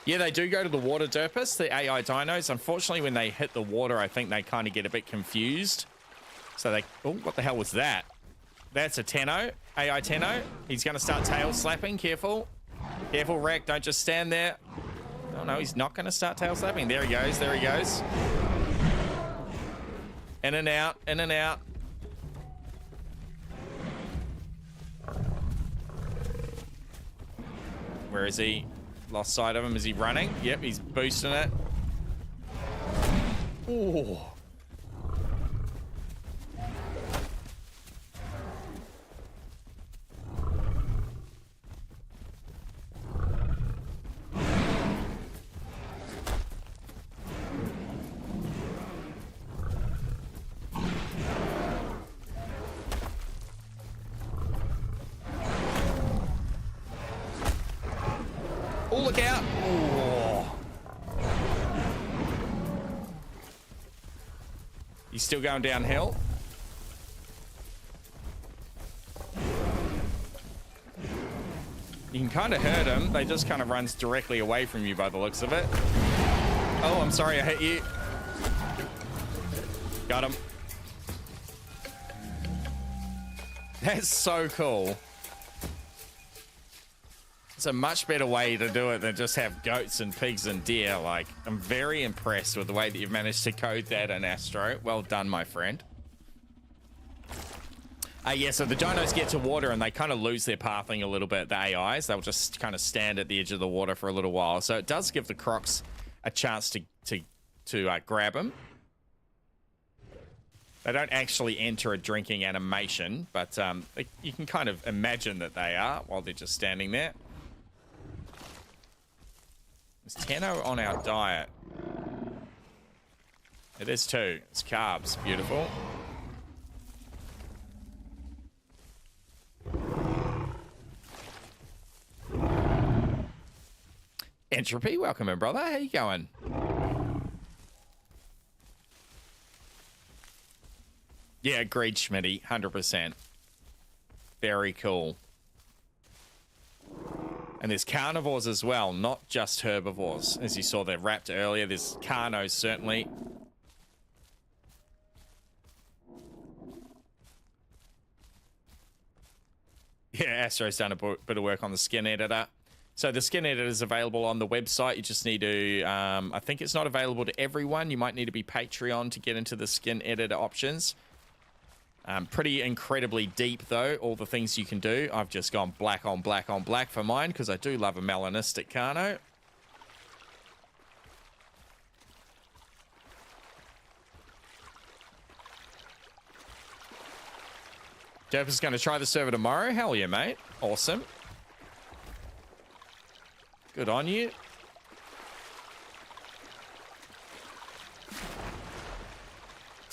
[SPEAKER 1] Yeah, they do go to the water derpus, the AI dinos. Unfortunately, when they hit the water, I think they kind of get a bit confused. So they... Oh, what the hell was that? That's a Tenno, AI Tenno. He's going to start tail slapping. Careful. Careful, Wreck. Don't just stand there. Oh, no, he's not going to start tail slapping. There he goes. There he goes. In and out. In and out. Where is he? Lost sight of him. Is he running? Yep, he's boosting it. Ooh. Oh, look out. Oh. He's still going downhill. You can kind of hurt him. They just kind of runs directly away from you by the looks of it. Oh, I'm sorry I hit you. Got him. That's so cool. It's a much better way to do it than just have goats and pigs and deer. Like, I'm very impressed with the way that you've managed to code that in Astro. Well done, my friend. Yeah, so the dinos get to water and they kind of lose their pathing a little bit, the AIs. They'll just kind of stand at the edge of the water for a little while. So it does give the crocs a chance to grab them. They don't actually enter a drinking animation, but you can kind of imagine that they are while they're just standing there. Is Tenno on our diet? It is too. It's carbs. Beautiful. Entropy, welcome in, brother. How you going? Yeah, agreed, Schmitty. 100%. Very cool. And there's carnivores as well, not just herbivores. As you saw, they're wrapped earlier. There's carnos, certainly. Yeah, Astro's done a bit of work on the skin editor. So the skin editor is available on the website. You just need to, I think it's not available to everyone. You might need to be Patreon to get into the skin editor options. Pretty incredibly deep, though, all the things you can do. I've just gone black on black on black for mine because I do love a melanistic carno. Jeff is going to try the server tomorrow. Hell yeah, mate. Awesome. Good on you.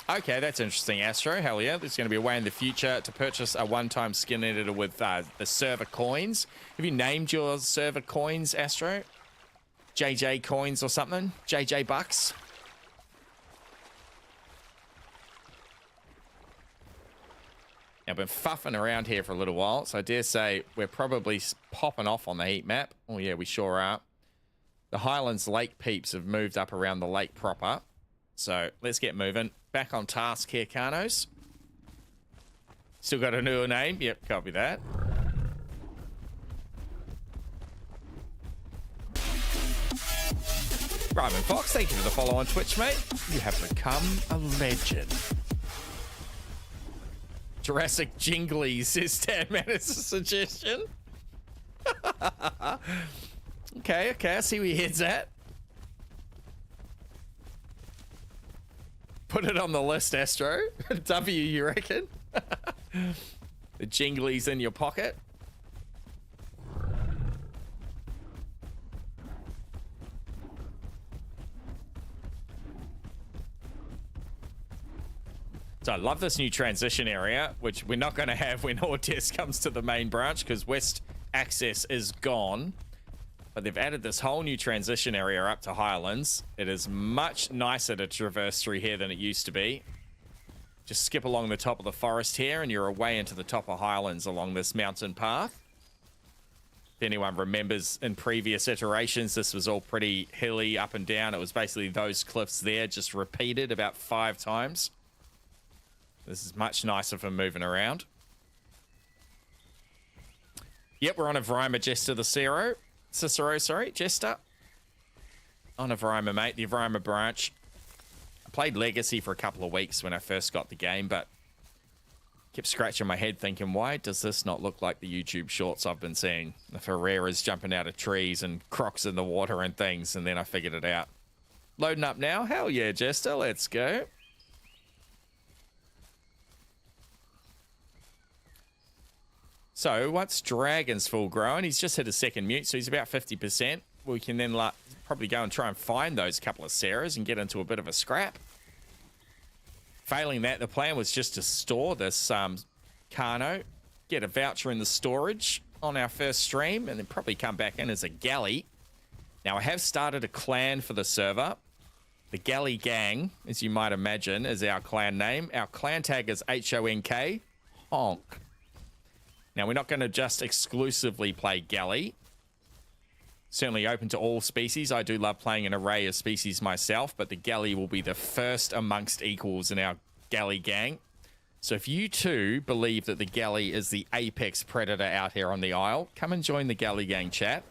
[SPEAKER 1] Okay, that's interesting, Astro. Hell yeah. There's going to be a way in the future to purchase a one-time skin editor with the server coins. Have you named your server coins, Astro? JJ coins or something? JJ bucks? I've been fuffing around here for a little while, so I dare say we're probably popping off on the heat map. Oh yeah, we sure are. The Highlands Lake peeps have moved up around the lake proper. So let's get moving. Back on task here, Carnos. Still got a newer name. Yep, copy that. Ryman Fox, thank you for the follow on Twitch, mate. You have become a legend. Jurassic Jungle says Dan Man, it's a suggestion. Okay, I see where your head's at. Put it on the list, Astro. W, you reckon? The Jingly's in your pocket. So I love this new transition area, which we're not going to have when Ortiz comes to the main branch because West access is gone. But they've added this whole new transition area up to Highlands. It is much nicer to traverse through here than it used to be. Just skip along the top of the forest here and you're away into the top of Highlands along this mountain path. If anyone remembers in previous iterations, this was all pretty hilly up and down. It was basically those cliffs there just repeated about 5 times. This is much nicer for moving around. Yep, we're on a Vrima Jester the Cicero, sorry, Jester. On a Vrima, mate, the Vrima branch. I played Legacy for a couple of weeks when I first got the game, but kept scratching my head thinking, why does this not look like the YouTube shorts I've been seeing? The Ferreras jumping out of trees and crocs in the water and things, and then I figured it out. Loading up now? Hell yeah, Jester, let's go. So once Dragon's full grown, he's just hit a second mute, so he's about 50%. We can then probably go and try and find those couple of Sarahs and get into a bit of a scrap. Failing that, the plan was just to store this Carno, get a voucher in the storage on our first stream, and then probably come back in as a galley. Now, I have started a clan for the server. The Galley Gang, as you might imagine, is our clan name. Our clan tag is HONK, Honk. Now, we're not going to just exclusively play Galley. Certainly open to all species. I do love playing an array of species myself, but the Galley will be the first amongst equals in our Galley Gang. So if you too believe that the Galley is the apex predator out here on the Isle, come and join the Galley Gang chat.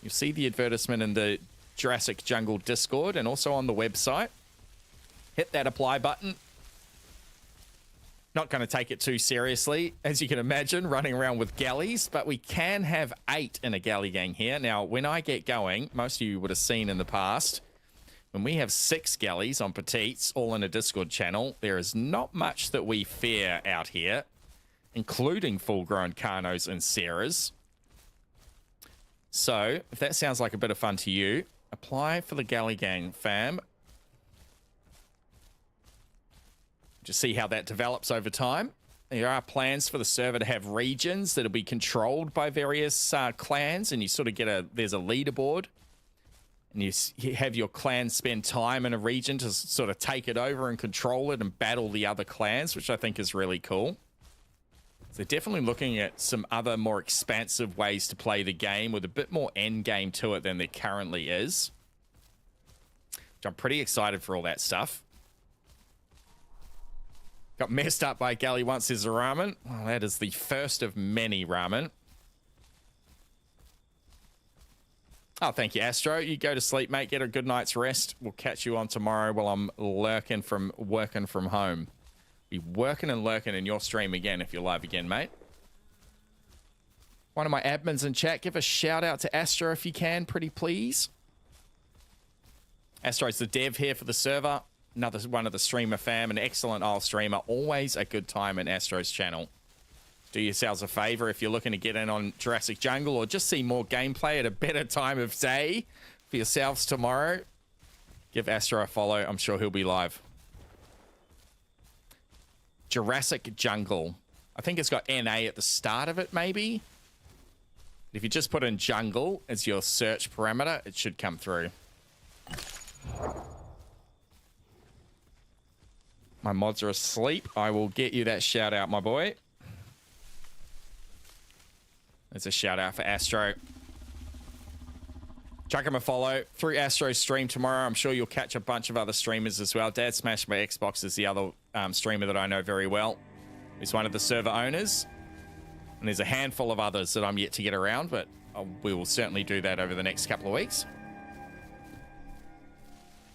[SPEAKER 1] You'll see the advertisement in the Jurassic Jungle Discord and also on the website. Hit that apply button. Not going to take it too seriously, as you can imagine, running around with galleys, but we can have 8 in a galley gang here. Now, when I get going, most of you would have seen in the past, when we have 6 galleys on petites, all in a Discord channel, there is not much that we fear out here, including full-grown Carnos and Sarahs. So, if that sounds like a bit of fun to you, apply for the galley gang, fam. Just see how that develops over time. There are plans for the server to have regions that'll be controlled by various clans, and you sort of get there's a leaderboard, and you have your clan spend time in a region to sort of take it over and control it and battle the other clans, which I think is really cool. So they're definitely looking at some other more expansive ways to play the game with a bit more end game to it than there currently is. Which I'm pretty excited for all that stuff. Got messed up by Gally once there's a ramen. Well, that is the first of many ramen. Oh, thank you, Astro. You go to sleep, mate. Get a good night's rest. We'll catch you on tomorrow while I'm working from home. Be working and lurking in your stream again if you're live again, mate. One of my admins in chat, give a shout out to Astro if you can, pretty please. Astro's the dev here for the server. Another one of the streamer fam, an excellent old streamer. Always a good time in Astro's channel. Do yourselves a favor if you're looking to get in on Jurassic Jungle or just see more gameplay at a better time of day for yourselves tomorrow. Give Astro a follow. I'm sure he'll be live. Jurassic Jungle. I think it's got NA at the start of it, maybe. If you just put in jungle as your search parameter, it should come through. My mods are asleep. I will get you that shout out, my boy. There's a shout out for Astro. Chuck him a follow through Astro's stream tomorrow. I'm sure you'll catch a bunch of other streamers as well. Dad Smash My Xbox is the other streamer that I know very well. He's one of the server owners. And there's a handful of others that I'm yet to get around, but we will certainly do that over the next couple of weeks.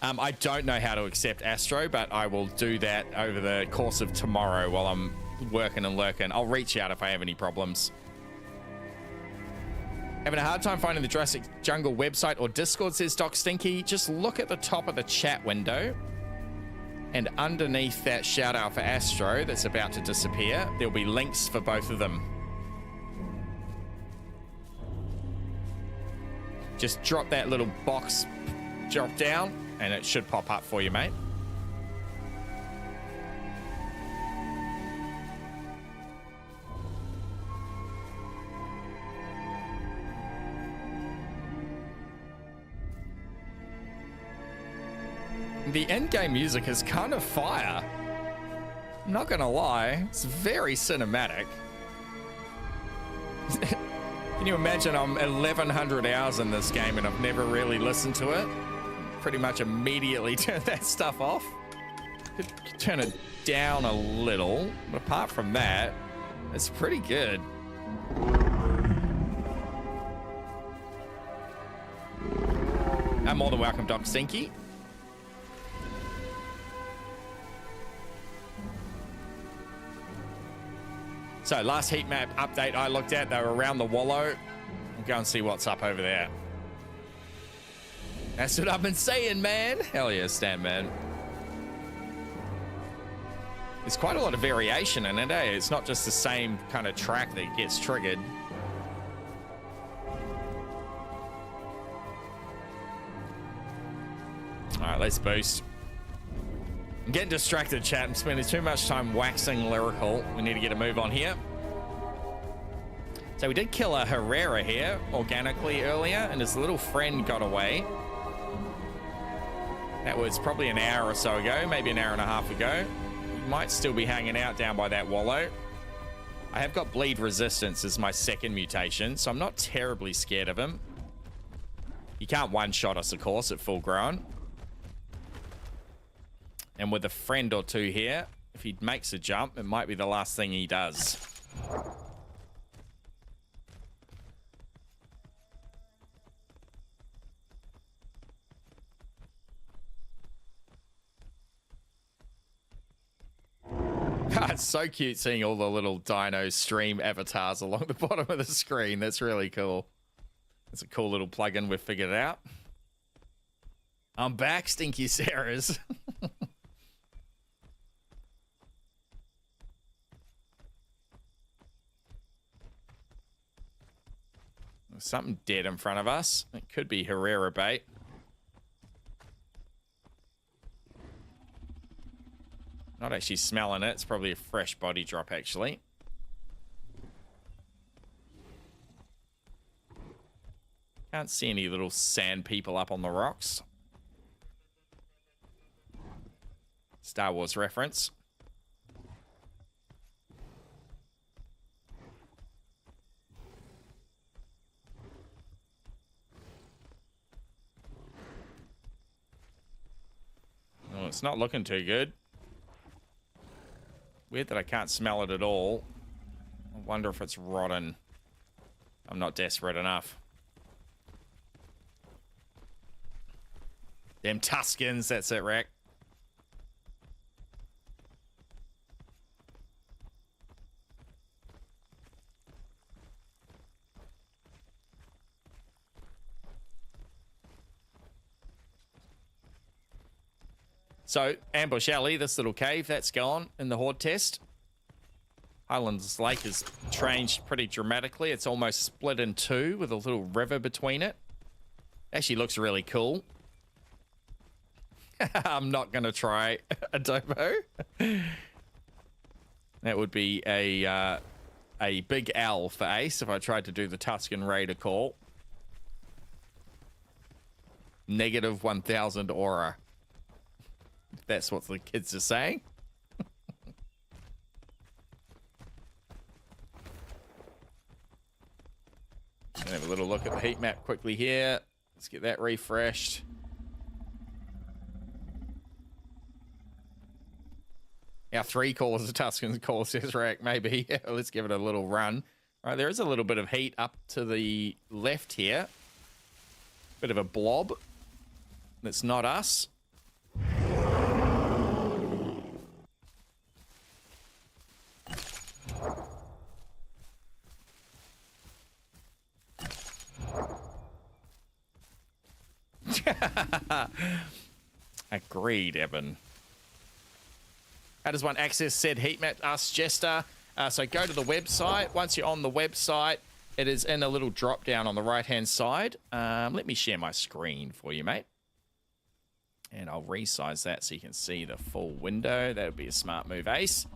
[SPEAKER 1] I don't know how to accept Astro, but I will do that over the course of tomorrow while I'm working and lurking. I'll reach out if I have any problems. Having a hard time finding the Jurassic Jungle website or Discord, says Doc Stinky. Just look at the top of the chat window. And underneath that shout out for Astro that's about to disappear, there'll be links for both of them. Just drop that little box drop down and it should pop up for you, mate. The end-game music is kind of fire. I'm not gonna lie, it's very cinematic. Can you imagine I'm 1,100 hours in this game and I've never really listened to it? Pretty much immediately turn that stuff off. Could turn it down a little, but apart from that, it's pretty good. I'm more than welcome, Doc Stinky. So last heat map update I looked at, they were around the wallow. We'll go and see what's up over there. That's what I've been saying, man. Hell yeah, Stan, man. There's quite a lot of variation in it, eh? It's not just the same kind of track that gets triggered. All right, let's boost. I'm getting distracted, chat. I'm spending too much time waxing lyrical. We need to get a move on here. So we did kill a Herrera here organically earlier, and his little friend got away. That was probably an hour or so ago, maybe an hour and a half ago. He might still be hanging out down by that wallow. I have got bleed resistance as my second mutation, so I'm not terribly scared of him. He can't one-shot us, of course, at full grown. And with a friend or two here, if he makes a jump, it might be the last thing he does. It's so cute seeing all the little dino stream avatars along the bottom of the screen. That's really cool. It's a cool little plugin we've figured out. I'm back, Stinky Sarahs. There's something dead in front of us. It could be Herrera bait. Not actually smelling it. It's probably a fresh body drop, actually. Can't see any little sand people up on the rocks. Star Wars reference. it's not looking too good. Weird that I can't smell it at all. I wonder if it's rotten. I'm not desperate enough. Them Tuscans, that's it, Rack. So, Ambush Alley, this little cave, that's gone in the Horde test. Highlands Lake has changed pretty dramatically. It's almost split in two with a little river between it. Actually looks really cool. I'm not going to try Adobo. That would be a big L for Ace if I tried to do the Tuscan Raider call. Negative 1,000 aura. That's what the kids are saying. Have a little look at the heat map quickly here. Let's get that refreshed. Our 3 calls a Tuscan call, says Rack. Maybe. Let's give it a little run. All right, there is a little bit of heat up to the left here. Bit of a blob. That's not us. Agreed, Evan. How does one access said heat map? Ask Jester. So go to the website. Once you're on the website, it is in a little drop down on the right hand side. Let me share my screen for you, mate. And I'll resize that so you can see the full window. That would be a smart move, Ace.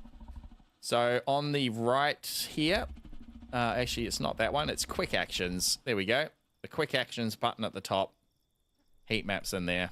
[SPEAKER 1] So on the right here, actually it's not that one, it's quick actions. There we go. The quick actions button at the top. Heat maps in there.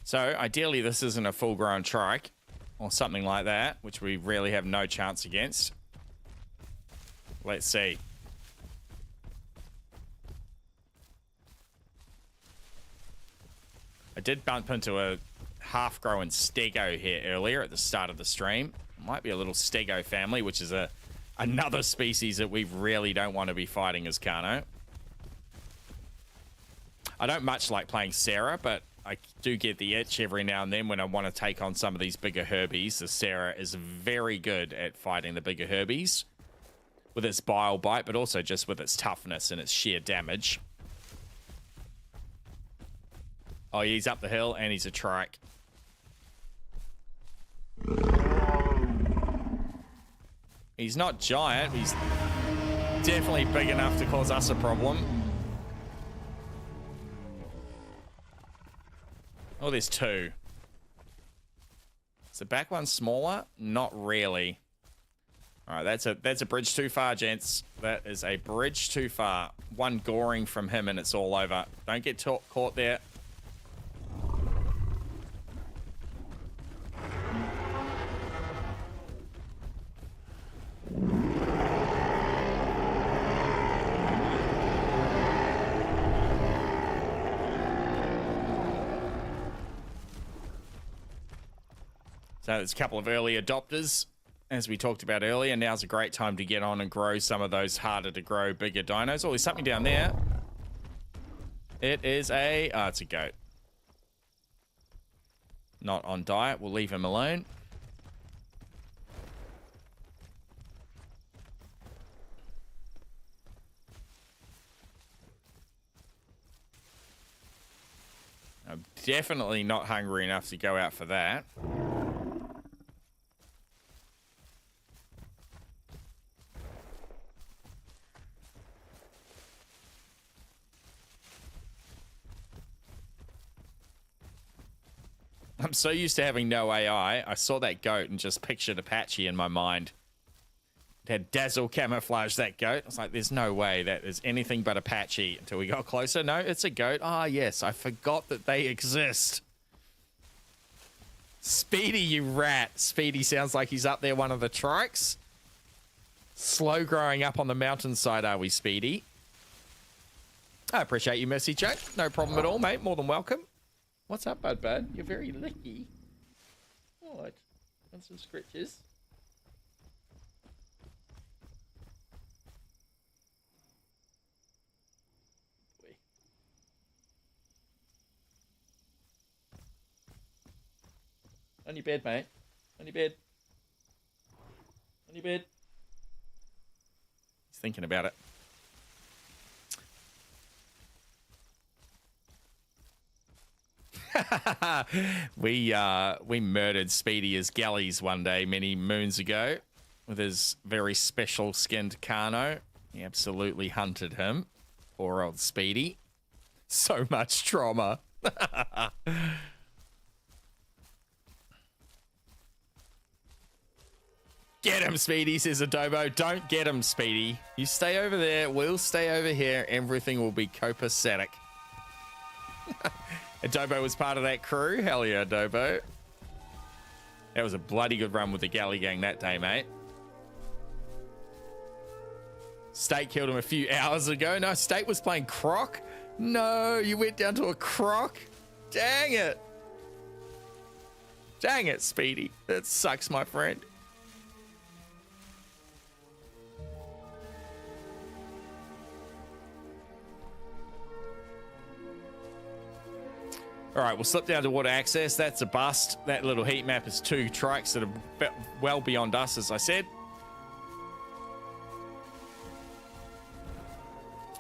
[SPEAKER 1] So ideally this isn't a full-grown trike or something like that, which we really have no chance against. Let's see. I did bump into a half-grown stego here earlier at the start of the stream. Might be a little stego family, which is another species that we really don't want to be fighting as Kano. I don't much like playing Sarah, but I do get the itch every now and then when I want to take on some of these bigger herbies. The Sarah is very good at fighting the bigger herbies with its bile bite, but also just with its toughness and its sheer damage. Oh, he's up the hill and he's a trike. He's not giant, he's definitely big enough to cause us a problem. Oh, there's 2. Is the back one smaller? Not really. All right, that's a bridge too far, gents. That is a bridge too far. One goring from him and it's all over. Don't get caught there. So there's a couple of early adopters, as we talked about earlier. Now's a great time to get on and grow some of those harder to grow, bigger dinos. Oh, there's something down there. It is it's a goat. Not on diet. We'll leave him alone. I'm definitely not hungry enough to go out for that. I'm so used to having no AI. I saw that goat and just pictured Apache in my mind. had Dazzle camouflage that goat. I was like, there's no way that is anything but Apache until we got closer. No, it's a goat. Ah, yes, I forgot that they exist. Speedy, you rat. Speedy sounds like he's up there, one of the trikes. Slow growing up on the mountainside, are we, Speedy? I appreciate you, Mercy Chuck. No problem at all, mate. More than welcome. What's up, bud? You're very licky. What? Want some scritches? On your bed, mate. On your bed. On your bed. He's thinking about it. We murdered Speedy as galleys one day many moons ago with his very special skinned Carno. He absolutely hunted him. Poor old Speedy. So much trauma. Get him, Speedy, says Adobo. Don't get him, Speedy. You stay over there. We'll stay over here. Everything will be copacetic. Adobo was part of that crew. Hell yeah, Adobo. That was a bloody good run with the galley gang that day, mate. State killed him a few hours ago. No, State was playing Croc. No, you went down to a Croc. Dang it. Dang it, Speedy. That sucks, my friend. All right, we'll slip down to water access. That's a bust. That little heat map is 2 trikes that are well beyond us, as I said.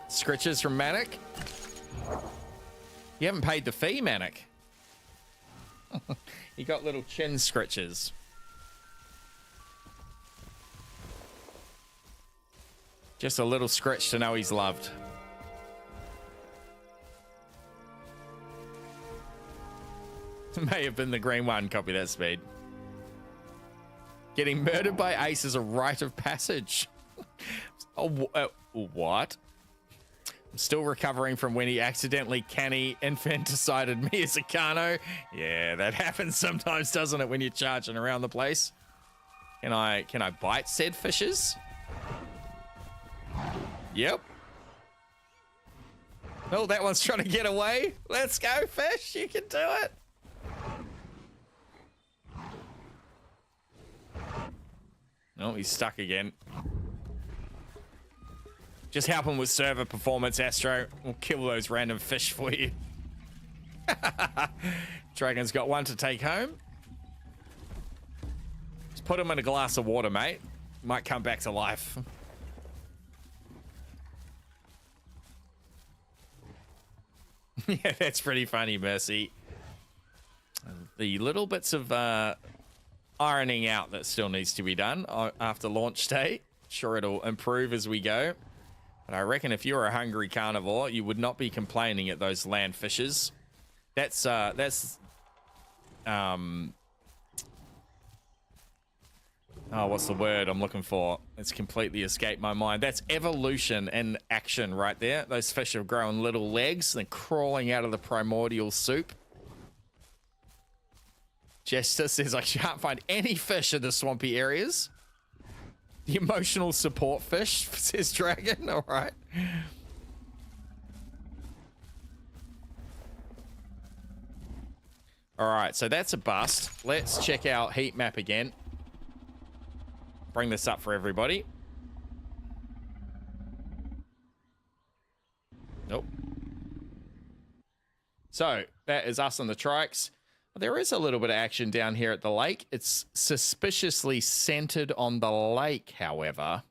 [SPEAKER 1] Scritches from Manic. You haven't paid the fee, Manic. You got little chin scritches. Just a little scritch to know he's loved. May have been the green one. Copy that, Speed. Getting murdered by Ace is a rite of passage. What? I'm still recovering from when he accidentally canny infanticided me as a Carno. Yeah, that happens sometimes, doesn't it, when you're charging around the place? Can I bite said fishes? Yep. Oh, that one's trying to get away. Let's go, fish. You can do it. Oh, he's stuck again. Just help him with server performance, Astro. We'll kill those random fish for you. Dragon's got one to take home. Just put him in a glass of water, mate. Might come back to life. Yeah, that's pretty funny, Mercy. The little bits of ironing out that still needs to be done after launch day. Sure, it'll improve as we go. But I reckon if you're a hungry carnivore, you would not be complaining at those land fishes. That's oh, what's the word I'm looking for? It's completely escaped my mind. That's evolution in action right there. Those fish have grown little legs and crawling out of the primordial soup. Jester says, I can't find any fish in the swampy areas. The emotional support fish, says Dragon. All right. All right, so that's a bust. Let's check out heat map again. Bring this up for everybody. Nope. So that is us on the trikes. There is a little bit of action down here at the lake. It's suspiciously centered on the lake, however.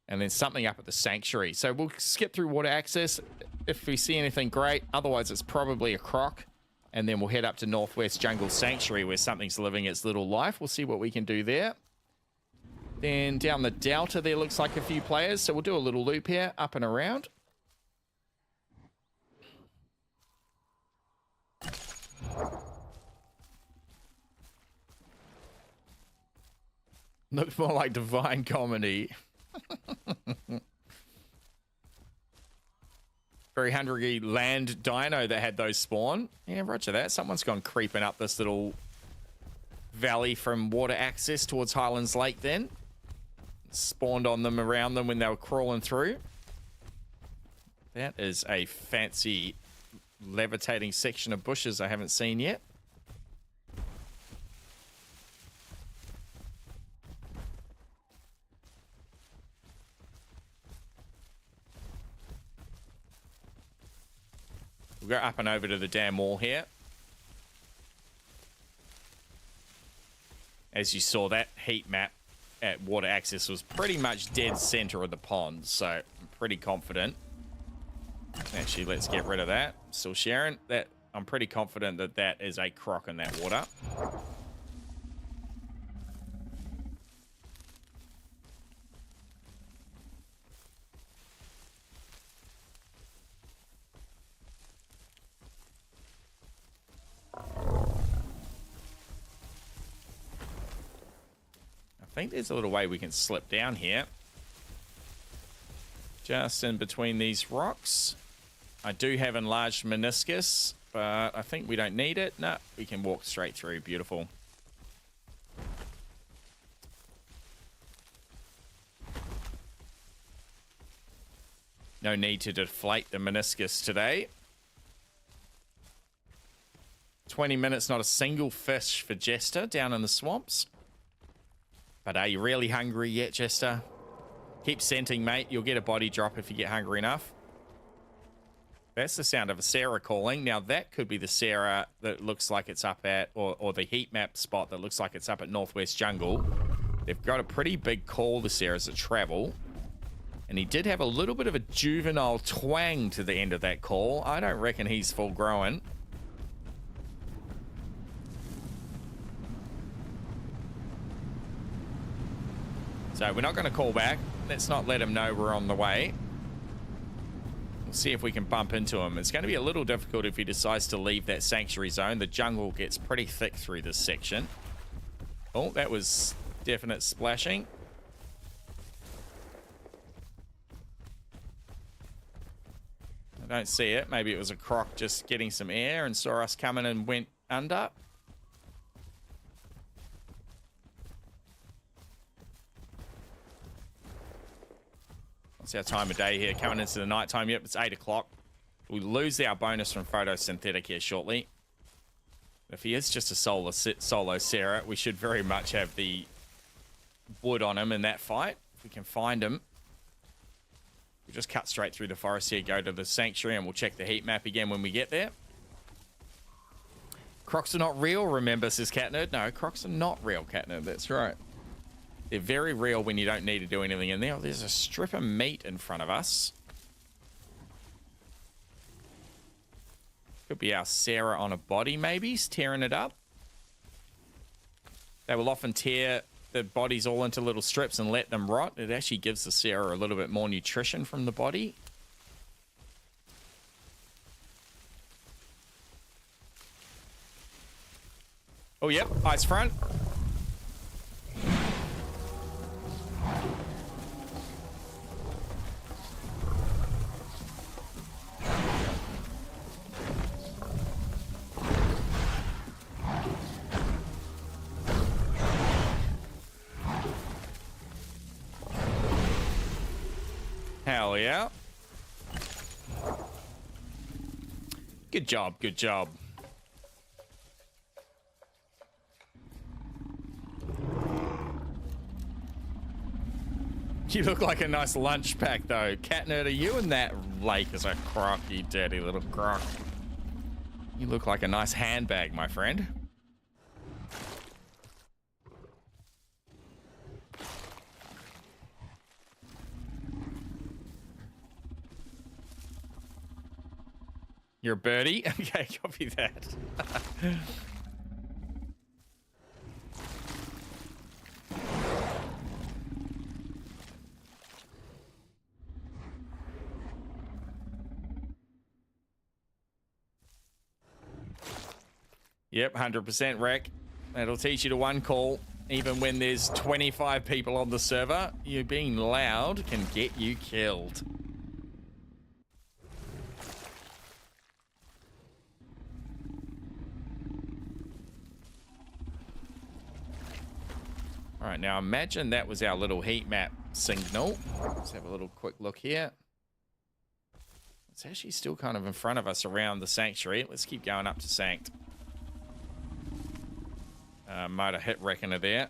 [SPEAKER 1] And then something up at the sanctuary. So we'll skip through water access. If we see anything, great. Otherwise, it's probably a croc. And then we'll head up to Northwest Jungle Sanctuary where something's living its little life. We'll see what we can do there. Then down the delta there looks like a few players. So we'll do a little loop here, up and around. Looks more like Divine Comedy. Very hungry land dino that had those spawn. Yeah, roger that. Someone's gone creeping up this little valley from water access towards Highlands Lake then. Spawned on them, around them when they were crawling through. That is a fancy levitating section of bushes I haven't seen yet. We'll go up and over to the dam wall here. As you saw, that heat map at water access was pretty much dead center of the pond, so I'm pretty confident. Actually, let's get rid of that. Still sharing that. I'm pretty confident that that is a croc in that water. I think there's a little way we can slip down here. Just in between these rocks. I do have enlarged meniscus, but I think we don't need it. No, we can walk straight through. Beautiful. No need to deflate the meniscus today. 20 minutes, not a single fish for Jester down in the swamps. But are you really hungry yet, Jester? Keep scenting, mate. You'll get a body drop if you get hungry enough. That's the sound of a Sarah calling. Now, that could be the Sarah that looks like it's up at, or the heat map spot that looks like it's up at Northwest Jungle. They've got a pretty big call, the Sarahs that travel. And he did have a little bit of a juvenile twang to the end of that call. I don't reckon he's full grown. So we're not going to call back. Let's not let him know we're on the way. We'll see if we can bump into him. It's going to be a little difficult if he decides to leave that sanctuary zone. The jungle gets pretty thick through this section. Oh, that was definite splashing. I don't see it. Maybe it was a croc just getting some air and saw us coming and went under. It's our time of day here, coming into the nighttime. Yep, it's 8 o'clock. We lose our bonus from photosynthetic here shortly. If he is just a solo Sarah, we should very much have the wood on him in that fight. If we can find him. We'll just cut straight through the forest here, go to the sanctuary, and we'll check the heat map again when we get there. Crocs are not real, remember, says Catnerd. No, crocs are not real, Catnerd. That's right. They're very real when you don't need to do anything in there. Oh, there's a strip of meat in front of us. Could be our Sarah on a body, maybe. He's tearing it up. They will often tear the bodies all into little strips and let them rot. It actually gives the Sarah a little bit more nutrition from the body. Oh, yep. Ice front. Hell yeah. Good job, good job. You look like a nice lunch pack, though. Catnerd, are you in that lake as a croc, you dirty little croc? You look like a nice handbag, my friend. You're a birdie? Okay, copy that. Yep, 100% wreck. That'll teach you to one call. Even when there's 25 people on the server, you being loud can get you killed. All right, now imagine that was our little heat map signal. Let's have a little quick look here. It's actually still kind of in front of us around the sanctuary. Let's keep going up to Sanct. Might have hit Reckoner there.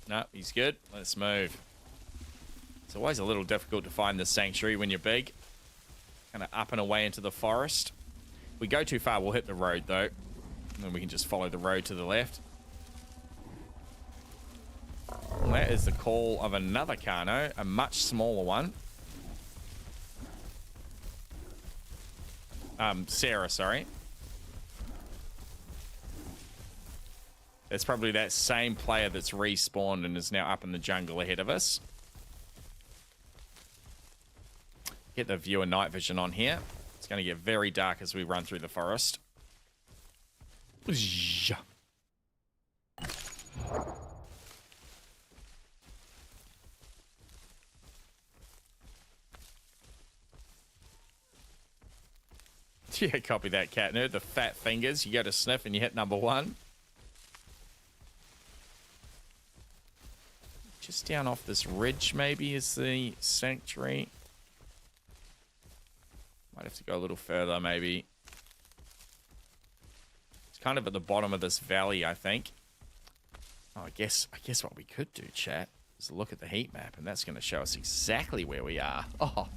[SPEAKER 1] No, he's good. Let's move. It's always a little difficult to find the sanctuary when you're big. Kind of up and away into the forest. If we go too far, we'll hit the road, though. And then we can just follow the road to the left. And that is the call of another Carno, a much smaller one. Sarah, sorry. That's probably that same player that's respawned and is now up in the jungle ahead of us. Get the viewer night vision on here. It's going to get very dark as we run through the forest. Yeah, copy that, cat nerd. The fat fingers. You go to sniff and you hit number 1. Just down off this ridge, maybe, is the sanctuary. Might have to go a little further, maybe. It's kind of at the bottom of this valley, I think. Oh, I guess what we could do, chat, is look at the heat map, and that's going to show us exactly where we are. Oh,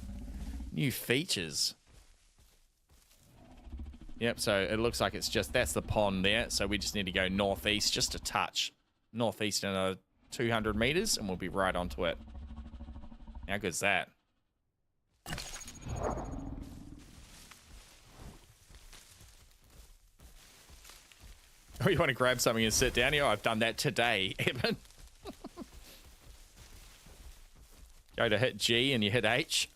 [SPEAKER 1] new features. Yep, so it looks like it's just, that's the pond there, so we just need to go northeast, just a touch. Northeast another 200 meters, and we'll be right onto it. How good's that? Oh, you want to grab something and sit down here? Oh, I've done that today, Evan. Go to hit G and you hit H.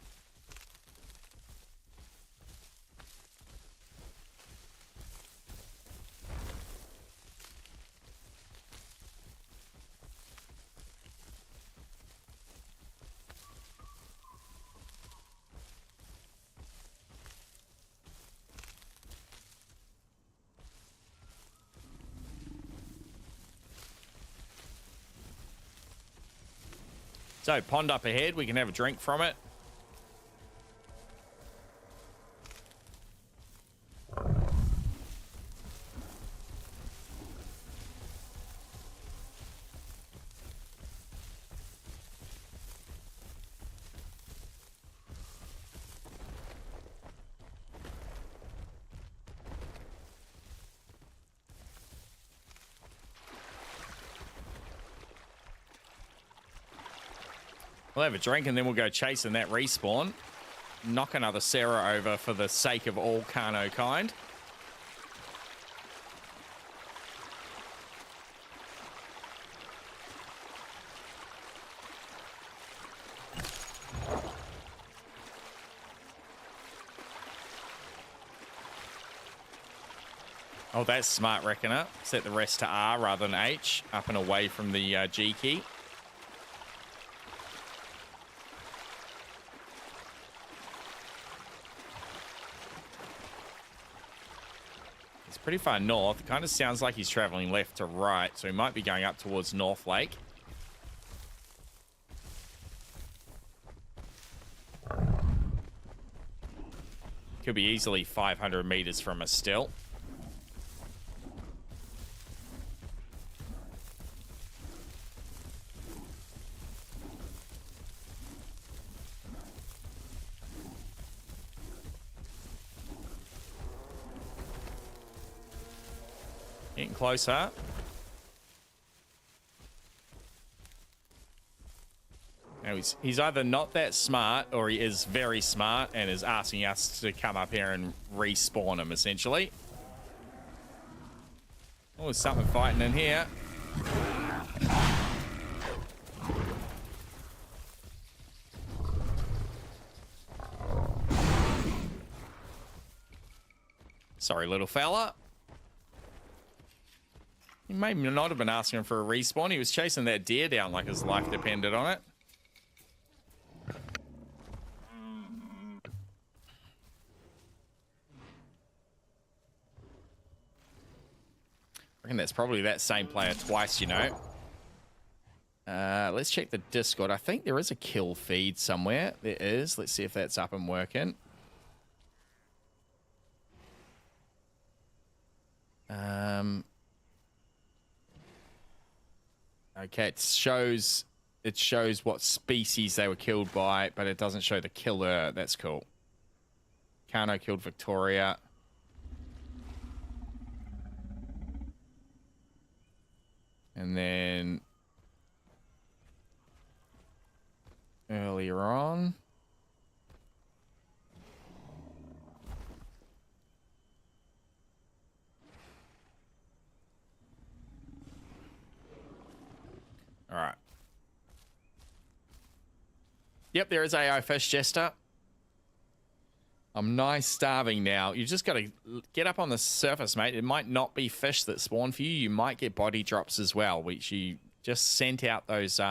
[SPEAKER 1] So, pond up ahead. We can have a drink from it. We'll have a drink and then we'll go chasing that respawn. Knock another Sarah over for the sake of all Carno kind. Oh, that's smart, Reckoner. Set the rest to R rather than H, up and away from the G key. Pretty far north. It kind of sounds like he's traveling left to right, so he might be going up towards North Lake. Could be easily 500 meters from us still. Getting closer. Now he's either not that smart or he is very smart and is asking us to come up here and respawn him, essentially. Oh, there's something fighting in here. Sorry, little fella. He may not have been asking for a respawn. He was chasing that deer down like his life depended on it. I reckon that's probably that same player twice, you know. Let's check the Discord. I think there is a kill feed somewhere. There is. Let's see if that's up and working. Okay, it shows what species they were killed by, but it doesn't show the killer. That's cool. Kano killed Victoria. And then earlier on, all right. Yep, there is AI fish, Jester. I'm nice starving now. You just got to get up on the surface, mate. It might not be fish that spawn for you. You might get body drops as well, which you just sent out those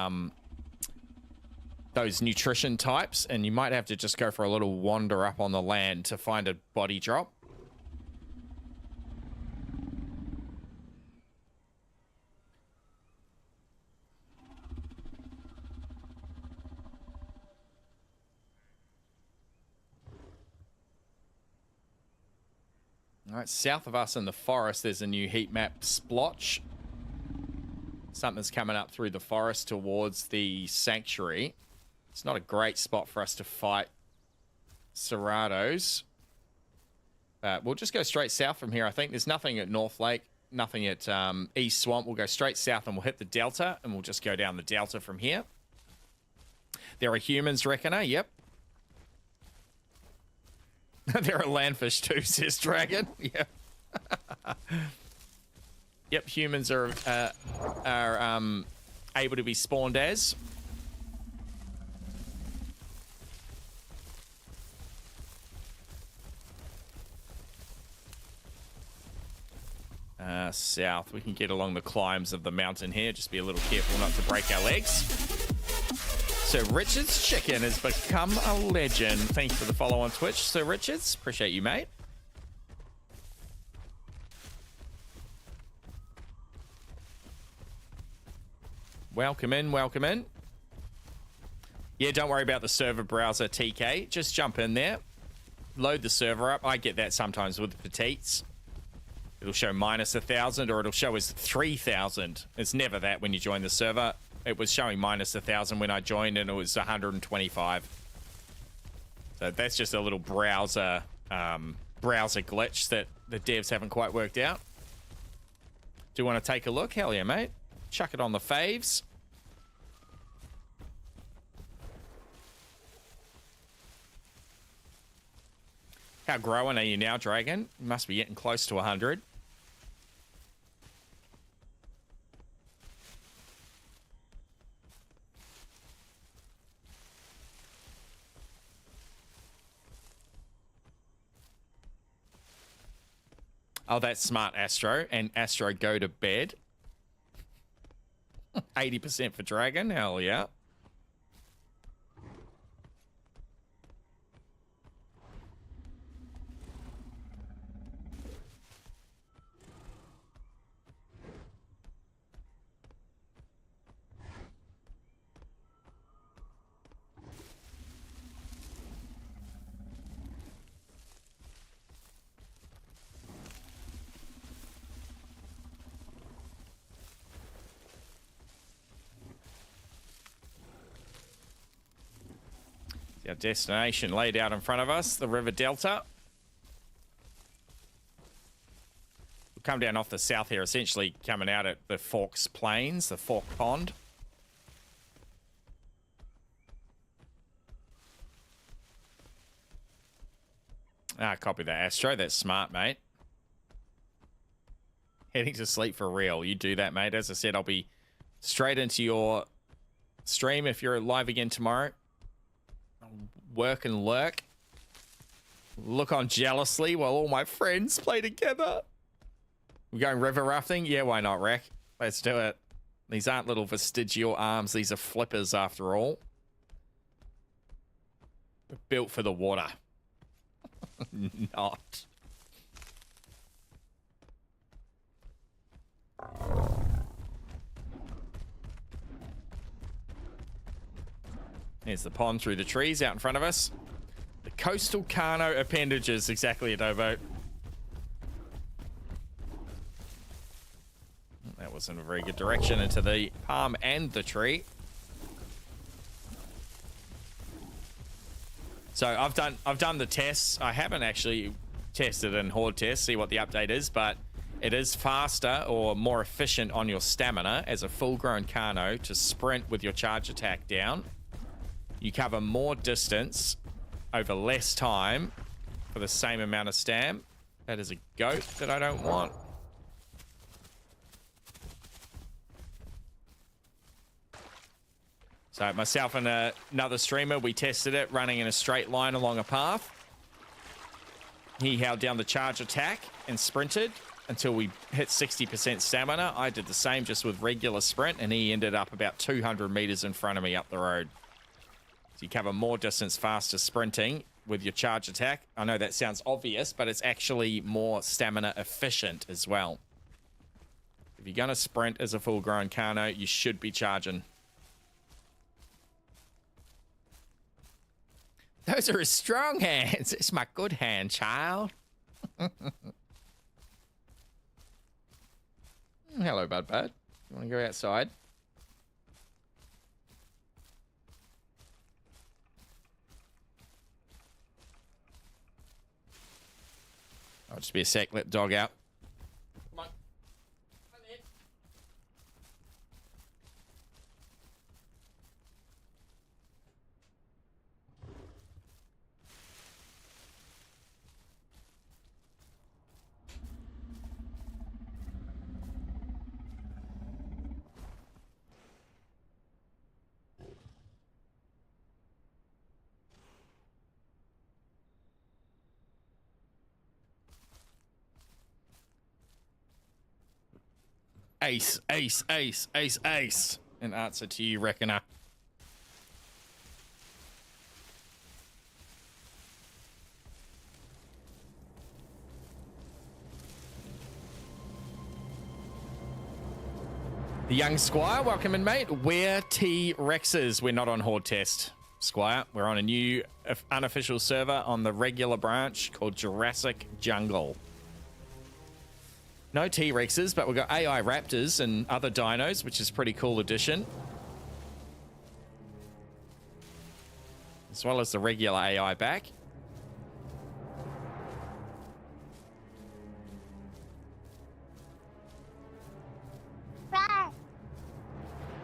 [SPEAKER 1] nutrition types, and you might have to just go for a little wander up on the land to find a body drop. All right, south of us in the forest, there's a new heat map splotch. Something's coming up through the forest towards the sanctuary. It's not a great spot for us to fight Cerados. We'll just go straight south from here. I think there's nothing at North Lake, nothing at East Swamp. We'll go straight south and we'll hit the Delta, and we'll just go down the Delta from here. There are humans, Reckoner. Yep. There are landfish too, says Dragon. Yep. Yep, humans are able to be spawned as. South. We can get along the climbs of the mountain here. Just be a little careful not to break our legs. Sir Richard's Chicken has become a legend. Thank you for the follow on Twitch, Sir Richards. Appreciate you, mate. Welcome in, welcome in. Yeah, don't worry about the server browser, TK. Just jump in there. Load the server up. I get that sometimes with petites. It'll show minus 1,000 or it'll show as 3,000. It's never that when you join the server. It was showing minus 1,000 when I joined, and it was 125. So that's just a little browser glitch that the devs haven't quite worked out. Do you want to take a look? Hell yeah, mate. Chuck it on the faves. How growing are you now, Dragon? You must be getting close to 100. Oh, that's smart, Astro. And Astro, go to bed. 80% for Dragon. Hell yeah. Our destination laid out in front of us, the River Delta. We'll come down off the south here, essentially coming out at the Forks Plains, the Fork Pond. Ah, copy that, Astro. That's smart, mate. Heading to sleep for real. You do that, mate. As I said, I'll be straight into your stream if you're live again tomorrow. Work and lurk. Look on jealously while all my friends play together. We're going river rafting? Yeah, why not, Rack? Let's do it. These aren't little vestigial arms. These are flippers, after all. But built for the water. Not. There's the pond through the trees out in front of us. The coastal Carno appendages. Exactly, Adobo. That wasn't a very good direction into the palm and the tree. So I've done the tests. I haven't actually tested in horde tests, see what the update is, but it is faster or more efficient on your stamina as a full-grown Carno to sprint with your charge attack down. You cover more distance over less time for the same amount of stam. That is a goat that I don't want. So myself and another streamer, we tested it running in a straight line along a path. He held down the charge attack and sprinted until we hit 60% stamina. I did the same just with regular sprint, and he ended up about 200 meters in front of me up the road. So you cover more distance faster sprinting with your charge attack. I know that sounds obvious, but it's actually more stamina efficient as well. If you're going to sprint as a full-grown Carno, you should be charging. Those are his strong hands. It's my good hand, child. Hello, bud. You want to go outside? I'll just be a sec. Let the dog out. Come on. Come in. Ace, ace, ace, ace, ace. An answer to you, Reckoner. The young Squire, welcome in, mate. We're T-Rexes. We're not on Horde Test, Squire. We're on a new unofficial server on the regular branch called Jurassic Jungle. No T-Rexes, but we've got AI raptors and other dinos, which is a pretty cool addition. As well as the regular AI back.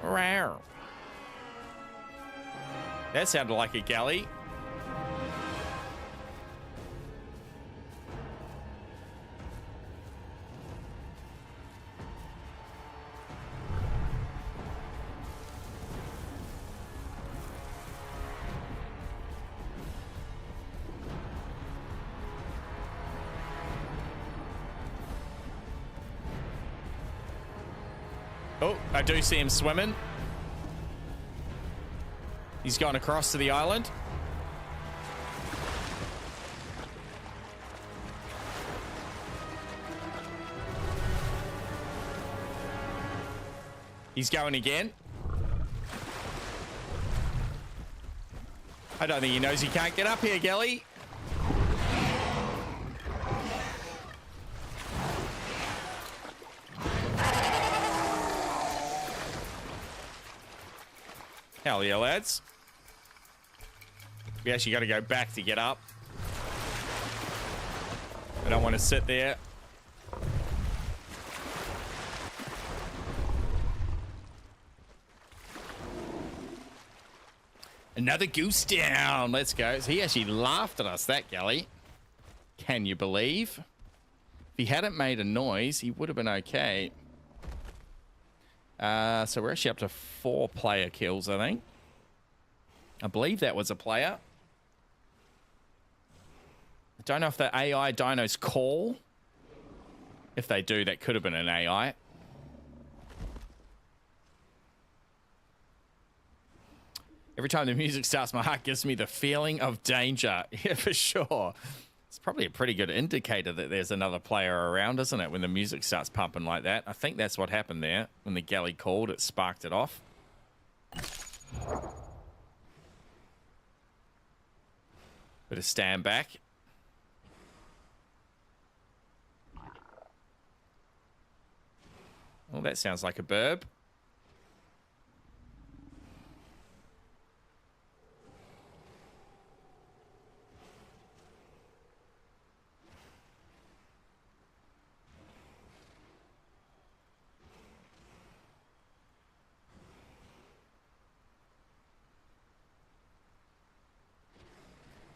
[SPEAKER 1] Rawr. That sounded like a galley. Oh, I do see him swimming. He's gone across to the island. He's going again. I don't think he knows he can't get up here, Gelly. Hell yeah, lads. We actually got to go back to get up. I don't want to sit there. Another goose down. Let's go. So he actually laughed at us, that galley. Can you believe? If he hadn't made a noise, he would have been okay. So we're actually up to 4 player kills, I think. I believe that was a player. Don't know if the AI dinos call. If they do, that could have been an AI. Every time the music starts, my heart gives me the feeling of danger. Yeah, for sure. It's probably a pretty good indicator that there's another player around, isn't it? When the music starts pumping like that. I think that's what happened there. When the galley called, it sparked it off. Bit of stand back. Oh, that sounds like a burb.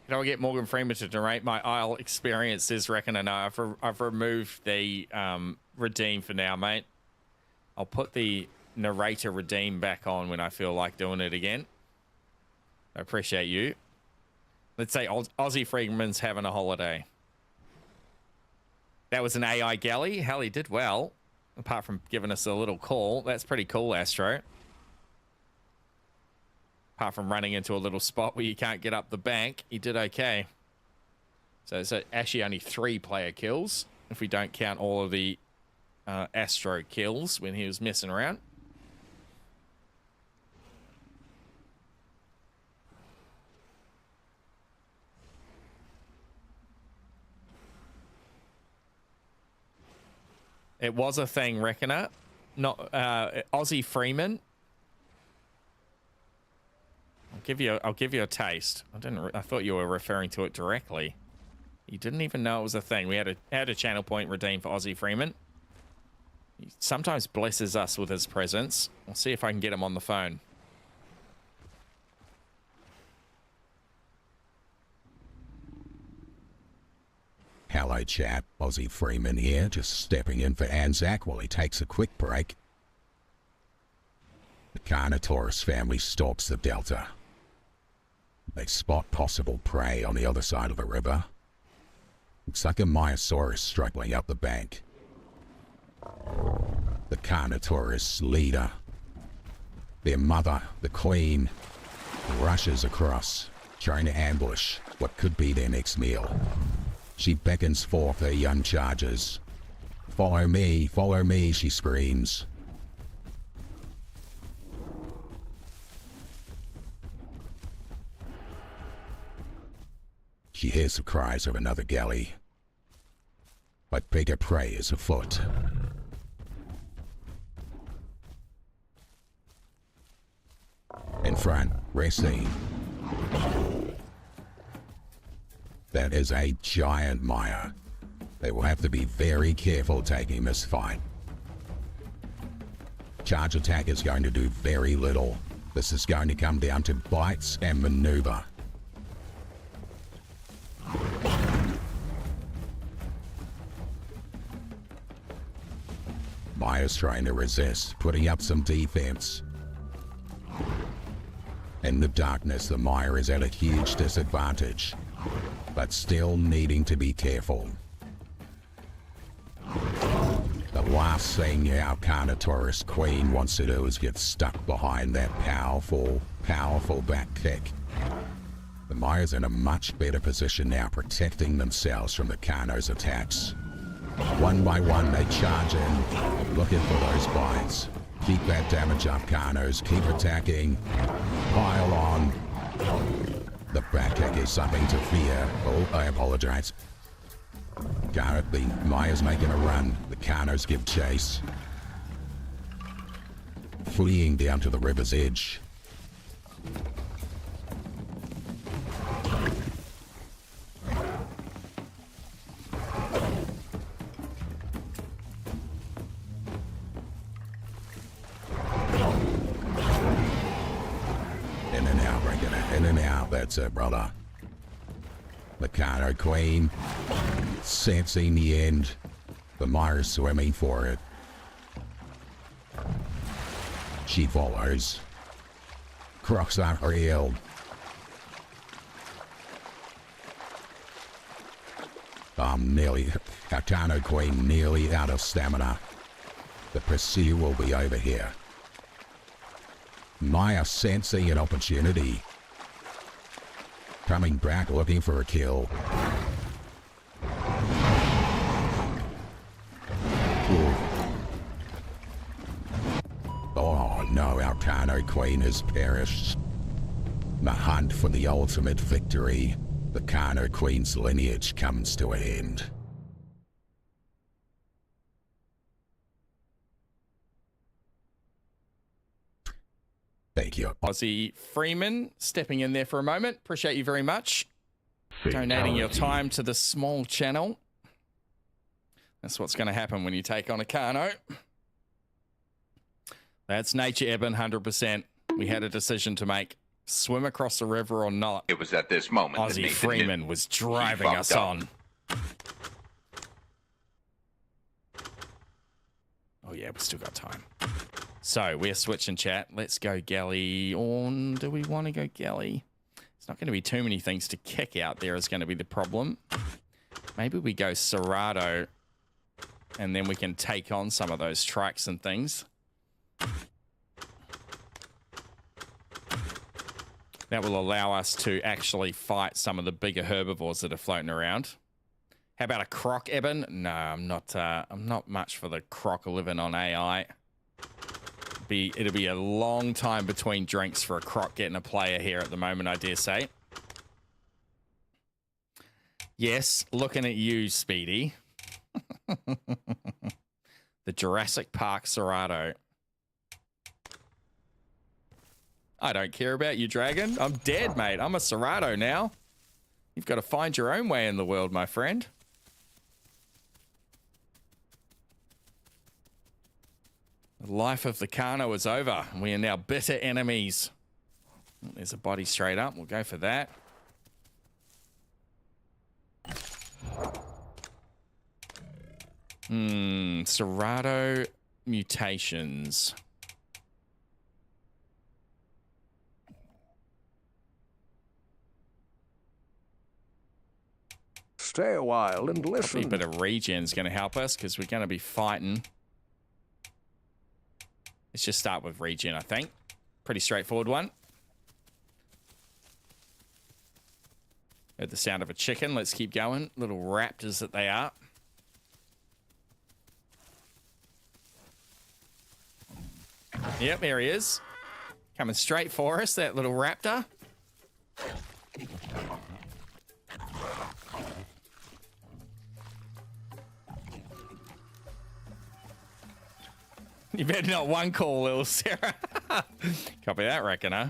[SPEAKER 1] Can I get Morgan Freeman to narrate my Isle experiences? Reckon I know. I've removed the redeem for now, mate. I'll put the narrator redeem back on when I feel like doing it again. I appreciate you. Let's say Aussie Freeman's having a holiday. That was an AI galley. Hell, he did well. Apart from giving us a little call. That's pretty cool, Astro. Apart from running into a little spot where you can't get up the bank, he did okay. So it's actually only 3 player kills, if we don't count all of the Astro kills when he was messing around. It was a thing, Reckoner. Not Aussie Freeman. I'll give you a taste. I thought you were referring to it directly. You didn't even know it was a thing. We had a channel point redeemed for Aussie Freeman. He sometimes blesses us with his presence. I'll see if I can get him on the phone.
[SPEAKER 5] Hello, chap. Aussie Freeman here, just stepping in for Anzac while he takes a quick break. The Carnotaurus family stalks the delta. They spot possible prey on the other side of the river. Looks like a Myosaurus struggling up the bank. The Carnotaurus leader, their mother, the queen, rushes across, trying to ambush what could be their next meal. She beckons forth her young chargers. Follow me, she screams. She hears the cries of another galley, but bigger prey is afoot. In front, Racine. That is a giant mire. They will have to be very careful taking this fight. Charge attack is going to do very little. This is going to come down to bites and maneuver. Maya's trying to resist, putting up some defense. In the darkness, the Maya is at a huge disadvantage, but still needing to be careful. The last thing our Carnotaurus queen wants to do is get stuck behind that powerful back kick. The Maya's in a much better position now, protecting themselves from the Carno's attacks. One by one, they charge in, looking for those bites. Keep that damage up, Carnos. Keep attacking. Pile on. The back kick is something to fear. Oh, I apologize. The Maya's making a run. The Carnos give chase. Fleeing down to the river's edge. That's it, brother. The Carno Queen, sensing the end. The Maya's swimming for it. She follows. Crocs are healed. Our Kano Queen nearly out of stamina. The pursuit will be over here. Maya sensing an opportunity. Coming back looking for a kill. Ooh. Oh no, our Kano Queen has perished. The hunt for the ultimate victory. The Kano Queen's lineage comes to an end. Thank you.
[SPEAKER 1] Aussie Freeman stepping in there for a moment. Appreciate you very much. Donating your time to the small channel. That's what's going to happen when you take on a Kano. That's nature, Eben, 100%. We had a decision to make. Swim across the river or not.
[SPEAKER 4] It was at this moment that
[SPEAKER 1] Aussie
[SPEAKER 4] Nathan
[SPEAKER 1] Freeman
[SPEAKER 4] knew
[SPEAKER 1] was
[SPEAKER 4] he
[SPEAKER 1] driving
[SPEAKER 4] fucked
[SPEAKER 1] us
[SPEAKER 4] up.
[SPEAKER 1] on. Oh yeah, we still got time. So we're switching chat. Let's go galley on. Do we want to go galley? It's not going to be too many things to kick out there is going to be the problem. Maybe we go Serato and then we can take on some of those trikes and things. That will allow us to actually fight some of the bigger herbivores that are floating around. How about a croc, Eben? No, I'm not much for the croc living on AI. It'll be a long time between drinks for a croc getting a player here at the moment, I dare say. Yes, looking at you, Speedy. The Jurassic Park Serato. I don't care about you, Dragon. I'm dead, mate. I'm a Serato now. You've got to find your own way in the world, my friend. The life of the Kano is over. We are now bitter enemies. There's a body straight up. We'll go for that. Serato mutations.
[SPEAKER 2] Stay a while and
[SPEAKER 1] Probably
[SPEAKER 2] listen.
[SPEAKER 1] a bit of regen's going to help us because we're going to be fighting. Let's just start with regen, I think. Pretty straightforward one. Heard the sound of a chicken. Let's keep going. Little raptors that they are. Yep, there he is. Coming straight for us, that little raptor. You better not one call, little Sarah. Copy that, reckon, huh?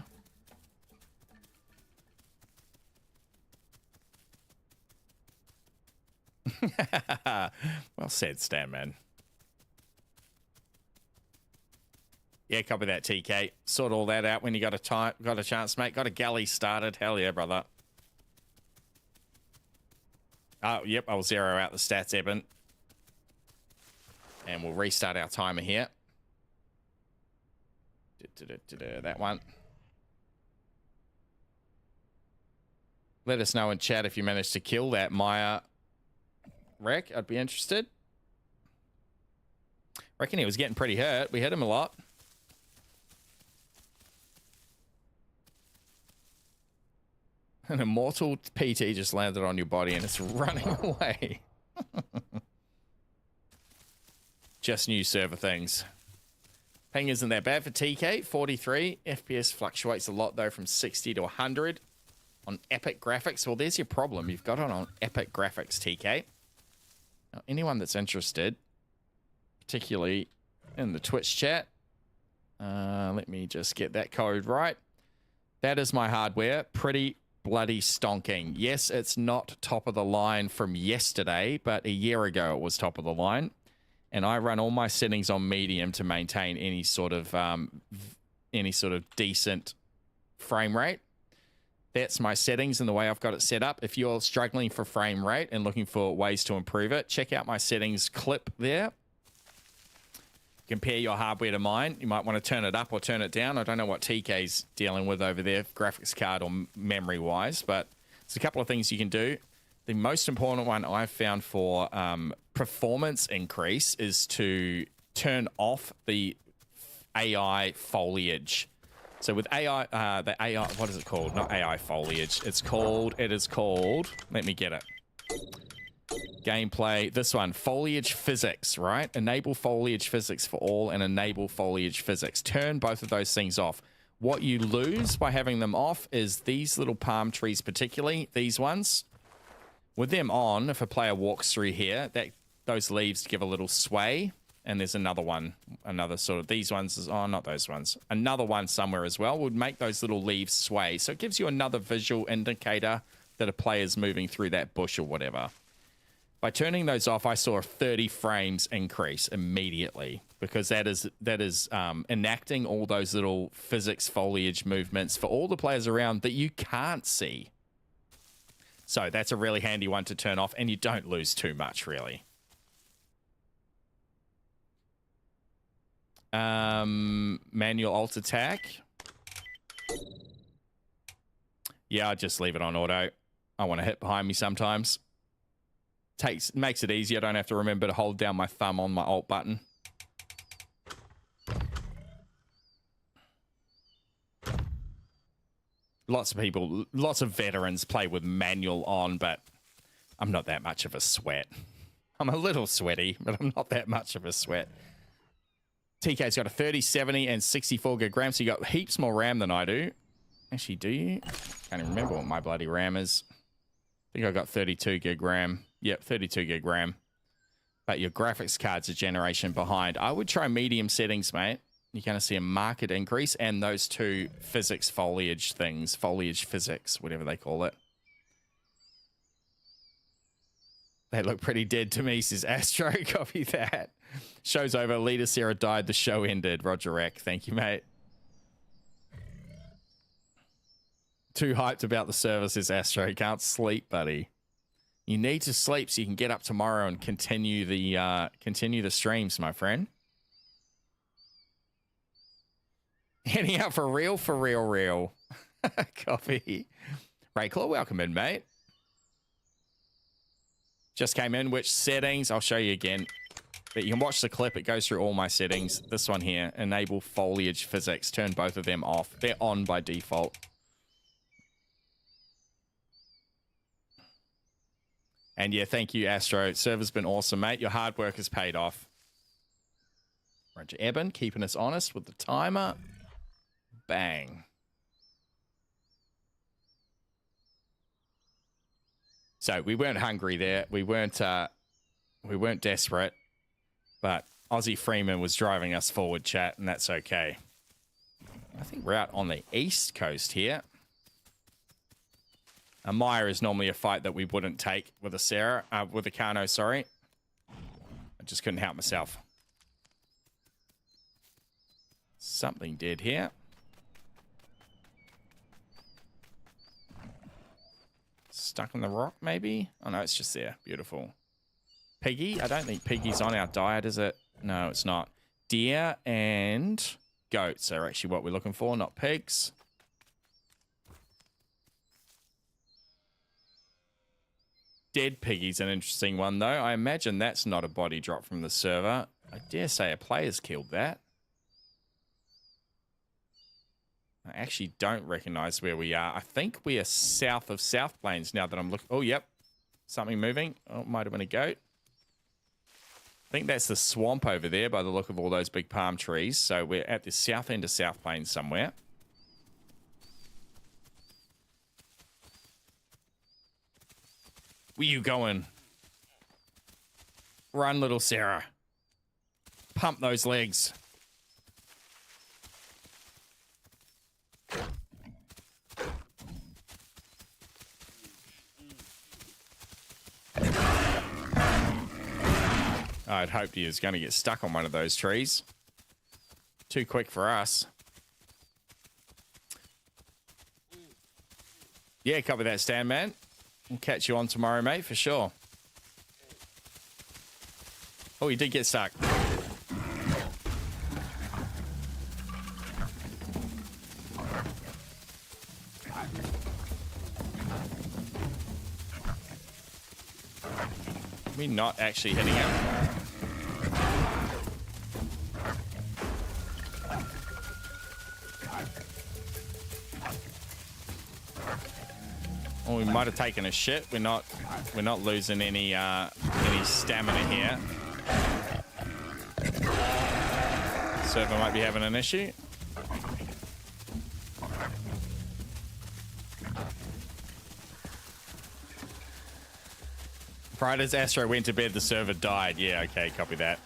[SPEAKER 1] Well said, Stan, man. Yeah, copy that, TK. Sort all that out when you got a chance, mate. Got a galley started. Hell yeah, brother. Oh, yep, I'll zero out the stats, Eben. And we'll restart our timer here. That one. Let us know in chat if you managed to kill that Maya wreck. I'd be interested. Reckon he was getting pretty hurt. We hit him a lot. An immortal PT just landed on your body and it's running away. Just new server things. Ping isn't that bad for TK. 43. FPS fluctuates a lot, though, from 60 to 100 on Epic Graphics. Well, there's your problem. You've got it on Epic Graphics, TK. Now, anyone that's interested, particularly in the Twitch chat, let me just get that code right. That is my hardware. Pretty bloody stonking. Yes, it's not top of the line from yesterday, but a year ago it was top of the line. And I run all my settings on medium to maintain any sort of decent frame rate. That's my settings and the way I've got it set up. If you're struggling for frame rate and looking for ways to improve it, check out my settings clip there. Compare your hardware to mine. You might want to turn it up or turn it down. I don't know what TK's dealing with over there, graphics card or memory wise, but there's a couple of things you can do. the most important one I've found for performance increase is to turn off the AI foliage. So with AI, the AI, what is it called? Not AI foliage. It is called, let me get it. Gameplay, this one, foliage physics, right? Enable foliage physics for all and enable foliage physics. Turn both of those things off. What you lose by having them off is these little palm trees, particularly these ones. With them on, if a player walks through here, those leaves give a little sway. And there's another one, another sort of, these ones, oh, not those ones. Another one somewhere as well would make those little leaves sway. So it gives you another visual indicator that a player's moving through that bush or whatever. By turning those off, I saw a 30 frames increase immediately because that is enacting all those little physics foliage movements for all the players around that you can't see. So that's a really handy one to turn off, and you don't lose too much, really. Manual alt attack. Yeah, I'd just leave it on auto. I want to hit behind me sometimes. Makes it easy. I don't have to remember to hold down my thumb on my alt button. Lots of veterans play with manual on, but I'm not that much of a sweat. I'm a little sweaty, but I'm not that much of a sweat. TK's got a 30, 70, and 64 gig RAM, so you got heaps more RAM than I do. Actually, do you? Can't even remember what my bloody RAM is. I think I got 32 gig RAM. Yep, 32 gig RAM. But your graphics card's a generation behind. I would try medium settings, mate. You're going to see a marked increase, and those two physics foliage things, foliage physics, whatever they call it. They look pretty dead to me, says Astro. Copy that. Show's over. Leader Sarah died. The show ended. Roger Rack. Thank you, mate. Too hyped about the service, says Astro. Can't sleep, buddy. You need to sleep so you can get up tomorrow and continue the streams, my friend. Heading out for real, real. Copy. Rayclaw, welcome in, mate. Just came in. Which settings? I'll show you again. But you can watch the clip. It goes through all my settings. This one here. Enable foliage physics. Turn both of them off. They're on by default. And yeah, thank you, Astro. Server's been awesome, mate. Your hard work has paid off. Roger Eben, keeping us honest with the timer. Bang. So we weren't hungry there. We weren't desperate. But Aussie Freeman was driving us forward, chat, and that's okay. I think we're out on the east coast here. A Maya is normally a fight that we wouldn't take with a Kano, sorry. I just couldn't help myself. Something dead here. Stuck in the rock, maybe? Oh, no, it's just there. Beautiful. Piggy? I don't think piggy's on our diet, is it? No, it's not. Deer and goats are actually what we're looking for, not pigs. Dead piggy's an interesting one, though. I imagine that's not a body drop from the server. I dare say a player's killed that. I actually don't recognize where we are. I think we are south of South Plains now that I'm looking. Oh, yep. Something moving. Oh, it might have been a goat. I think that's the swamp over there by the look of all those big palm trees. So we're at the south end of South Plains somewhere. Where you going? Run, little Sarah. Pump those legs. I'd hoped he was going to get stuck on one of those trees. Too quick for us. Yeah, copy that, Stan, man. We'll catch you on tomorrow, mate, for sure. Oh, he did get stuck. we not actually hitting him? Oh, we might have taken a shit. We're not losing any stamina here. Server might be having an issue. Right as Astro went to bed, the server died. Yeah, okay, copy that.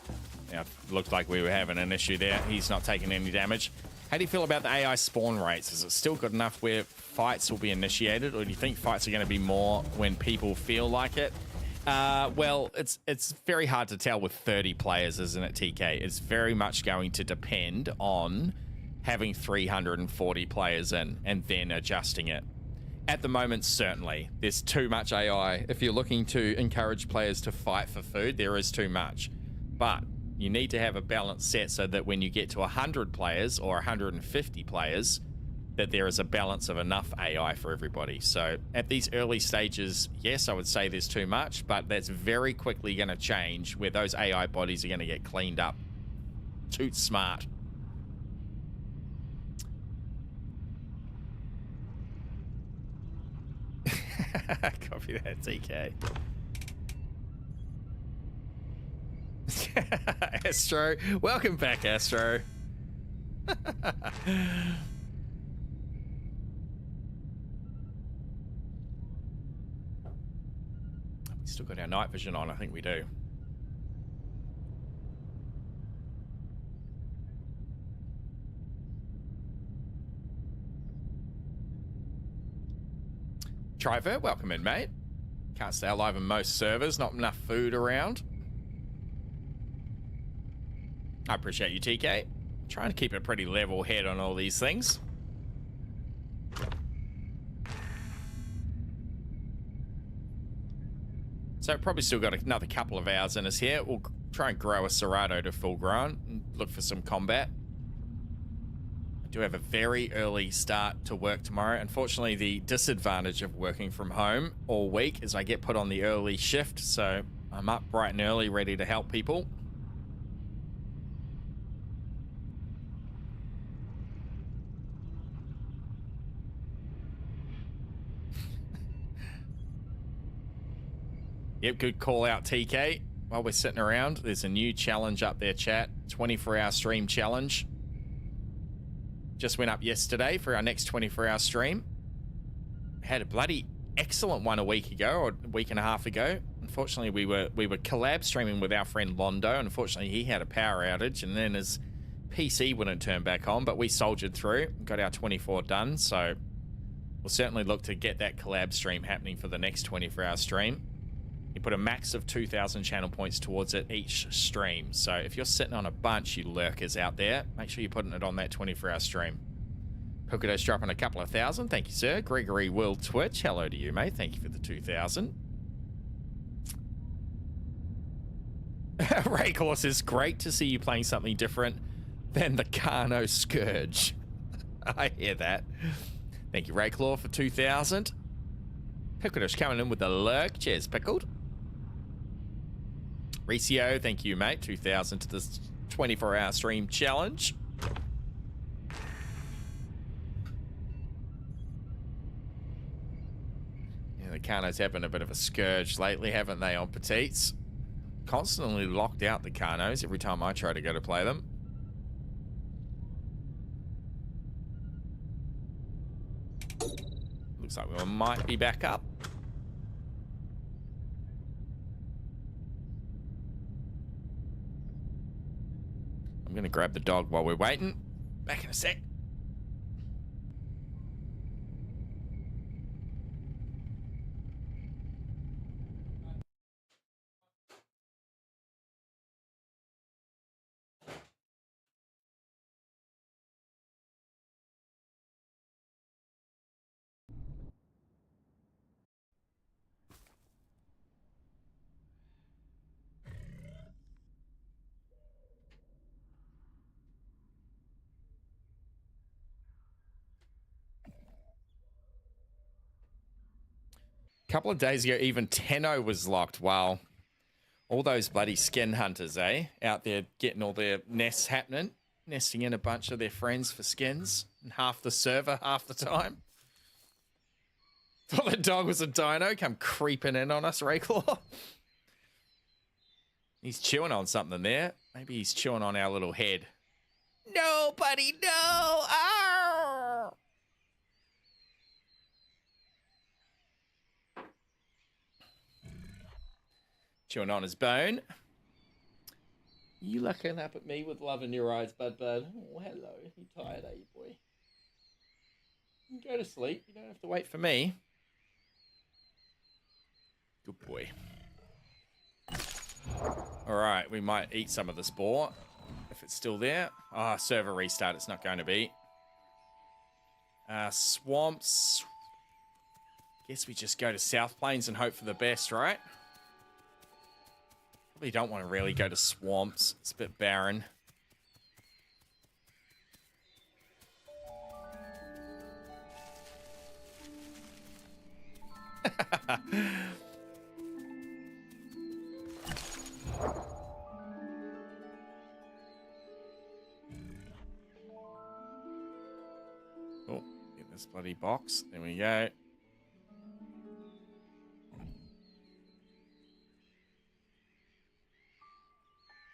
[SPEAKER 1] Yeah, looked like we were having an issue there. He's not taking any damage. How do you feel about the AI spawn rates? Is it still good enough where fights will be initiated, or do you think fights are going to be more when people feel like it? Well, it's very hard to tell with 30 players, isn't it, TK? It's very much going to depend on having 340 players in and then adjusting it. At the moment, certainly, there's too much AI. If you're looking to encourage players to fight for food, there is too much. But you need to have a balance set so that when you get to 100 players or 150 players, that there is a balance of enough AI for everybody. So at these early stages, yes, I would say there's too much, but that's very quickly going to change where those AI bodies are going to get cleaned up. Too smart. Copy that, TK. Astro, welcome back, Astro. We still got our night vision on, I think we do. Trivert, welcome in, mate. Can't stay alive on most servers, not enough food around. I appreciate you, TK. Trying to keep a pretty level head on all these things. So probably still got another couple of hours in us here. We'll try and grow a Serato to full grown and look for some combat. I do have a very early start to work tomorrow. Unfortunately, the disadvantage of working from home all week is I get put on the early shift, so I'm up bright and early ready to help people. Yep, good call out, TK. While we're sitting around, there's a new challenge up there, chat. 24-hour stream challenge. Just went up yesterday for our next 24-hour stream. Had a bloody excellent one a week ago, or a week and a half ago. Unfortunately, we were collab streaming with our friend Londo. Unfortunately, he had a power outage, and then his PC wouldn't turn back on, but we soldiered through, got our 24 done, so we'll certainly look to get that collab stream happening for the next 24-hour stream. You put a max of 2,000 channel points towards it each stream. So if you're sitting on a bunch, you lurkers out there, make sure you're putting it on that 24-hour stream. Pilkado's dropping a couple of thousand. Thank you, sir. Gregory Will Twitch. Hello to you, mate. Thank you for the 2,000. Rayclaw says, great to see you playing something different than the Carno Scourge. I hear that. Thank you, Rayclaw, for 2,000. Pilkado's coming in with the lurk. Cheers, Pickled. Recio, thank you, mate. 2,000 to this 24-hour stream challenge. Yeah, the Carnos have been a bit of a scourge lately, haven't they, on Petites? Constantly locked out the Carnos every time I try to go to play them. Looks like we might be back up. I'm gonna grab the dog while we're waiting. Back in a sec. A couple of days ago, even Tenno was locked. Wow. All those bloody skin hunters, eh? Out there getting all their nests happening. Nesting in a bunch of their friends for skins. And half the server, half the time. Thought the dog was a dino. Come creeping in on us, Rayclaw. He's chewing on something there. Maybe he's chewing on our little head. No, buddy, no! Arr! Chewing on his bone. You looking up at me with love in your eyes, bud. Oh, hello. You tired, are you, boy? You can go to sleep. You don't have to wait for me. Good boy. All right, we might eat some of the spore if it's still there. Ah, server restart. It's not going to be. Swamps. Guess we just go to South Plains and hope for the best, right? Probably don't want to really go to swamps. It's a bit barren. Oh, get this bloody box. There we go.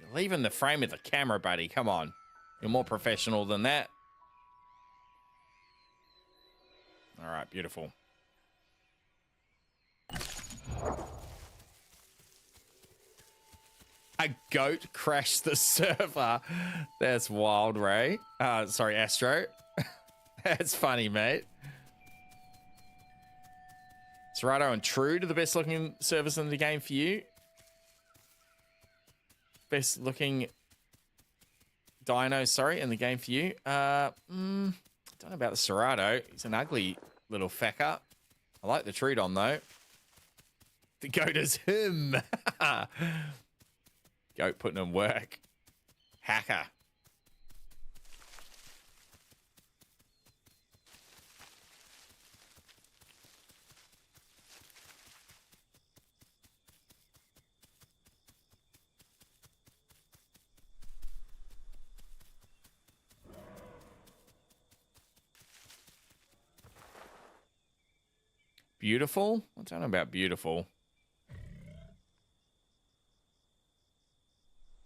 [SPEAKER 1] You're leaving the frame of the camera, buddy. Come on. You're more professional than that. All right, beautiful. A goat crashed the server. That's wild, Ray. Sorry, Astro. That's funny, mate. Serato and True to the best looking servers in the game for you. Best looking dino, sorry, in the game for you. Don't know about the Serato. He's an ugly little fecker. I like the Trudon though. The goat is him. Goat putting in work. Hacker. Beautiful? I don't know about beautiful.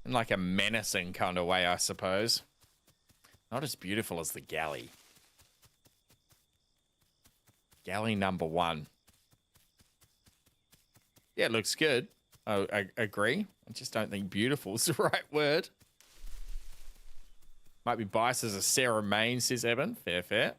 [SPEAKER 1] In like a menacing kind of way, I suppose. Not as beautiful as the galley. Galley number 1. Yeah, it looks good. I agree. I just don't think beautiful is the right word. Might be biased as a Sarah Main, says Evan. Fair, fair.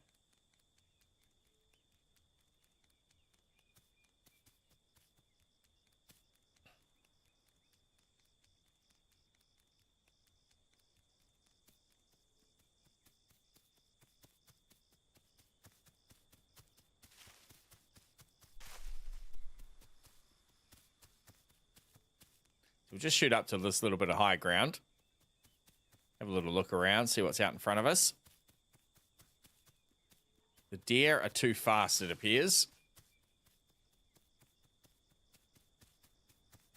[SPEAKER 1] We'll just shoot up to this little bit of high ground. Have a little look around, see what's out in front of us. The deer are too fast, it appears.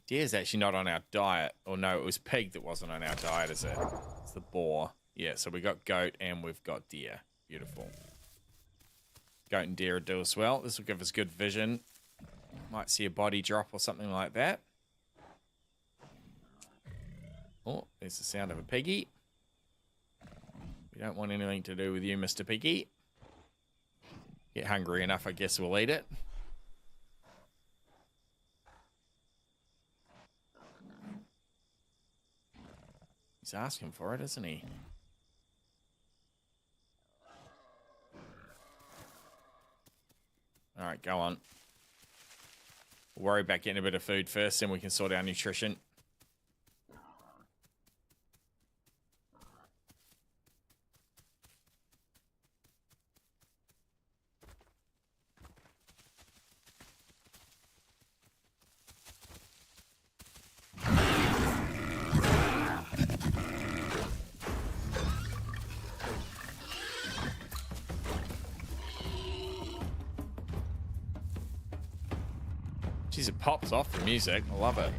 [SPEAKER 1] Deer's actually not on our diet. Or no, it was pig that wasn't on our diet, is it? It's the boar. Yeah, so we got goat and we've got deer. Beautiful. Goat and deer will do us well. This will give us good vision. Might see a body drop or something like that. Oh, there's the sound of a piggy. We don't want anything to do with you, Mr. Piggy. Get hungry enough, I guess we'll eat it. He's asking for it, isn't he? All right, go on. We'll worry about getting a bit of food first, then we can sort our nutrition. Jeez, it pops off the music. I love it.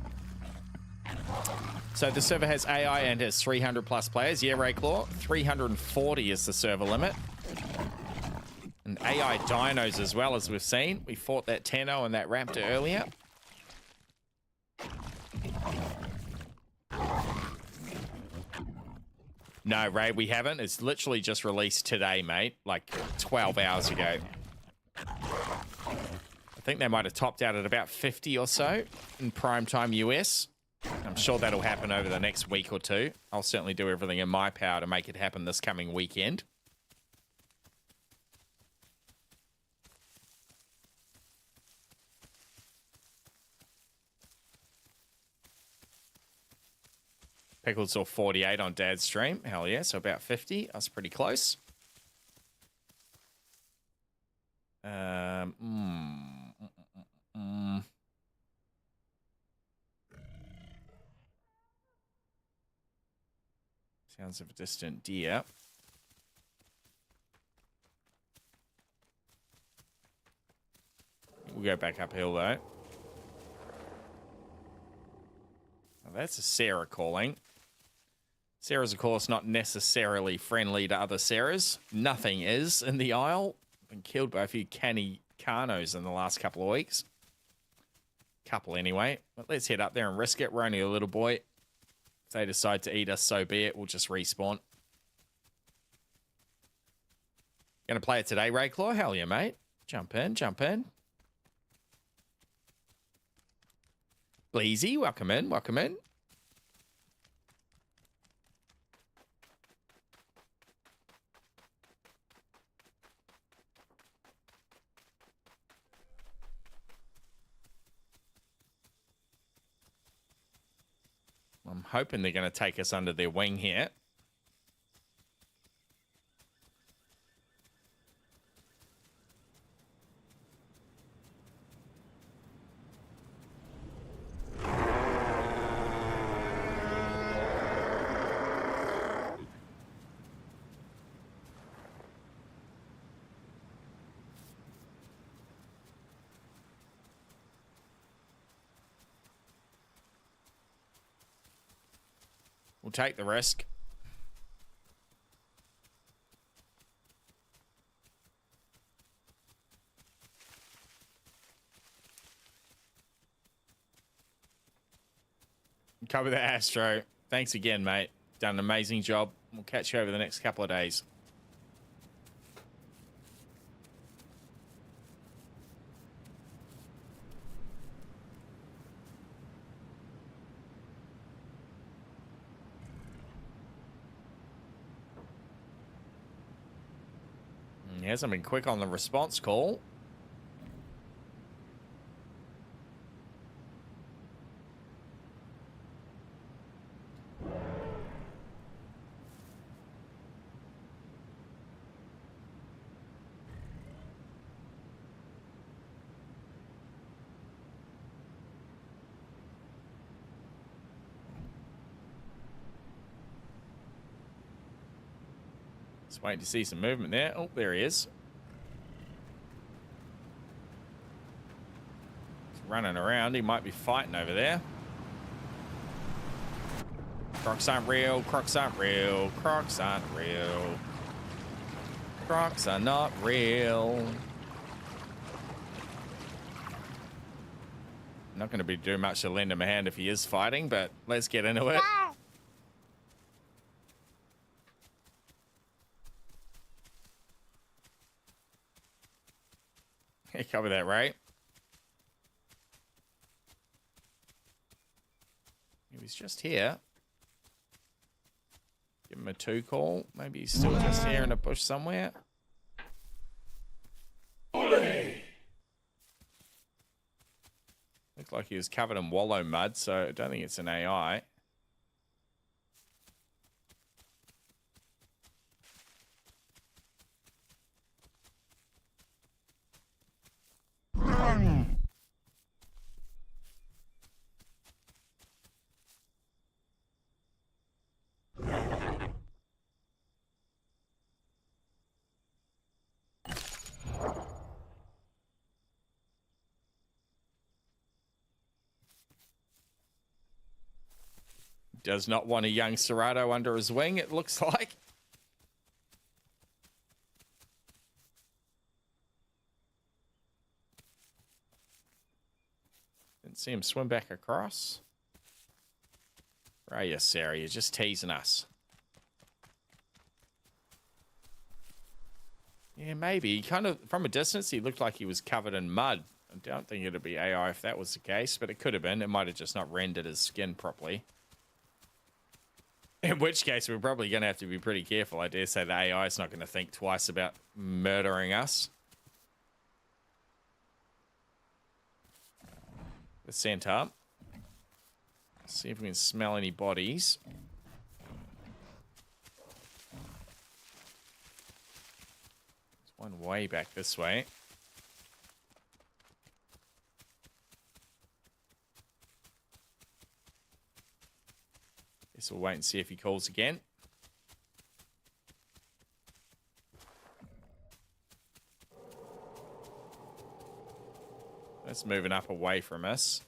[SPEAKER 1] So the server has AI and has 300 plus players. Yeah, Rayclaw, 340 is the server limit. And AI dinos as well, as we've seen. We fought that Tenno and that Raptor earlier. No, Ray, we haven't. It's literally just released today, mate. Like 12 hours ago. I think they might have topped out at about 50 or so in primetime US. I'm sure that'll happen over the next week or two. I'll certainly do everything in my power to make it happen this coming weekend. Pickled saw 48 on Dad's stream. Hell yeah, so about 50. That's pretty close. Sounds of a distant deer. We'll go back uphill though. Well, that's a Sarah calling. Sarah's, of course, not necessarily friendly to other Sarahs. Nothing is in the Isle. Been killed by a few canny carnos in the last couple of weeks. Couple anyway. But let's head up there and risk it. We're only a little boy. If they decide to eat us, so be it. We'll just respawn. Gonna play it today, Rayclaw? Hell yeah, mate. Jump in, jump in. Bleezy, welcome in, welcome in. I'm hoping they're going to take us under their wing here. We'll take the risk. Cover the Astro. Thanks again, mate. Done an amazing job. We'll catch you over the next couple of days. He hasn't been quick on the response call. Just waiting to see some movement there. Oh, there he is. He's running around. He might be fighting over there. Crocs aren't real. Crocs aren't real. Crocs aren't real. Crocs are not real. I'm not going to be doing much to lend him a hand if he is fighting, but let's get into it. You cover that, right? He was just here. Give him a 2 call. Maybe he's still just here in a bush somewhere. Looks like he was covered in wallow mud, so I don't think it's an AI. does not want a young Serato under his wing, it looks like. Didn't see him swim back across. Right, yes, Sarah, you're just teasing us. Yeah, maybe. Kind of, from a distance, he looked like he was covered in mud. I don't think it'd be AI if that was the case, but it could have been. It might have just not rendered his skin properly. In which case, we're probably going to have to be pretty careful. I dare say the AI is not going to think twice about murdering us. The center. See if we can smell any bodies. There's one way back this way. Guess we'll wait and see if he calls again. That's moving up away from us.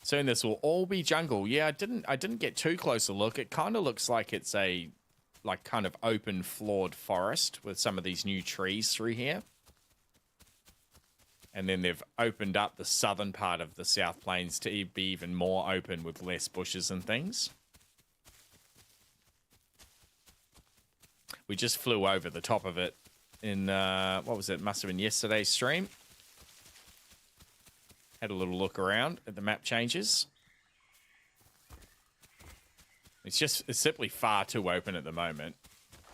[SPEAKER 1] Soon this will all be jungle. Yeah, I didn't get too close a look. It kind of looks like it's a kind of open floored forest with some of these new trees through here. And then they've opened up the southern part of the South Plains to be even more open with less bushes and things. We just flew over the top of it in, what was it? Must have been yesterday's stream. Had a little look around at the map changes. It's simply far too open at the moment.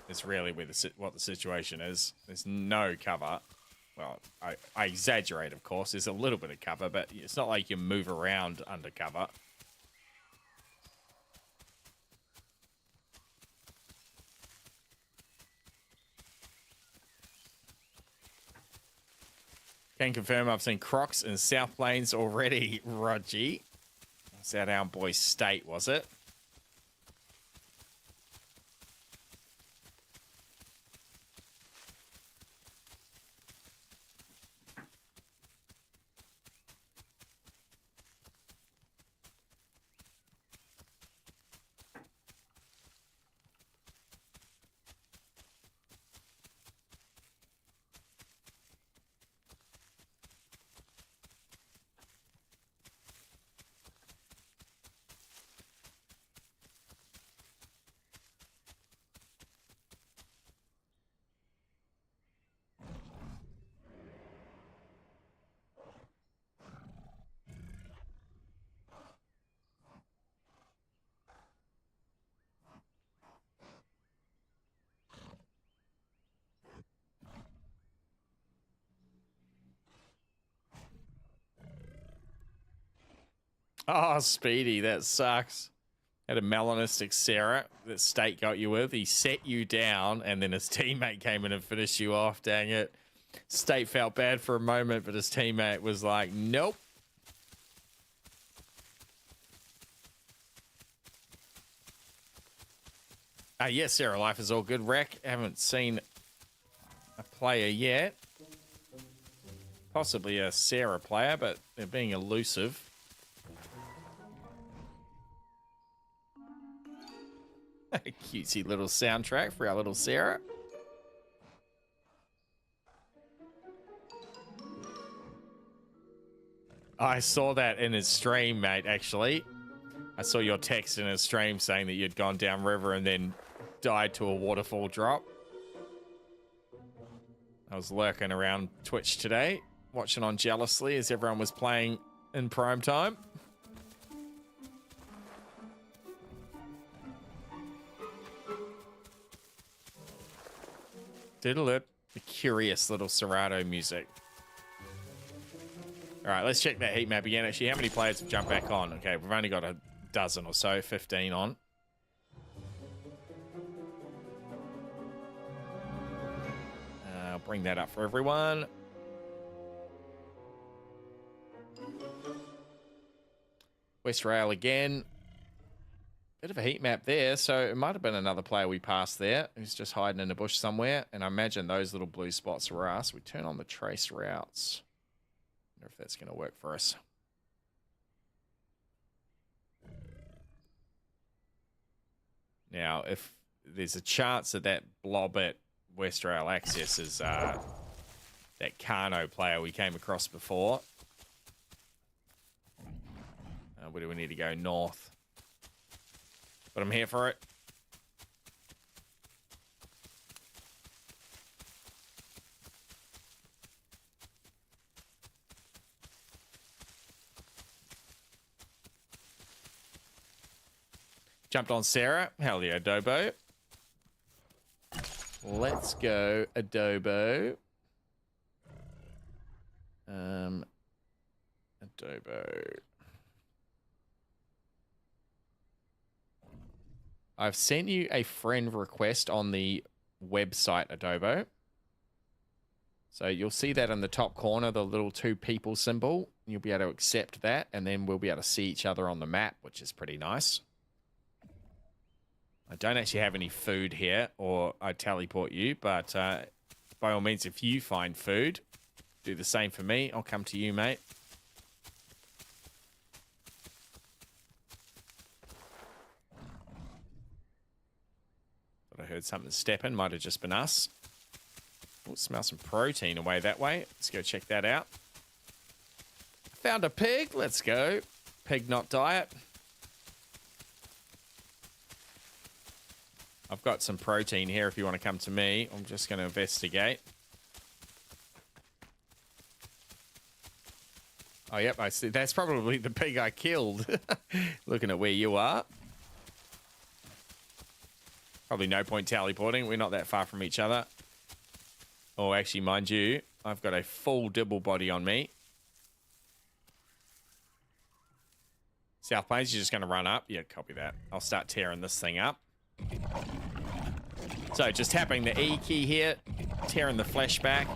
[SPEAKER 1] It's really what the situation is. There's no cover. Well, I exaggerate, of course. There's a little bit of cover, but it's not like you move around under cover. Can confirm I've seen crocs in South Plains already, Rogie. That's out our boy State, was it? Oh, Speedy, that sucks. Had a melanistic Sarah that State got you with. He set you down, and then his teammate came in and finished you off. Dang it. State felt bad for a moment, but his teammate was like, nope. Yes, Sarah, life is all good. Wreck, haven't seen a player yet. Possibly a Sarah player, but they're being elusive. Cutesy little soundtrack for our little Sarah. I saw that in his stream, mate, actually. I saw your text in his stream saying that you'd gone downriver and then died to a waterfall drop. I was lurking around Twitch today, watching on jealously as everyone was playing in prime time. Diddle it. The curious little Serato music. All right, let's check that heat map again. Actually, how many players have jumped back on? Okay, we've only got a dozen or so, 15 on. I'll bring that up for everyone. West Rail again. Bit of a heat map there, so it might have been another player we passed there who's just hiding in a bush somewhere, and I imagine those little blue spots were us. We turn on the trace routes. Wonder if that's going to work for us. Now, if there's a chance that that blob at West Rail Access is that Kano player we came across before. Where do we need to go? North. But I'm here for it. Jumped on Sarah. Hell yeah, Adobo. Let's go, Adobo. Adobo. I've sent you a friend request on the website, Adobo. So you'll see that in the top corner, the little 2 people symbol. You'll be able to accept that, and then we'll be able to see each other on the map, which is pretty nice. I don't actually have any food here, or I'd teleport you, but by all means, if you find food, do the same for me. I'll come to you, mate. I heard something stepping. Might have just been us. Oh, smell some protein away that way. Let's go check that out. Found a pig. Let's go. Pig not diet. I've got some protein here if you want to come to me. I'm just going to investigate. Oh, yep. I see. That's probably the pig I killed. Looking at where you are. Probably no point teleporting. We're not that far from each other. Oh, actually, mind you, I've got a full dibble body on me. South Plains, you're just going to run up? Yeah, copy that. I'll start tearing this thing up. So, just tapping the E key here, tearing the flesh back.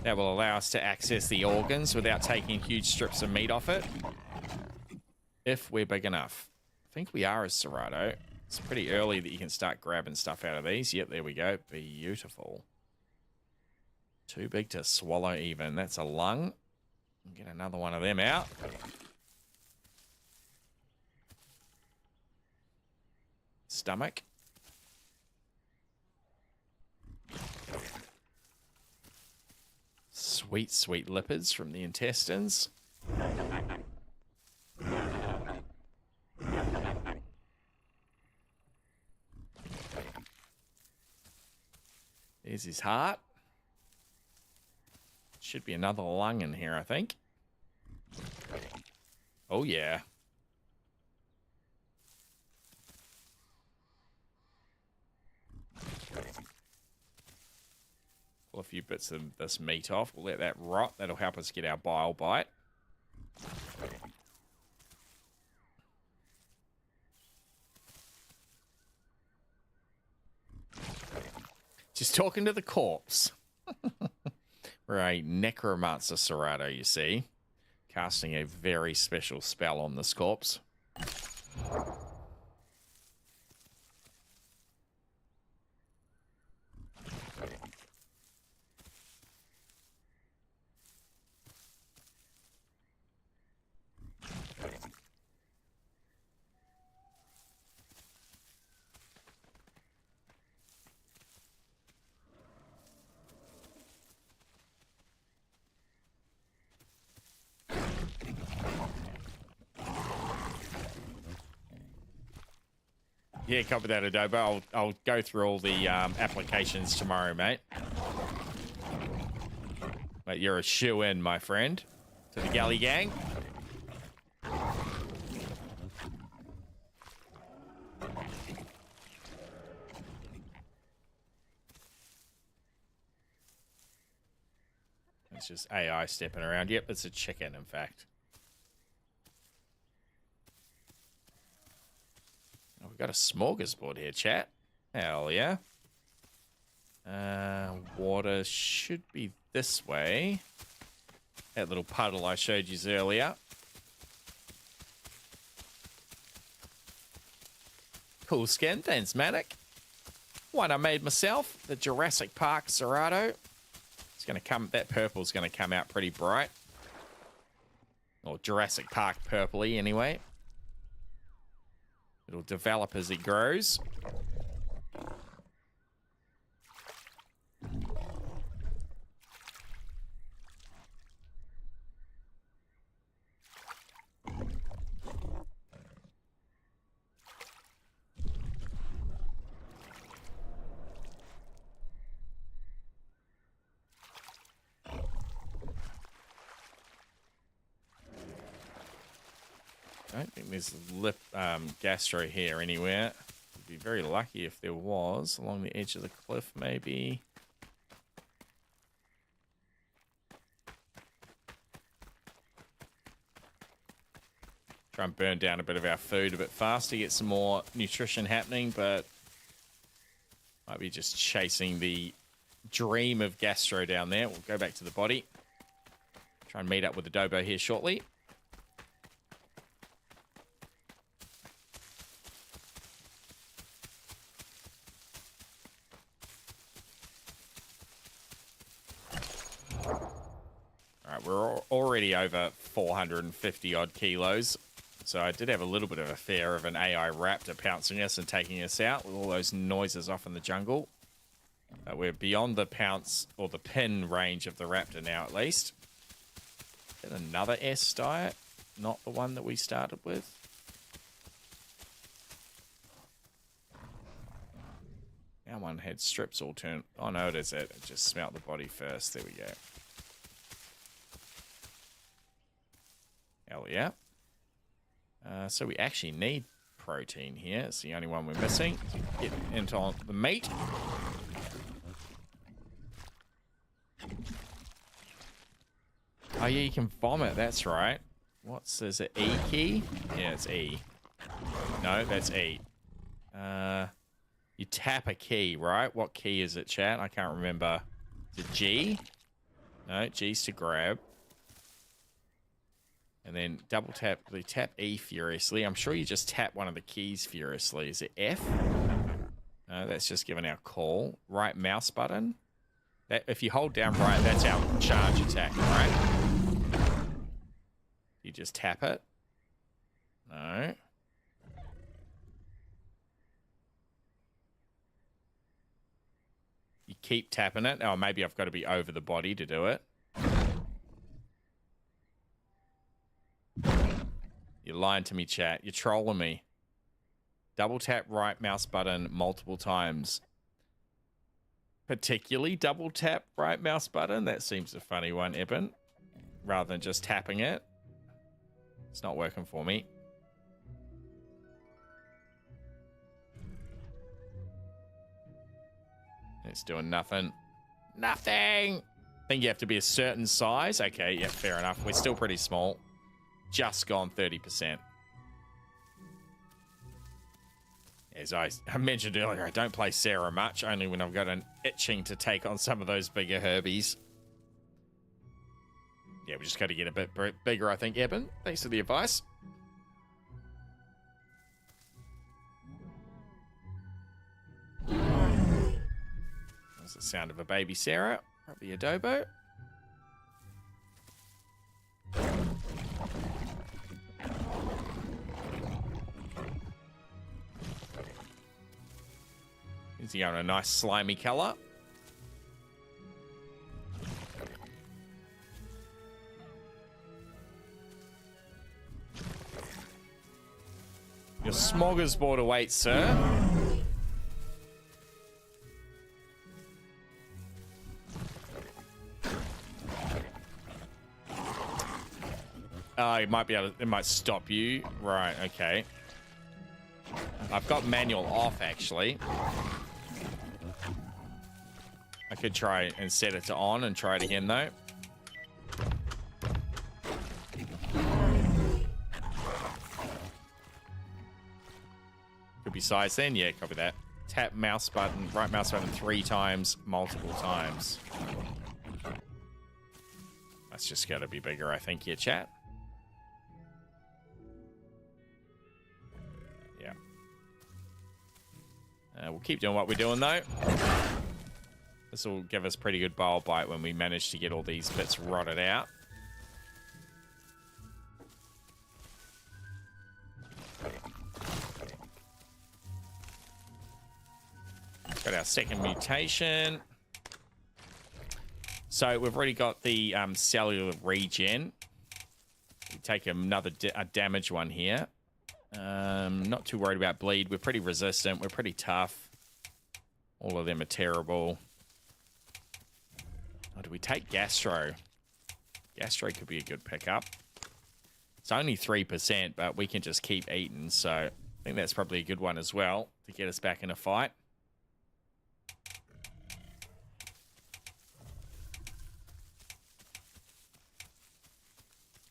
[SPEAKER 1] That will allow us to access the organs without taking huge strips of meat off it. If we're big enough. I think we are as Serato. It's pretty early that you can start grabbing stuff out of these. Yep, there we go. Beautiful. Too big to swallow even. That's a lung. Get another one of them out. Stomach. Sweet, sweet lipids from the intestines. There's his heart. Should be another lung in here, I think. Oh, yeah. Pull a few bits of this meat off. We'll let that rot. That'll help us get our bile bite. Just talking to the corpse. We're a necromancer Serato, you see. Casting a very special spell on this corpse. Yeah, copy that, Adobo. I'll go through all the applications tomorrow, mate. But you're a shoe-in, my friend, to the galley gang. It's just AI stepping around. Yep, it's a chicken, in fact. Oh, we've got a smorgasbord here, chat. Hell yeah. Water should be this way. That little puddle I showed you earlier. Cool skin. Thanks, Manic. One I made myself. The Jurassic Park Serato. It's going to come... That purple's going to come out pretty bright. Or Jurassic Park purpley, anyway. It'll develop as it grows. I don't think there's gastro here anywhere. I'd be very lucky if there was. Along the edge of the cliff, maybe. Try and burn down a bit of our food a bit faster, get some more nutrition happening, but might be just chasing the dream of gastro down there. We'll go back to the body. Try and meet up with the Dobo here shortly. We're already over 450 odd kilos. So I did have a little bit of a fear of an AI raptor pouncing us and taking us out with all those noises off in the jungle. We're beyond the pounce or the pin range of the raptor now, at least. Is that another S diet? Not the one that we started with. That one had strips all turned. Oh no, it is it. It just smelt the body first. There we go. Hell yeah. So we actually need protein here. It's the only one we're missing. Get into the meat. Oh yeah, you can vomit. That's right. Is it E key? Yeah, it's E. No, that's E. You tap a key, right? What key is it, chat? I can't remember. Is it G? No, G's to grab. And then double tap, they tap E furiously. I'm sure you just tap one of the keys furiously. Is it F? No, that's just giving our call. Right mouse button. That, if you hold down right, that's our charge attack, right? You just tap it. No. You keep tapping it. Oh, maybe I've got to be over the body to do it. You're lying to me, chat. You're trolling me. Double tap right mouse button multiple times. Particularly double tap right mouse button. That seems a funny one, Eben. Rather than just tapping it. It's not working for me. It's doing nothing. Nothing! I think you have to be a certain size. Okay, yeah, fair enough. We're still pretty small. Just gone 30%. As I mentioned earlier, I don't play Sarah much, only when I've got an itching to take on some of those bigger herbies. Yeah, we just got to get a bit bigger, I think, Eben. Thanks for the advice. That's the sound of a baby Sarah. Probably adobo. Is he going a nice slimy color? Your smorgasbord awaits, sir. It might be able to, it might stop you. Right, okay. I've got manual off, actually. I could try and set it to on and try it again, though. Could be size then. Yeah, copy that. Tap mouse button, right mouse button 3 times, multiple times. That's just got to be bigger, I think, here, chat. keep doing what we're doing, though. This will give us pretty good bile bite when we manage to get all these bits rotted out. Got our second mutation. So we've already got the cellular regen. We take another a damage one here. Not too worried about bleed. We're pretty resistant. We're pretty tough. All of them are terrible. Oh, do we take Gastro? Gastro could be a good pickup. It's only 3%, but we can just keep eating. So I think that's probably a good one as well to get us back in a fight.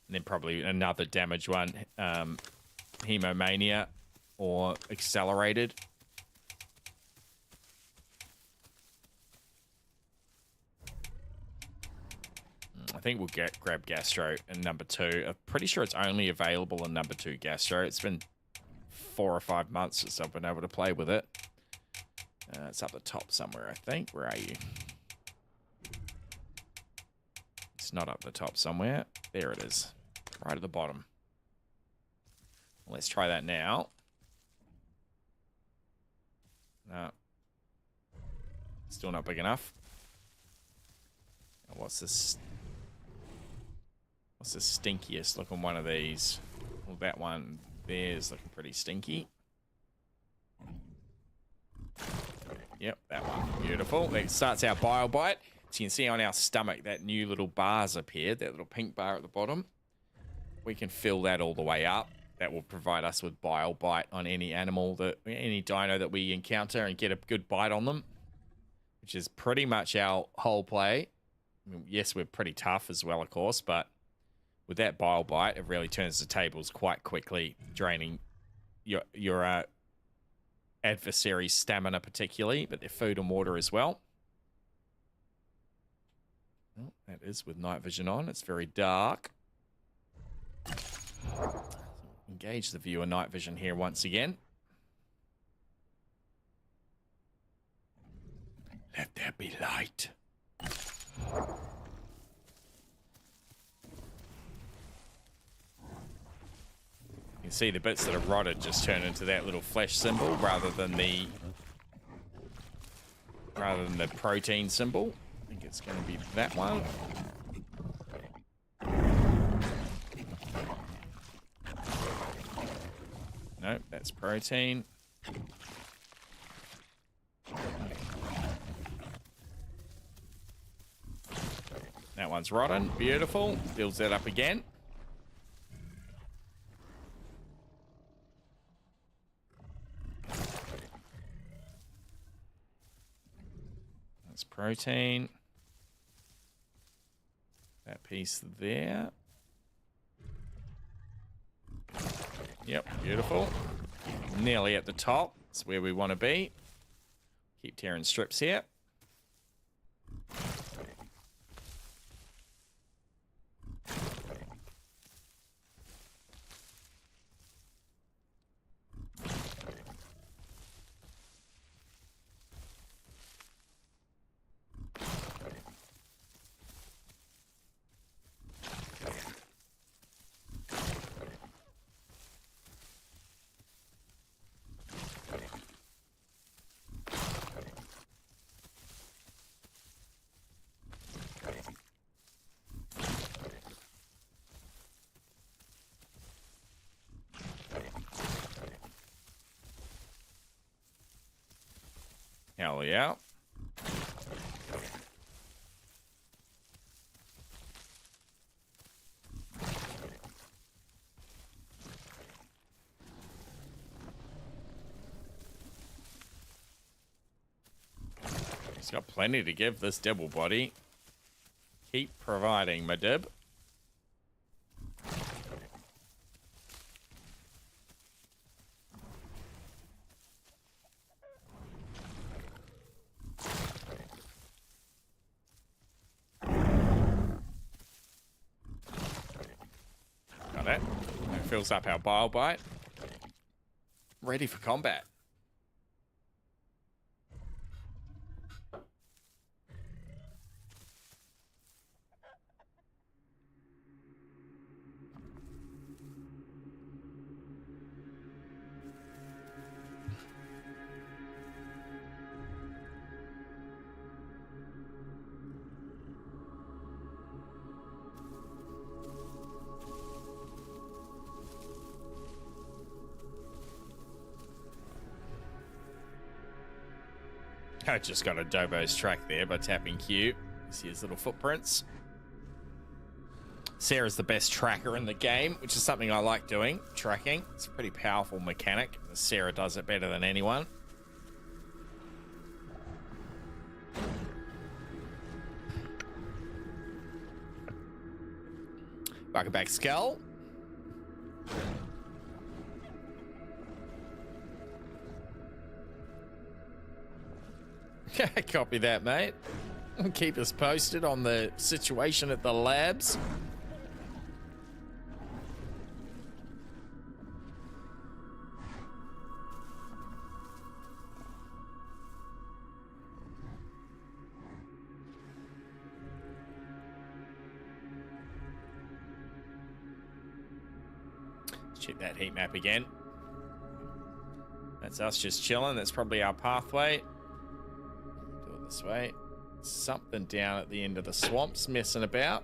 [SPEAKER 1] And then probably another damage one, Hemomania or Accelerated. I think we'll grab Gastro in number 2. I'm pretty sure it's only available in number 2 Gastro. It's been 4 or 5 months since I've been able to play with it. It's up the top somewhere, I think. Where are you? It's not up the top somewhere. There it is. Right at the bottom. Let's try that now. No. Still not big enough. What's this? What's the stinkiest looking one of these? Well, that one there is looking pretty stinky. Yep, that one. Beautiful. That starts our bile bite. So you can see on our stomach that new little bar's appeared, that little pink bar at the bottom. We can fill that all the way up. That will provide us with bile bite on any animal, any dino that we encounter, and get a good bite on them, which is pretty much our whole play. I mean, yes, we're pretty tough as well, of course, but with that bile bite, it really turns the tables quite quickly, draining your adversary's stamina particularly, but their food and water as well. Oh, that is with night vision on. It's very dark. Engage the viewer night vision here once again. Let there be light. You can see the bits that are rotted just turn into that little flesh symbol rather than the protein symbol. I think it's going to be that one. Nope, that's protein. That one's rotten. Beautiful. Builds that up again. That's protein. That piece there. Yep, beautiful. Nearly at the top. That's where we want to be. Keep tearing strips here. Hell yeah. He's got plenty to give this Dibble body. Keep providing, my dib. Got it. That fills up our bile bite. Ready for combat. I just got a Dobo's track there by tapping Q. See his little footprints. Sarah's the best tracker in the game, which is something I like doing, tracking. It's a pretty powerful mechanic. Sarah does it better than anyone. Welcome back, Skull. Copy that, mate. Keep us posted on the situation at the labs. Check that heat map again. That's us just chilling. That's probably our pathway. Do it this way. Something down at the end of the swamps messing about.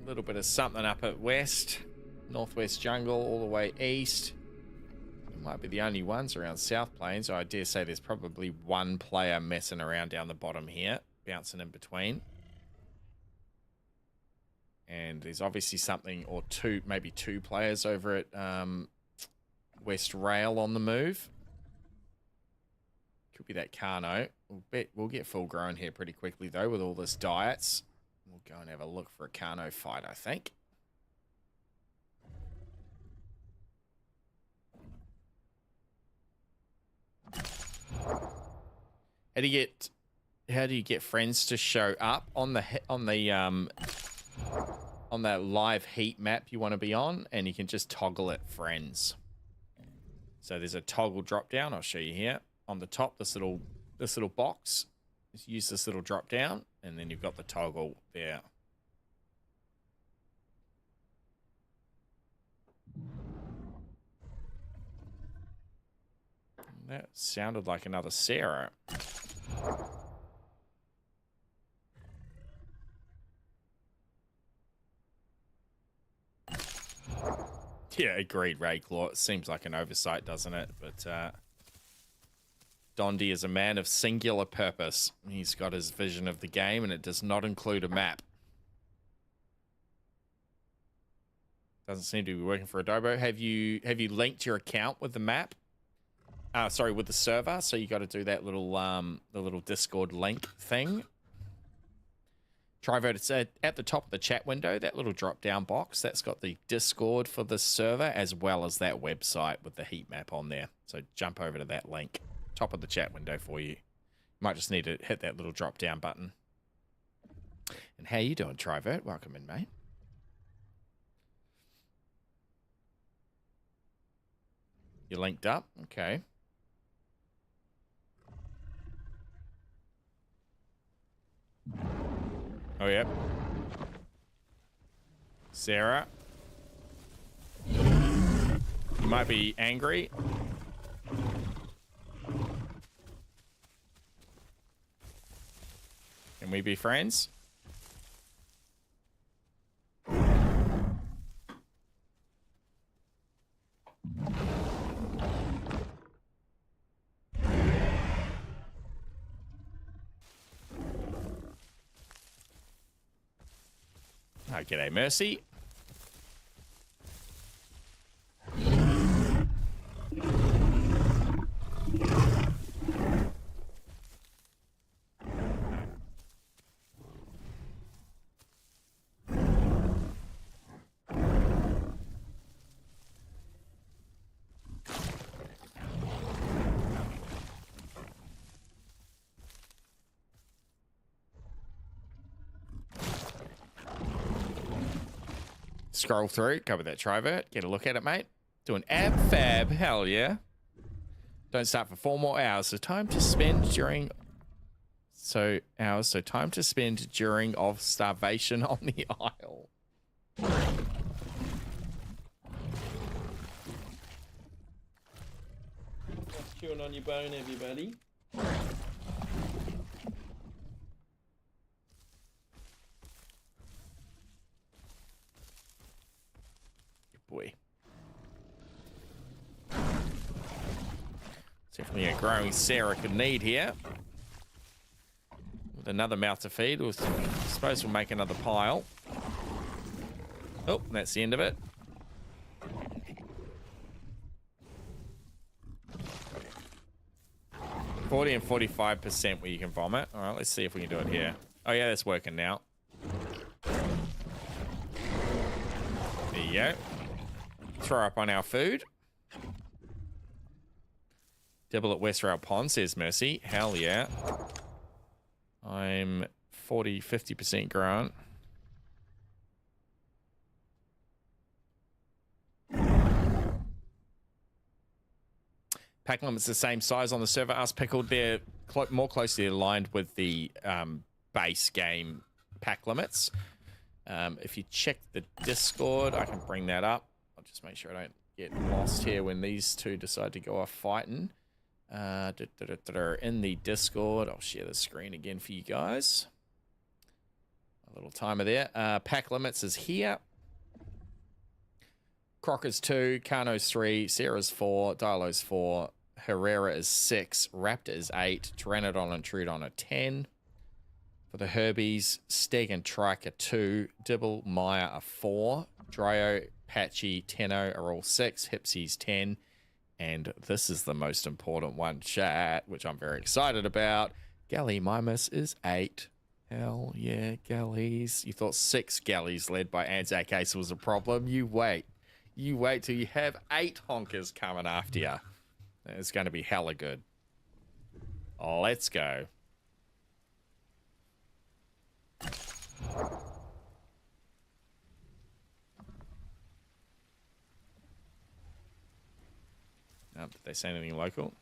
[SPEAKER 1] A little bit of something up at west. Northwest Jungle all the way east. We might be the only ones around South Plains. I dare say there's probably one player messing around down the bottom here. Bouncing in between. And there's obviously something, or two, maybe two players over at West Rail on the move. Could be that Carno. We'll get full grown here pretty quickly, though, with all this diets. We'll go and have a look for a Carno fight, I think. How do you get friends to show up on that live heat map you want to be on, and you can just toggle it friends. So there's a toggle drop down. I'll show you here on the top. This little box. Just use this little drop down, and then you've got the toggle there. That sounded like another Sarah. Yeah, agreed, Rayclaw. It seems like an oversight, doesn't it? But Dondi is a man of singular purpose. He's got his vision of the game, and it does not include a map. Doesn't seem to be working for Adobo. Have you linked your account with the map? Sorry, with the server. So you got to do that little the little Discord link thing. Trivote, it's at the top of the chat window, that little drop-down box. That's got the Discord for the server, as well as that website with the heat map on there. So jump over to that link. Top of the chat window for you. You might just need to hit that little drop-down button. And how you doing, Trivote? Welcome in, mate. You linked up? Okay. Oh, yep. Sarah. You might be angry. Can we be friends? Oh, g'day, Mercy. Scroll through, cover that Trivert, get a look at it, mate. Doing ab fab, hell yeah. Don't start for 4 more hours. So time to spend during time to spend during of starvation on the Isle. What's chewing on your bone, everybody? Boy. Definitely a growing Sarah could need here. With another mouth to feed, I suppose we'll make another pile. Oh, that's the end of it. $40 and 45% where you can vomit. All right, let's see if we can do it here. Oh yeah, that's working now. There you go. Throw up on our food. Double at West Rail Pond, says Mercy. Hell yeah. I'm 50% grown. Pack limits the same size on the server. Us Pickled, they're more closely aligned with the base game pack limits. If you check the Discord, I can bring that up. I'll just make sure I don't get lost here when these two decide to go off fighting. In the Discord, I'll share the screen again for you guys. A little timer there. Pack limits is here. Crocker's 2, Carno's 3, Sarah's 4, Dialo's 4, Herrera is 6, Raptor is 8, Pteranodon and Trudon are 10. For the Herbies, Steg and Trike are 2, Dibble, Maya are 4, Dryo, Patchy, Tenno are all 6, Hipsy's 10, and this is the most important one, chat, which I'm very excited about. Galley Mimus is 8. Hell yeah, galleys. You thought 6 galleys led by Anzac Ace was a problem? You wait. You wait till you have 8 honkers coming after you. It's going to be hella good. Let's go. Did they say anything local?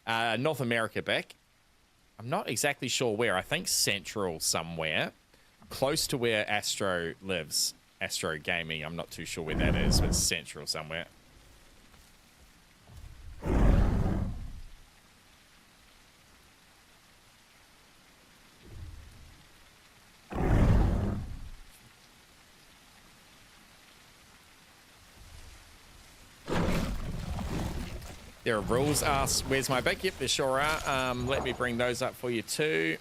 [SPEAKER 1] North America, Beck. I'm not exactly sure where. I think Central somewhere. Close to where Astro lives. Astro Gaming. I'm not too sure where that is, but it's Central somewhere. There are rules. Ask, where's my back? Yep, there sure are. Let me bring those up for you too.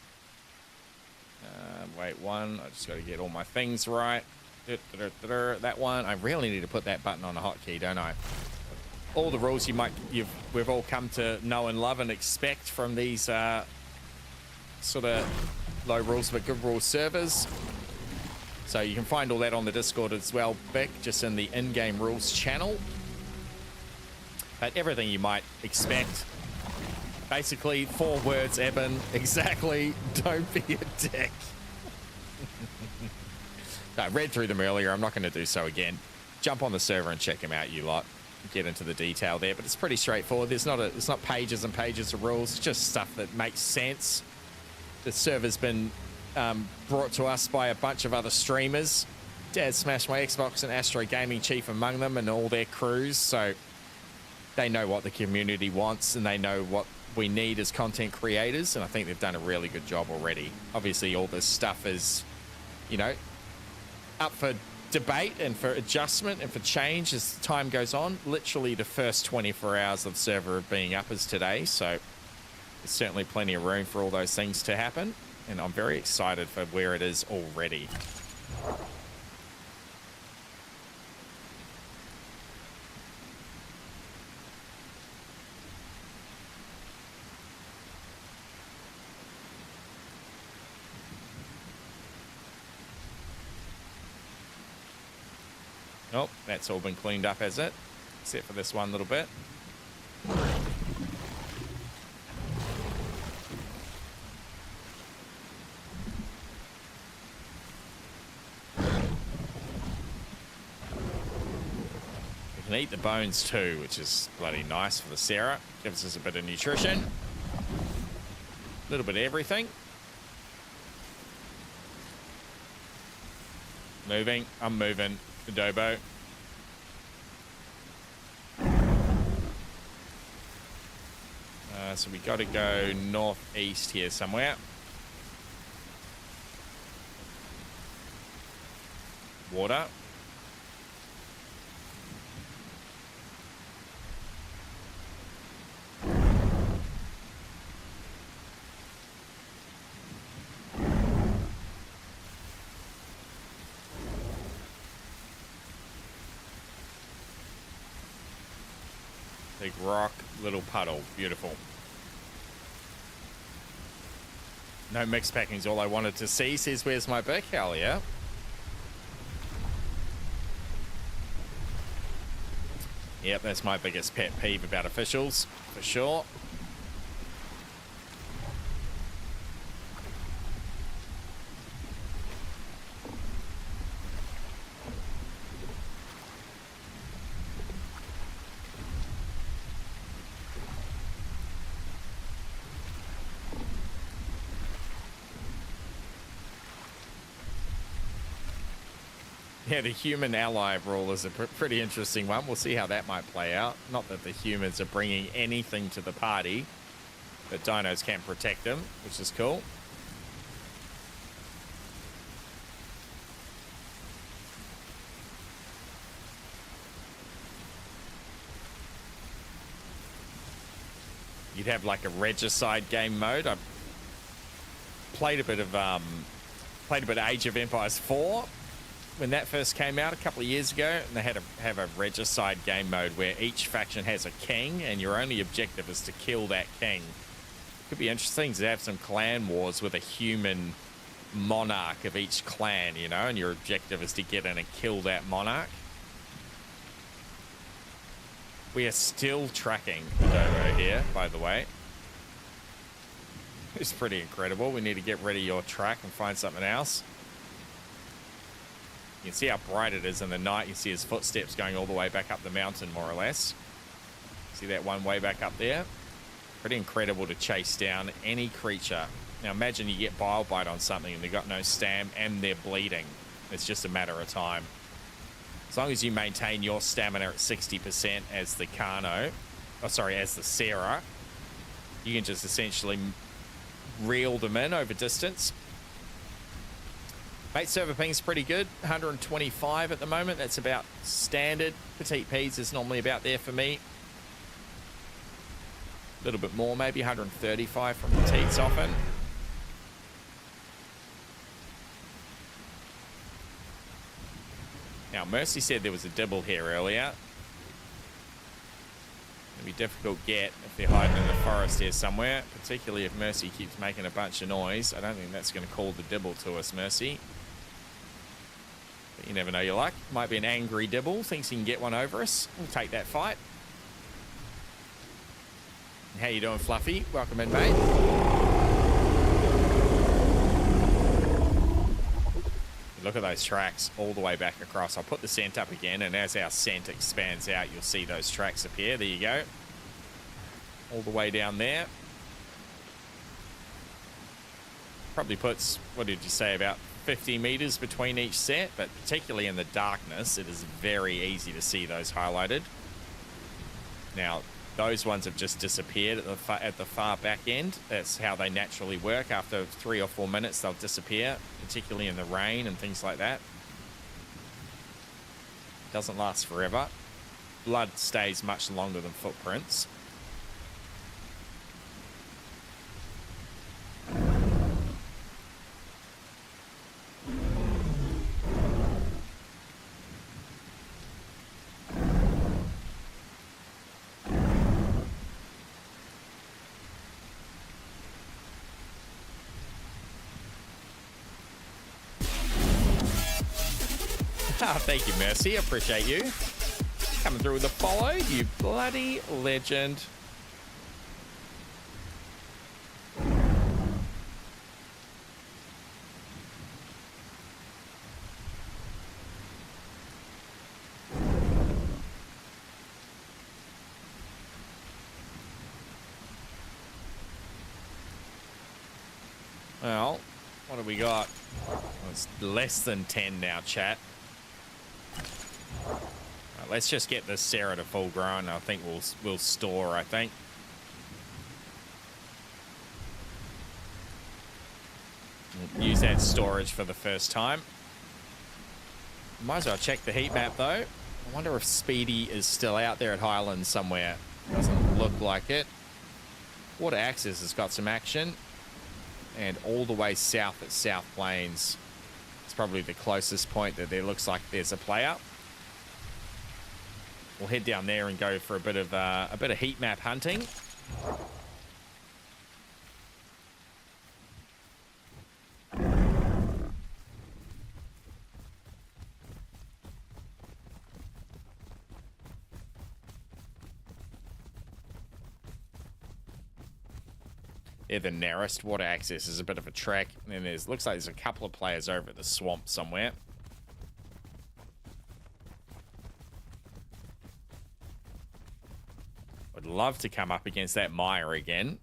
[SPEAKER 1] Wait, one. I just got to get all my things right. That one. I really need to put that button on a hotkey, don't I? All the rules we've all come to know and love and expect from these sort of low rules but good rules servers. So you can find all that on the Discord as well, Beck, just in the in-game rules channel. But everything you might expect. Basically, 4 words, Eben. Exactly. Don't be a dick. I read through them earlier. I'm not going to do so again. Jump on the server and check them out, you lot. Get into the detail there, but it's pretty straightforward. It's not pages and pages of rules. It's just stuff that makes sense. The server's been brought to us by a bunch of other streamers. Dad Smash My Xbox and Astro Gaming chief among them and all their crews. So they know what the community wants and they know what we need as content creators. And I think they've done a really good job already. Obviously, all this stuff is, you know, up for debate and for adjustment and for change as time goes on. Literally the first 24 hours of server being up is today, so there's certainly plenty of room for all those things to happen, and I'm very excited for where it is already. Oh, that's all been cleaned up, has it? Except for this one little bit. We can eat the bones too, which is bloody nice for the Sarah. Gives us a bit of nutrition. A little bit of everything. Moving. I'm moving. Adobo. So we got to go northeast here somewhere. Water. Big rock, little puddle. Beautiful. No mixed packing's all I wanted to see. Says, where's my bick? Hell yeah. Yep, that's my biggest pet peeve about officials, for sure. Yeah, the human ally rule is a pretty interesting one. We'll see how that might play out. Not that the humans are bringing anything to the party, but dinos can protect them, which is cool. You'd have like a regicide game mode. I played a bit of Age of Empires 4. When that first came out a couple of years ago, and they had have a regicide game mode where each faction has a king, and your only objective is to kill that king. Could be interesting to have some clan wars with a human monarch of each clan, you know, and your objective is to get in and kill that monarch. We are still tracking the dodo here, by the way. It's pretty incredible. We need to get rid of your track and find something else. You can see how bright it is in the night. You see his footsteps going all the way back up the mountain, more or less. See that one way back up there? Pretty incredible to chase down any creature. Now imagine you get bile bite on something and they've got no stam and they're bleeding. It's just a matter of time. As long as you maintain your stamina at 60% as the Carno, as the Sarah, you can just essentially reel them in over distance. Bait server ping's pretty good, 125 at the moment. That's about standard. Petite P's is normally about there for me. A little bit more, maybe 135 from petites often. Now, Mercy said there was a dibble here earlier. It'll be difficult get if they're hiding in the forest here somewhere, particularly if Mercy keeps making a bunch of noise. I don't think that's going to call the dibble to us, Mercy. But you never know your luck. Might be an angry dibble, thinks he can get one over us. We'll take that fight. How you doing, Fluffy? Welcome in, mate. Look at those tracks all the way back across. I'll put the scent up again, and as our scent expands out, you'll see those tracks appear. There you go. All the way down there. Probably puts, what did you say, about 50 meters between each set, but particularly in the darkness, it is very easy to see those highlighted. Now, those ones have just disappeared at the far back end. That's how they naturally work. After 3 or 4 minutes, they'll disappear, particularly in the rain and things like that. Doesn't last forever. Blood stays much longer than footprints. Thank you, Mercy. I appreciate you. Coming through with a follow, you bloody legend. Well, what have we got? Well, it's less than 10 now, chat. Let's just get this Sarah to full grown. I think we'll store, I think. We'll use that storage for the first time. Might as well check the heat map, though. I wonder if Speedy is still out there at Highlands somewhere. Doesn't look like it. Water Access has got some action. And all the way south at South Plains. It's probably the closest point that there looks like there's a player. we'll head down there and go for a bit of heat map hunting. Yeah, the narrowest water access is a bit of a trek, and then looks like there's a couple of players over at the swamp somewhere. Would love to come up against that mire again.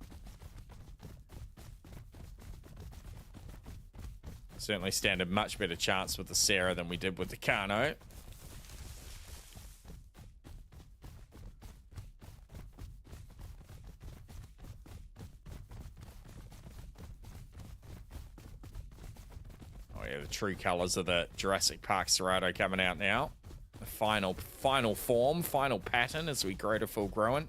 [SPEAKER 1] Certainly stand a much better chance with the Sarah than we did with the Kano. The true colors of the Jurassic Park Serato coming out now. The final form, final pattern as we grow to full grown.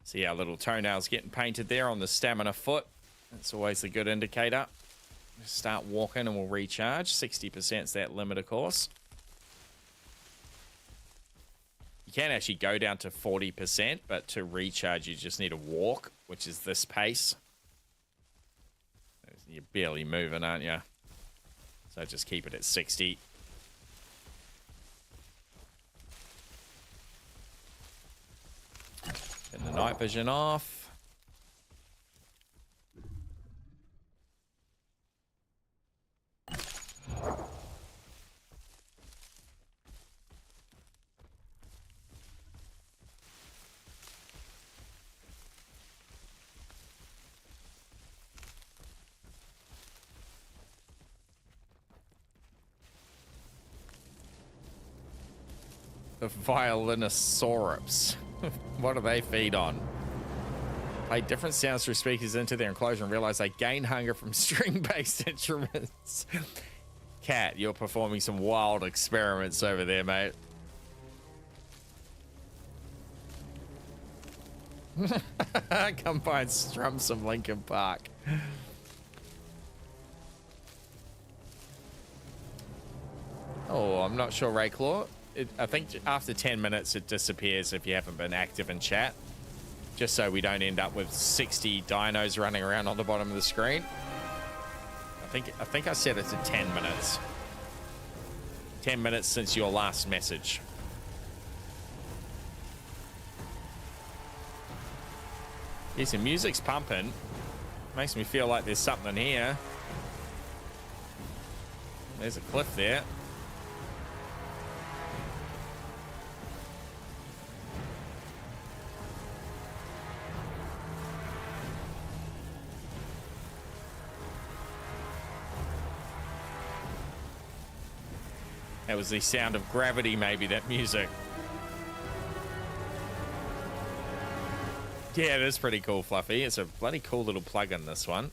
[SPEAKER 1] See our little toenails getting painted there on the stamina foot. That's always a good indicator. Start walking and we'll recharge. 60% is that limit, of course. You can actually go down to 40%, but to recharge you just need to walk, which is this pace. You're barely moving, aren't you? So just keep it at 60. Getting the night vision off. The Violinosaurus. What do they feed on? Play different sounds through speakers into their enclosure and realize they gain hunger from string-based instruments. Cat, you're performing some wild experiments over there, mate. Come by and strum some Linkin Park. Oh, I'm not sure, Rayclaw. I think after 10 minutes it disappears if you haven't been active in chat. Just so we don't end up with 60 dinos running around on the bottom of the screen. I think I set it to 10 minutes. 10 minutes since your last message. Yes, the music's pumping. Makes me feel like there's something here. There's a cliff there. That was the sound of gravity, maybe, that music. Yeah, it is pretty cool, Fluffy. It's a bloody cool little plug-in, this one.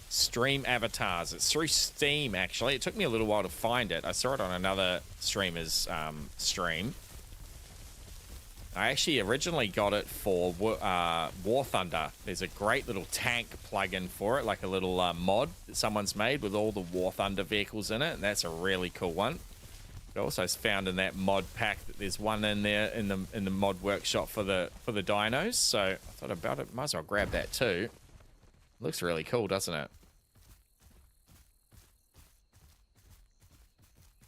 [SPEAKER 1] Stream avatars. It's through Steam, actually. It took me a little while to find it. I saw it on another streamer's stream. I actually originally got it for War Thunder. There's a great little tank plug-in for it, like a little mod that someone's made with all the War Thunder vehicles in it, and that's a really cool one. I also found in that mod pack that there's one in there in the mod workshop for the dinos. So I thought about it. Might as well grab that too. Looks really cool, doesn't it?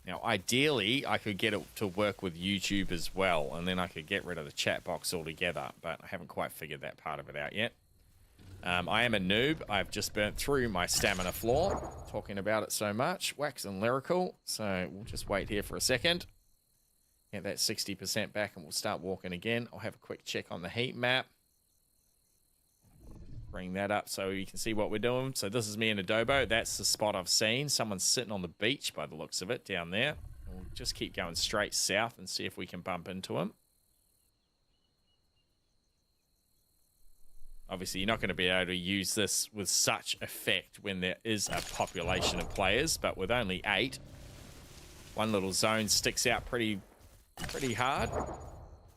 [SPEAKER 1] Now, ideally, I could get it to work with YouTube as well, and then I could get rid of the chat box altogether, but I haven't quite figured that part of it out yet. I am a noob. I've just burnt through my stamina floor, talking about it so much. Wax and lyrical, so we'll just wait here for a second. Get that 60% back, and we'll start walking again. I'll have a quick check on the heat map. Bring that up so you can see what we're doing. So this is me in Adobo. That's the spot I've seen. Someone's sitting on the beach by the looks of it down there. We'll just keep going straight south and see if we can bump into him. Obviously, you're not going to be able to use this with such effect when there is a population of players, but with only 8, one little zone sticks out pretty hard.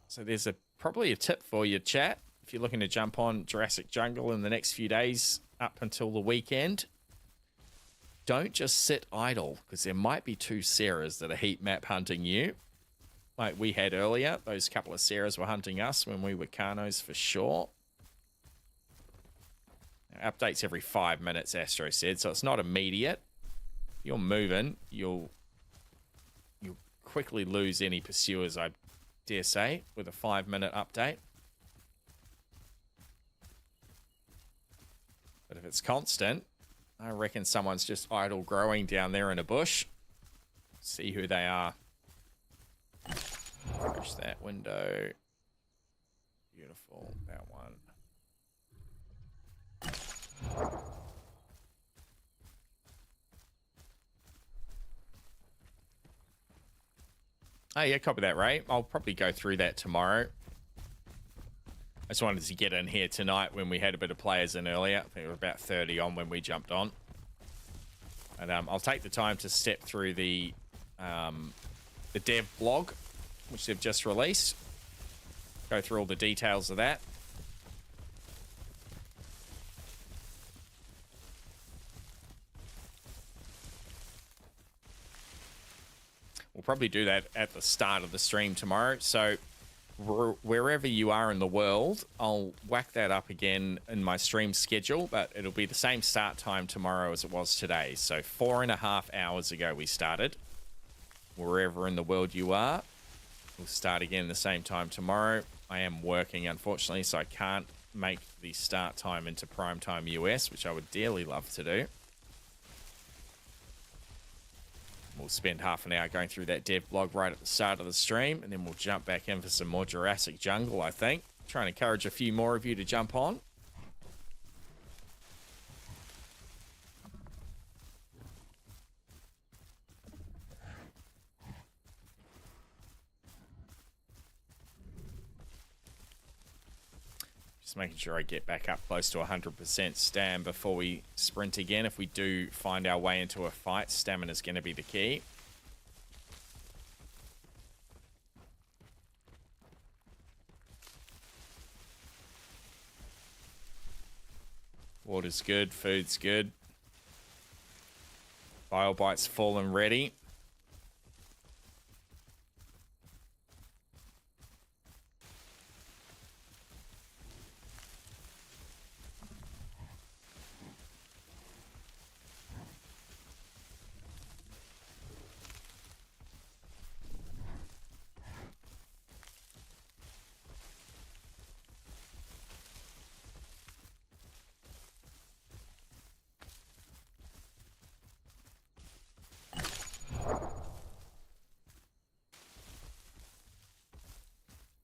[SPEAKER 1] So there's probably a tip for you, chat, if you're looking to jump on Jurassic Jungle in the next few days up until the weekend. Don't just sit idle, because there might be 2 Sarahs that are heat map hunting you. Like we had earlier, those couple of Sarahs were hunting us when we were Carnos for sure. Now, updates every 5 minutes, Astro said, so it's not immediate. If you're moving, you'll quickly lose any pursuers, I dare say, with a 5-minute update. But if it's constant, I reckon someone's just idle growing down there in a bush. See who they are. Push that window. Beautiful, that one. Oh yeah, copy that, Ray. I'll probably go through that tomorrow. I just wanted to get in here tonight when we had a bit of players in earlier. I think we were about 30 on when we jumped on. And I'll take the time to step through the dev blog, which they've just released. Go through all the details of that. We'll probably do that at the start of the stream tomorrow. So wherever you are in the world, I'll whack that up again in my stream schedule, but it'll be the same start time tomorrow as it was today. So 4.5 hours ago we started. Wherever in the world you are, we'll start again the same time tomorrow. I am working, unfortunately, so I can't make the start time into prime time US, which I would dearly love to do. We'll spend half an hour going through that dev blog right at the start of the stream, and then we'll jump back in for some more Jurassic Jungle, I think. Trying to encourage a few more of you to jump on. Just making sure I get back up close to 100% stam before we sprint again. If we do find our way into a fight, stamina is going to be the key. Water's good, food's good. Biobite's full and ready.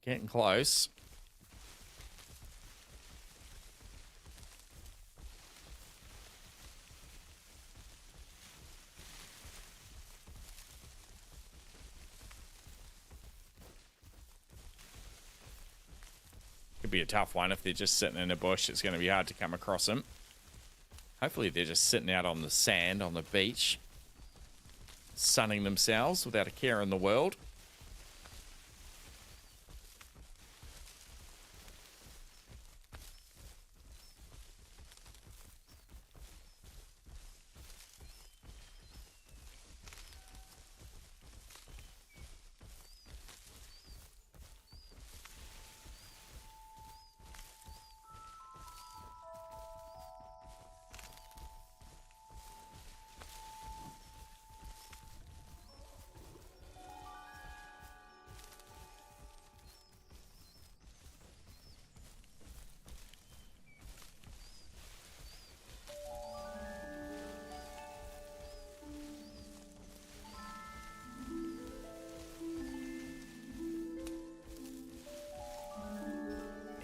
[SPEAKER 1] Getting close. Could be a tough one. If they're just sitting in a bush, it's going to be hard to come across them. Hopefully they're just sitting out on the sand, on the beach, sunning themselves without a care in the world.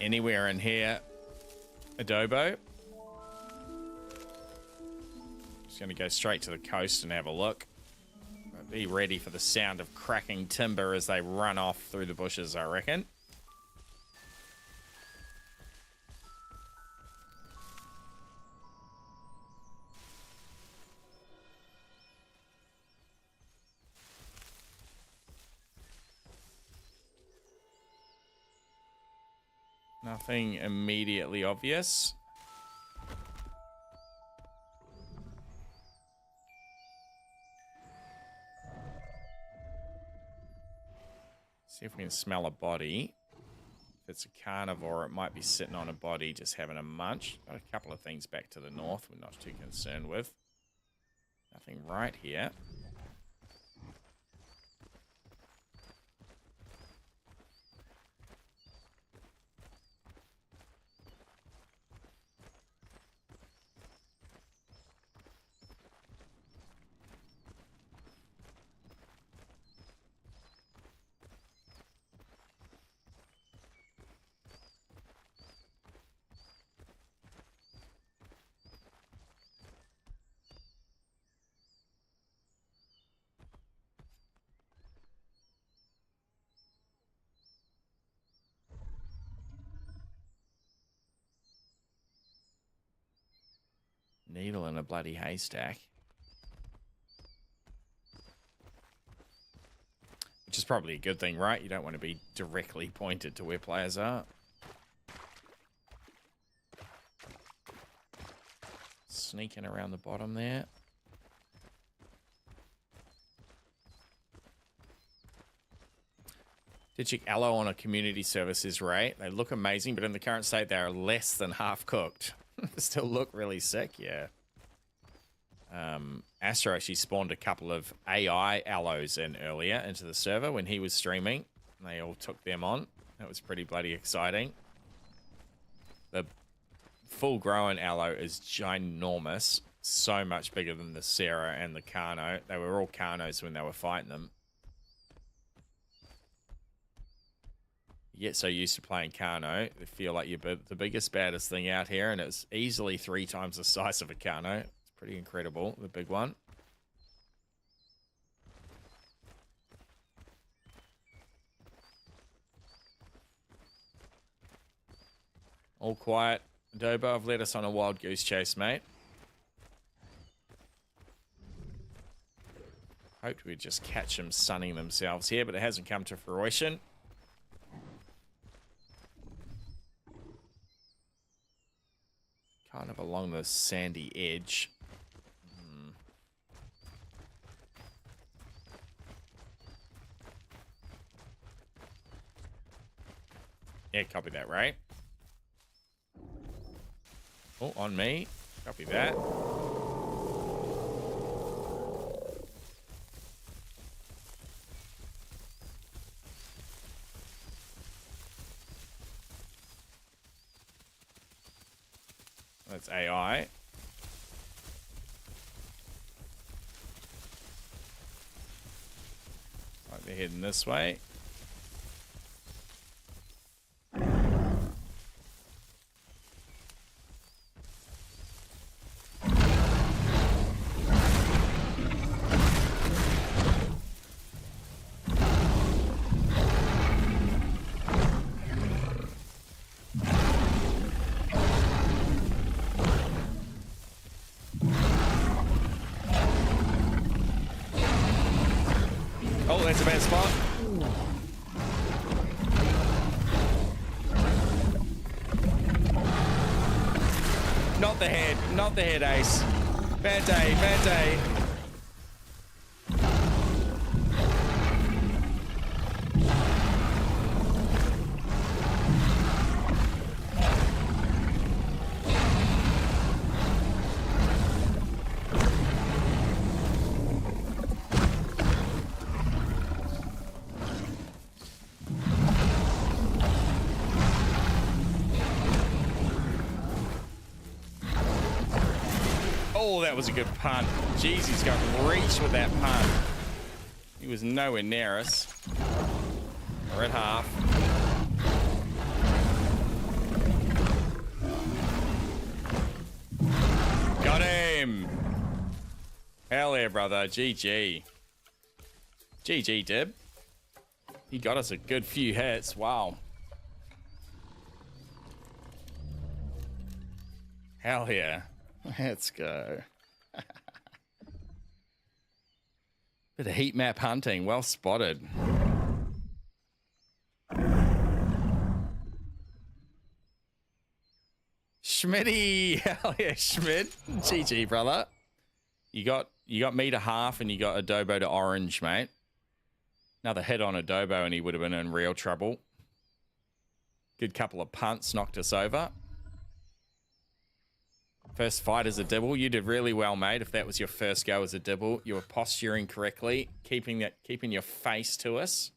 [SPEAKER 1] Anywhere in here, Adobo. Just going to go straight to the coast and have a look. Be ready for the sound of cracking timber as they run off through the bushes, I reckon. Nothing immediately obvious. See if we can smell a body. If it's a carnivore, it might be sitting on a body just having a munch. Got a couple of things back to the north we're not too concerned with. Nothing right here. Needle in a bloody haystack. Which is probably a good thing, right? You don't want to be directly pointed to where players are. Sneaking around the bottom there. Did check aloe on a community services rate. They look amazing, but in the current state, they are less than half cooked. Still look really sick, yeah. Astro actually spawned a couple of AI aloes in earlier into the server when he was streaming. They all took them on. That was pretty bloody exciting. The full-grown aloe is ginormous. So much bigger than the Sarah and the Carno. They were all Carnos when they were fighting them. You get so used to playing Carno, you feel like you're the biggest, baddest thing out here, and it's easily 3 times the size of a Carno. It's pretty incredible, the big one. All quiet. Adobo, I've led us on a wild goose chase, mate. Hoped we'd just catch them sunning themselves here, but it hasn't come to fruition. Kind of along the sandy edge. Yeah, copy that, right? Oh, on me. Copy that. That's AI. Like they're heading this way. Oh, that's a bad spot. Not the head. Not the head, Ace. Bad day. Bad day. Oh, that was a good punt. Jeez, he's got reach with that punt. He was nowhere near us. We're at half. Got him. Hell yeah, brother. GG. GG, Dib. He got us a good few hits. Wow. Hell yeah. Let's go. Bit of heat map hunting. Well spotted. Schmitty. Hell yeah, Schmidt. GG, brother. You got me to half and you got Adobo to orange, mate. Another hit on Adobo and he would have been in real trouble. Good couple of punts knocked us over. First fight as a dibble. You did really well, mate. If that was your first go as a dibble, you were posturing correctly, keeping your face to us.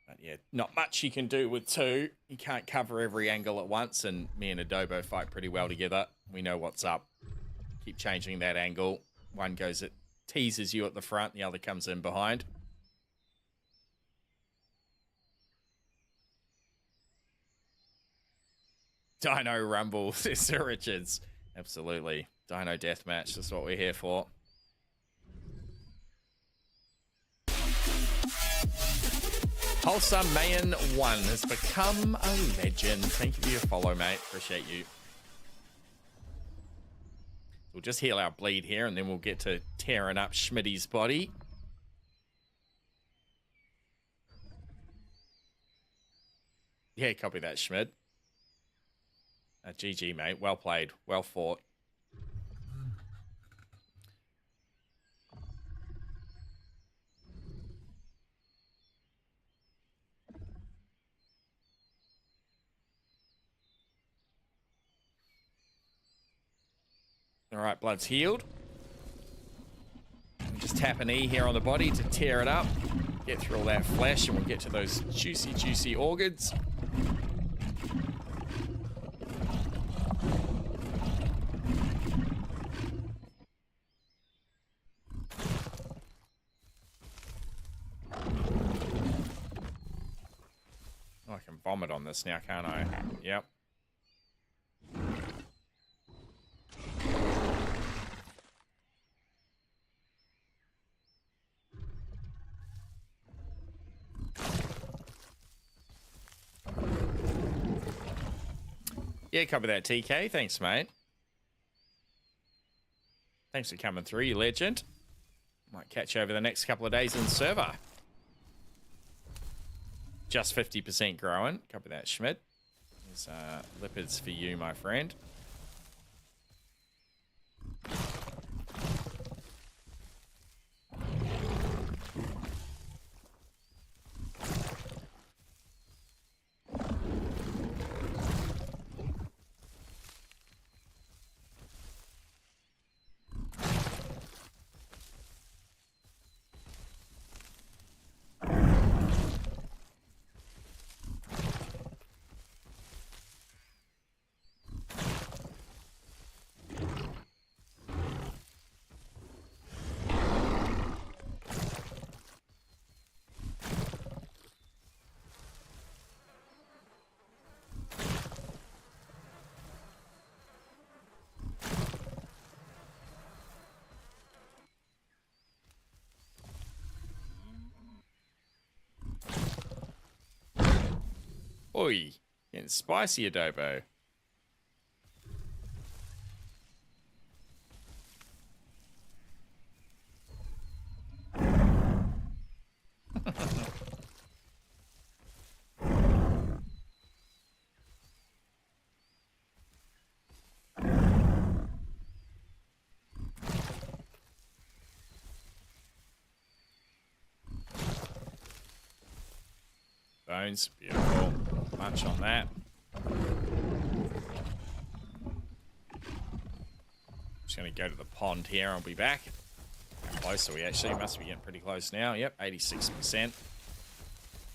[SPEAKER 1] But yeah, not much you can do with two. You can't cover every angle at once, and me and Adobo fight pretty well together. We know what's up. Keep changing that angle. One goes, it teases you at the front, the other comes in behind. Dino Rumble, says Sir Richards. Absolutely. Dino Deathmatch, that's what we're here for. Wholesome Man 1 has become a legend. Thank you for your follow, mate. Appreciate you. We'll just heal our bleed here, and then we'll get to tearing up Schmitty's body. Yeah, copy that, Schmidt. GG, mate. Well played. Well fought. All right, blood's healed. Just tap an E here on the body to tear it up. Get through all that flesh, and we'll get to those juicy, juicy organs. Oh, I can vomit on this now, can't I? Yep. Yeah, cover that, TK. Thanks, mate. Thanks for coming through, you legend. Might catch you over the next couple of days in server. Just 50% growing. Cover that, Schmidt. There's lipids for you, my friend. Oi, getting spicy, Adobo. Bones, beautiful. Much on that. Just going to go to the pond here. I'll be back. How close are we actually? Must be getting pretty close now. Yep, 86%.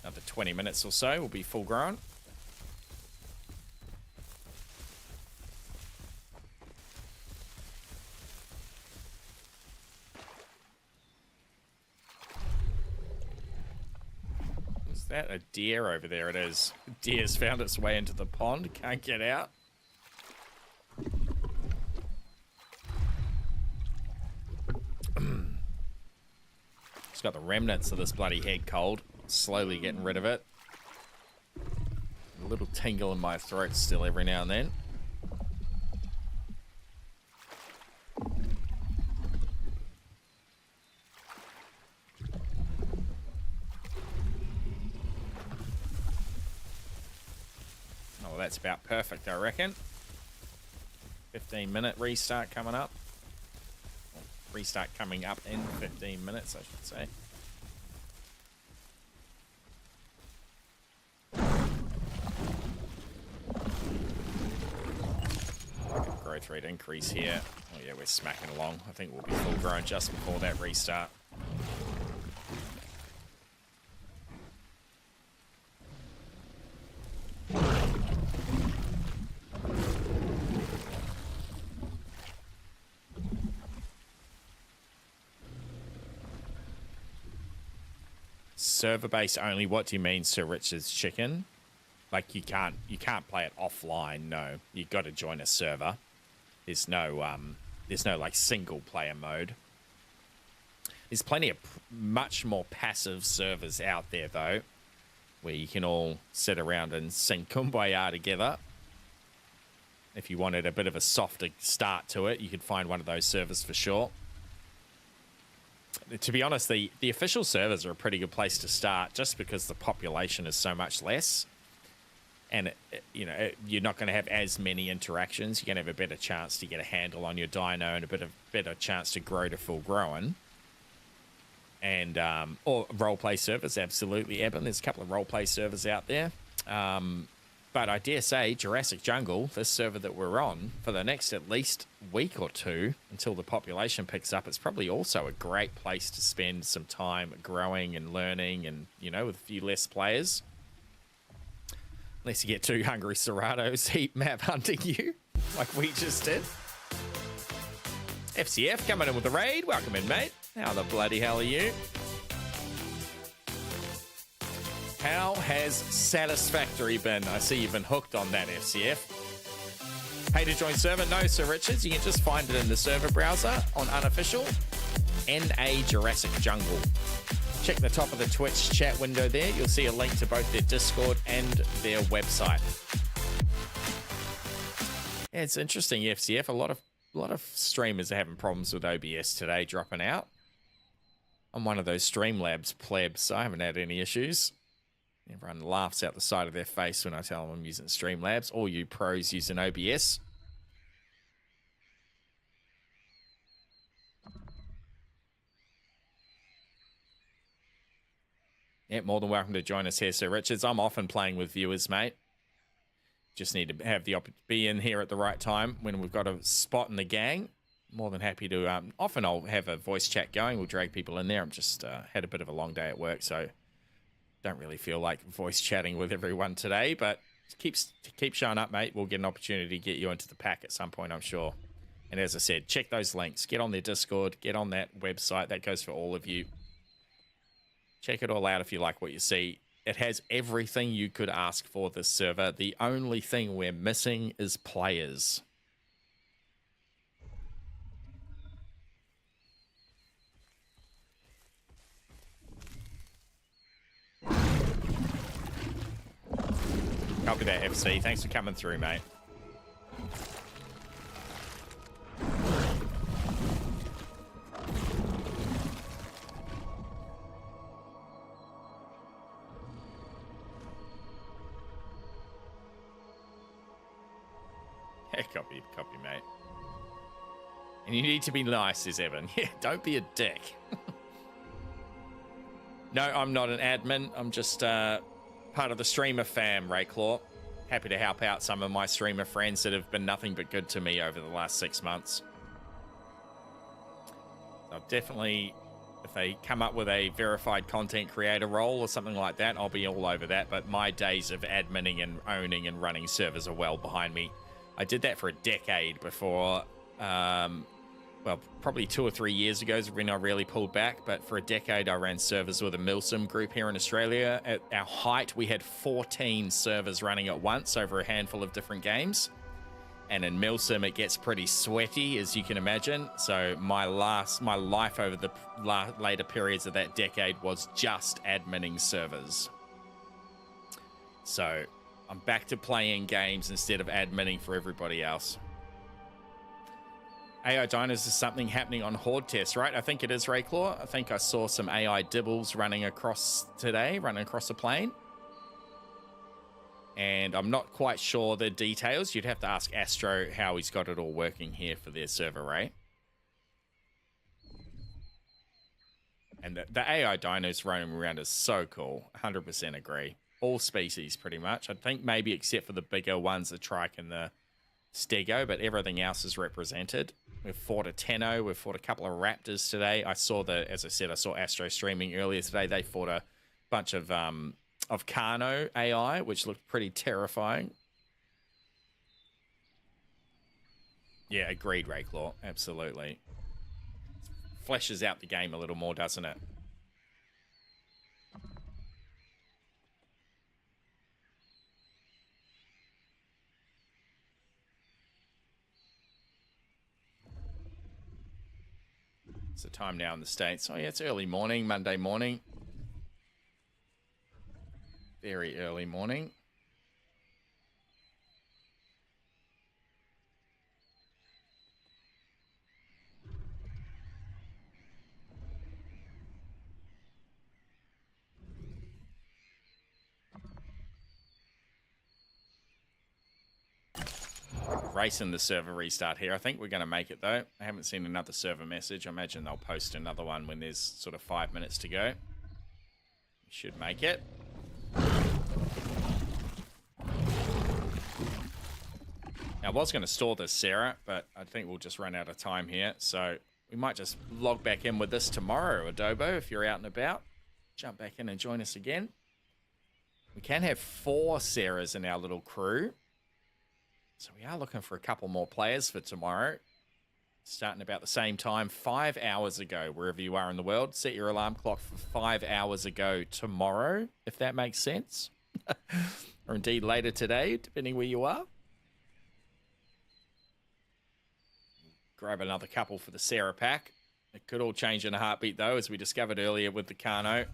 [SPEAKER 1] Another 20 minutes or so. We'll be full grown. That a deer over there? It is. Deer's found its way into the pond. Can't get out. Just Got the remnants of this bloody head cold. Slowly getting rid of it. A little tingle in my throat still every now and then. Oh, that's about perfect, I reckon. 15-minute restart coming up. Restart coming up in 15 minutes, I should say. Growth rate increase here. Oh yeah, we're smacking along. I think we'll be full grown just before that restart. Server base only. What do you mean, Sir Richard's Chicken? Like you can't play it offline. No, you got to join a server. There's no like single player mode. There's plenty of much more passive servers out there though, where you can all sit around and sing Kumbaya together. If you wanted a bit of a softer start to it, you could find one of those servers for sure. To be honest, the official servers are a pretty good place to start just because the population is so much less. And, you're not going to have as many interactions. You're going to have a better chance to get a handle on your dino and a better chance to grow to full grown. And, or roleplay servers, absolutely, Eben. There's a couple of roleplay servers out there. But I dare say Jurassic Jungle, this server that we're on, for the next at least week or two until the population picks up, it's probably also a great place to spend some time growing and learning and, with a few less players. Unless you get two hungry Serratos heat map hunting you, like we just did. FCF coming in with the raid. Welcome in, mate. How the bloody hell are you? How has Satisfactory been? I see you've been hooked on that, FCF. Pay to join server? No, Sir Richards. You can just find it in the server browser on unofficial. NA Jurassic Jungle. Check the top of the Twitch chat window there. You'll see a link to both their Discord and their website. Yeah, it's interesting, FCF. A lot of streamers are having problems with OBS today, dropping out. I'm one of those Streamlabs plebs, so I haven't had any issues. Everyone laughs out the side of their face when I tell them I'm using Streamlabs. All you pros using OBS. Yeah, more than welcome to join us here, Sir Richards. I'm often playing with viewers, mate. Just need to have the be in here at the right time when we've got a spot in the gang. More than happy to. Often I'll have a voice chat going. We'll drag people in there. I'm just had a bit of a long day at work, so don't really feel like voice chatting with everyone today. But keep showing up, mate. We'll get an opportunity to get you into the pack at some point, I'm sure. And as I said, check those links. Get on their Discord. Get on that website. That goes for all of you. Check it all out if you like what you see. It has everything you could ask for this server. The only thing we're missing is players. Copy that, FC. Thanks for coming through, mate. Copy, mate. And you need to be nice, says Evan. Yeah, don't be a dick. No, I'm not an admin. I'm just part of the streamer fam, Rayclaw. Happy to help out some of my streamer friends that have been nothing but good to me over the last 6 months. So definitely, if they come up with a verified content creator role or something like that, I'll be all over that. But my days of adminning and owning and running servers are well behind me. I did that for a decade before, well, probably 2 or 3 years ago is when I really pulled back. But for a decade, I ran servers with a Milsim group here in Australia. At our height, we had 14 servers running at once over a handful of different games. And in Milsim, it gets pretty sweaty, as you can imagine. So my life over the later periods of that decade was just adminning servers. So I'm back to playing games instead of adminning for everybody else. AI Dinos is something happening on Horde Test, right? I think it is, Rayclaw. I think I saw some AI Dibbles running across the plane. And I'm not quite sure the details. You'd have to ask Astro how he's got it all working here for their server, right? And the AI Dinos running around is so cool. 100% agree. All species, pretty much. I think maybe except for the bigger ones, the Trike and the Stego, but everything else is represented. We've fought a Tenno, we've fought a couple of Raptors today. As I said, I saw Astro streaming earlier today. They fought a bunch of Carno AI, which looked pretty terrifying. Yeah, agreed, Rayclaw. Absolutely. Fleshes out the game a little more, doesn't it? It's the time now in the States. Oh, yeah, it's early morning, Monday morning. Very early morning. Racing the server restart here. I think we're going to make it, though. I haven't seen another server message. I imagine they'll post another one when there's sort of 5 minutes to go. We should make it. Now, I was going to store this, Sarah, but I think we'll just run out of time here. So we might just log back in with this tomorrow, Adobo, if you're out and about. Jump back in and join us again. We can have 4 Sarahs in our little crew. So we are looking for a couple more players for tomorrow. Starting about the same time, 5 hours ago, wherever you are in the world. Set your alarm clock for 5 hours ago tomorrow, if that makes sense. Or indeed later today, depending where you are. Grab another couple for the Sarah pack. It could all change in a heartbeat, though, as we discovered earlier with the Carno.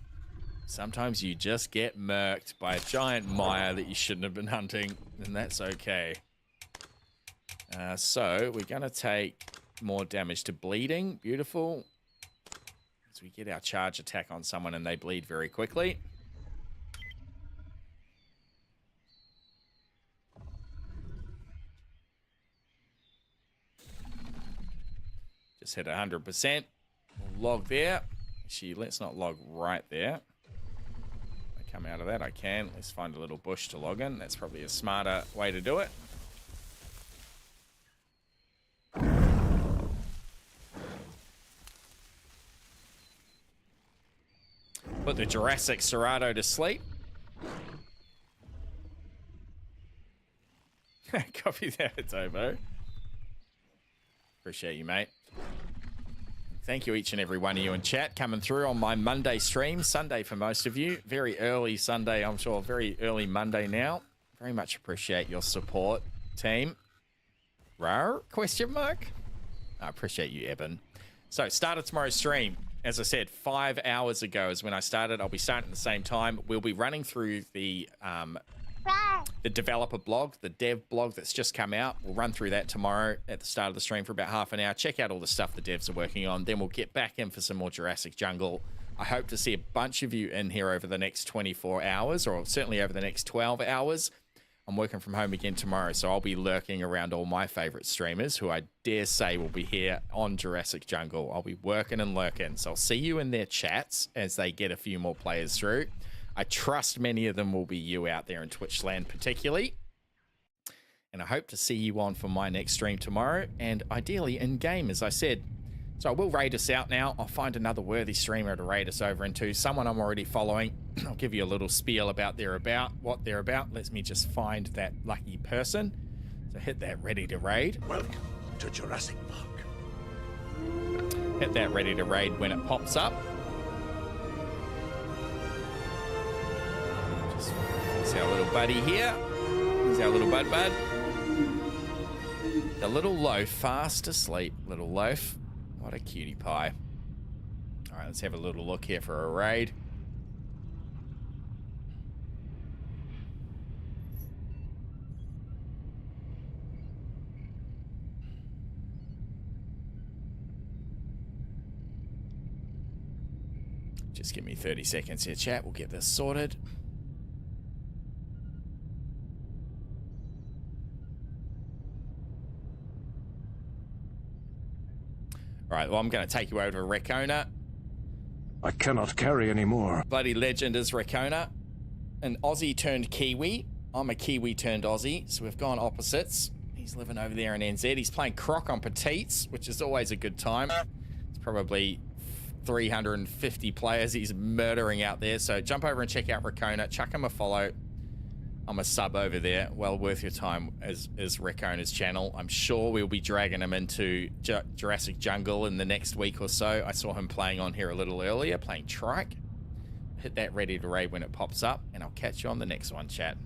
[SPEAKER 1] Sometimes you just get murked by a giant mire that you shouldn't have been hunting, and that's okay. So we're going to take more damage to bleeding. Beautiful. As we get our charge attack on someone and they bleed very quickly. Just hit 100%. We'll log there. Actually, let's not log right there. If I come out of that, I can. Let's find a little bush to log in. That's probably a smarter way to do it. Put the Jurassic Serato to sleep. Copy that, Tobo. Appreciate you, mate. Thank you, each and every one of you in chat coming through on my Monday stream. Sunday for most of you. Very early Sunday, I'm sure. Very early Monday now. Very much appreciate your support, team. Rar? Question mark? I appreciate you, Eben. So, started tomorrow's stream. As I said, 5 hours ago is when I started. I'll be starting at the same time. We'll be running through the developer blog, the dev blog that's just come out. We'll run through that tomorrow at the start of the stream for about half an hour. Check out all the stuff the devs are working on. Then we'll get back in for some more Jurassic Jungle. I hope to see a bunch of you in here over the next 24 hours, or certainly over the next 12 hours. I'm working from home again tomorrow, so I'll be lurking around all my favorite streamers who I dare say will be here on Jurassic Jungle. I'll be working and lurking, so I'll see you in their chats as they get a few more players through. I trust many of them will be you out there in Twitch land particularly. And I hope to see you on for my next stream tomorrow, and ideally in-game, as I said. So I will raid us out now. I'll find another worthy streamer to raid us over into. Someone I'm already following. I'll give you a little spiel about what they're about. Let me just find that lucky person. So hit that ready to raid.
[SPEAKER 2] Welcome to Jurassic Park.
[SPEAKER 1] Hit that ready to raid when it pops up. Just see our little buddy here. Here's our little bud. The little loaf, fast asleep. Little loaf. What a cutie pie. All right, let's have a little look here for a raid. Just give me 30 seconds here, chat. We'll get this sorted. All right, well, I'm going to take you over to Rekona.
[SPEAKER 2] I cannot carry anymore.
[SPEAKER 1] Bloody legend is Rekona. An Aussie turned Kiwi. I'm a Kiwi turned Aussie, so we've gone opposites. He's living over there in NZ. He's playing Croc on Petites, which is always a good time. It's probably 350 players he's murdering out there. So jump over and check out Rekona. Chuck him a follow. I'm a sub over there. Well worth your time as Rekona's channel. I'm sure we'll be dragging him into Jurassic Jungle in the next week or so. I saw him playing on here a little earlier, playing Trike. Hit that ready to raid when it pops up, and I'll catch you on the next one, chat.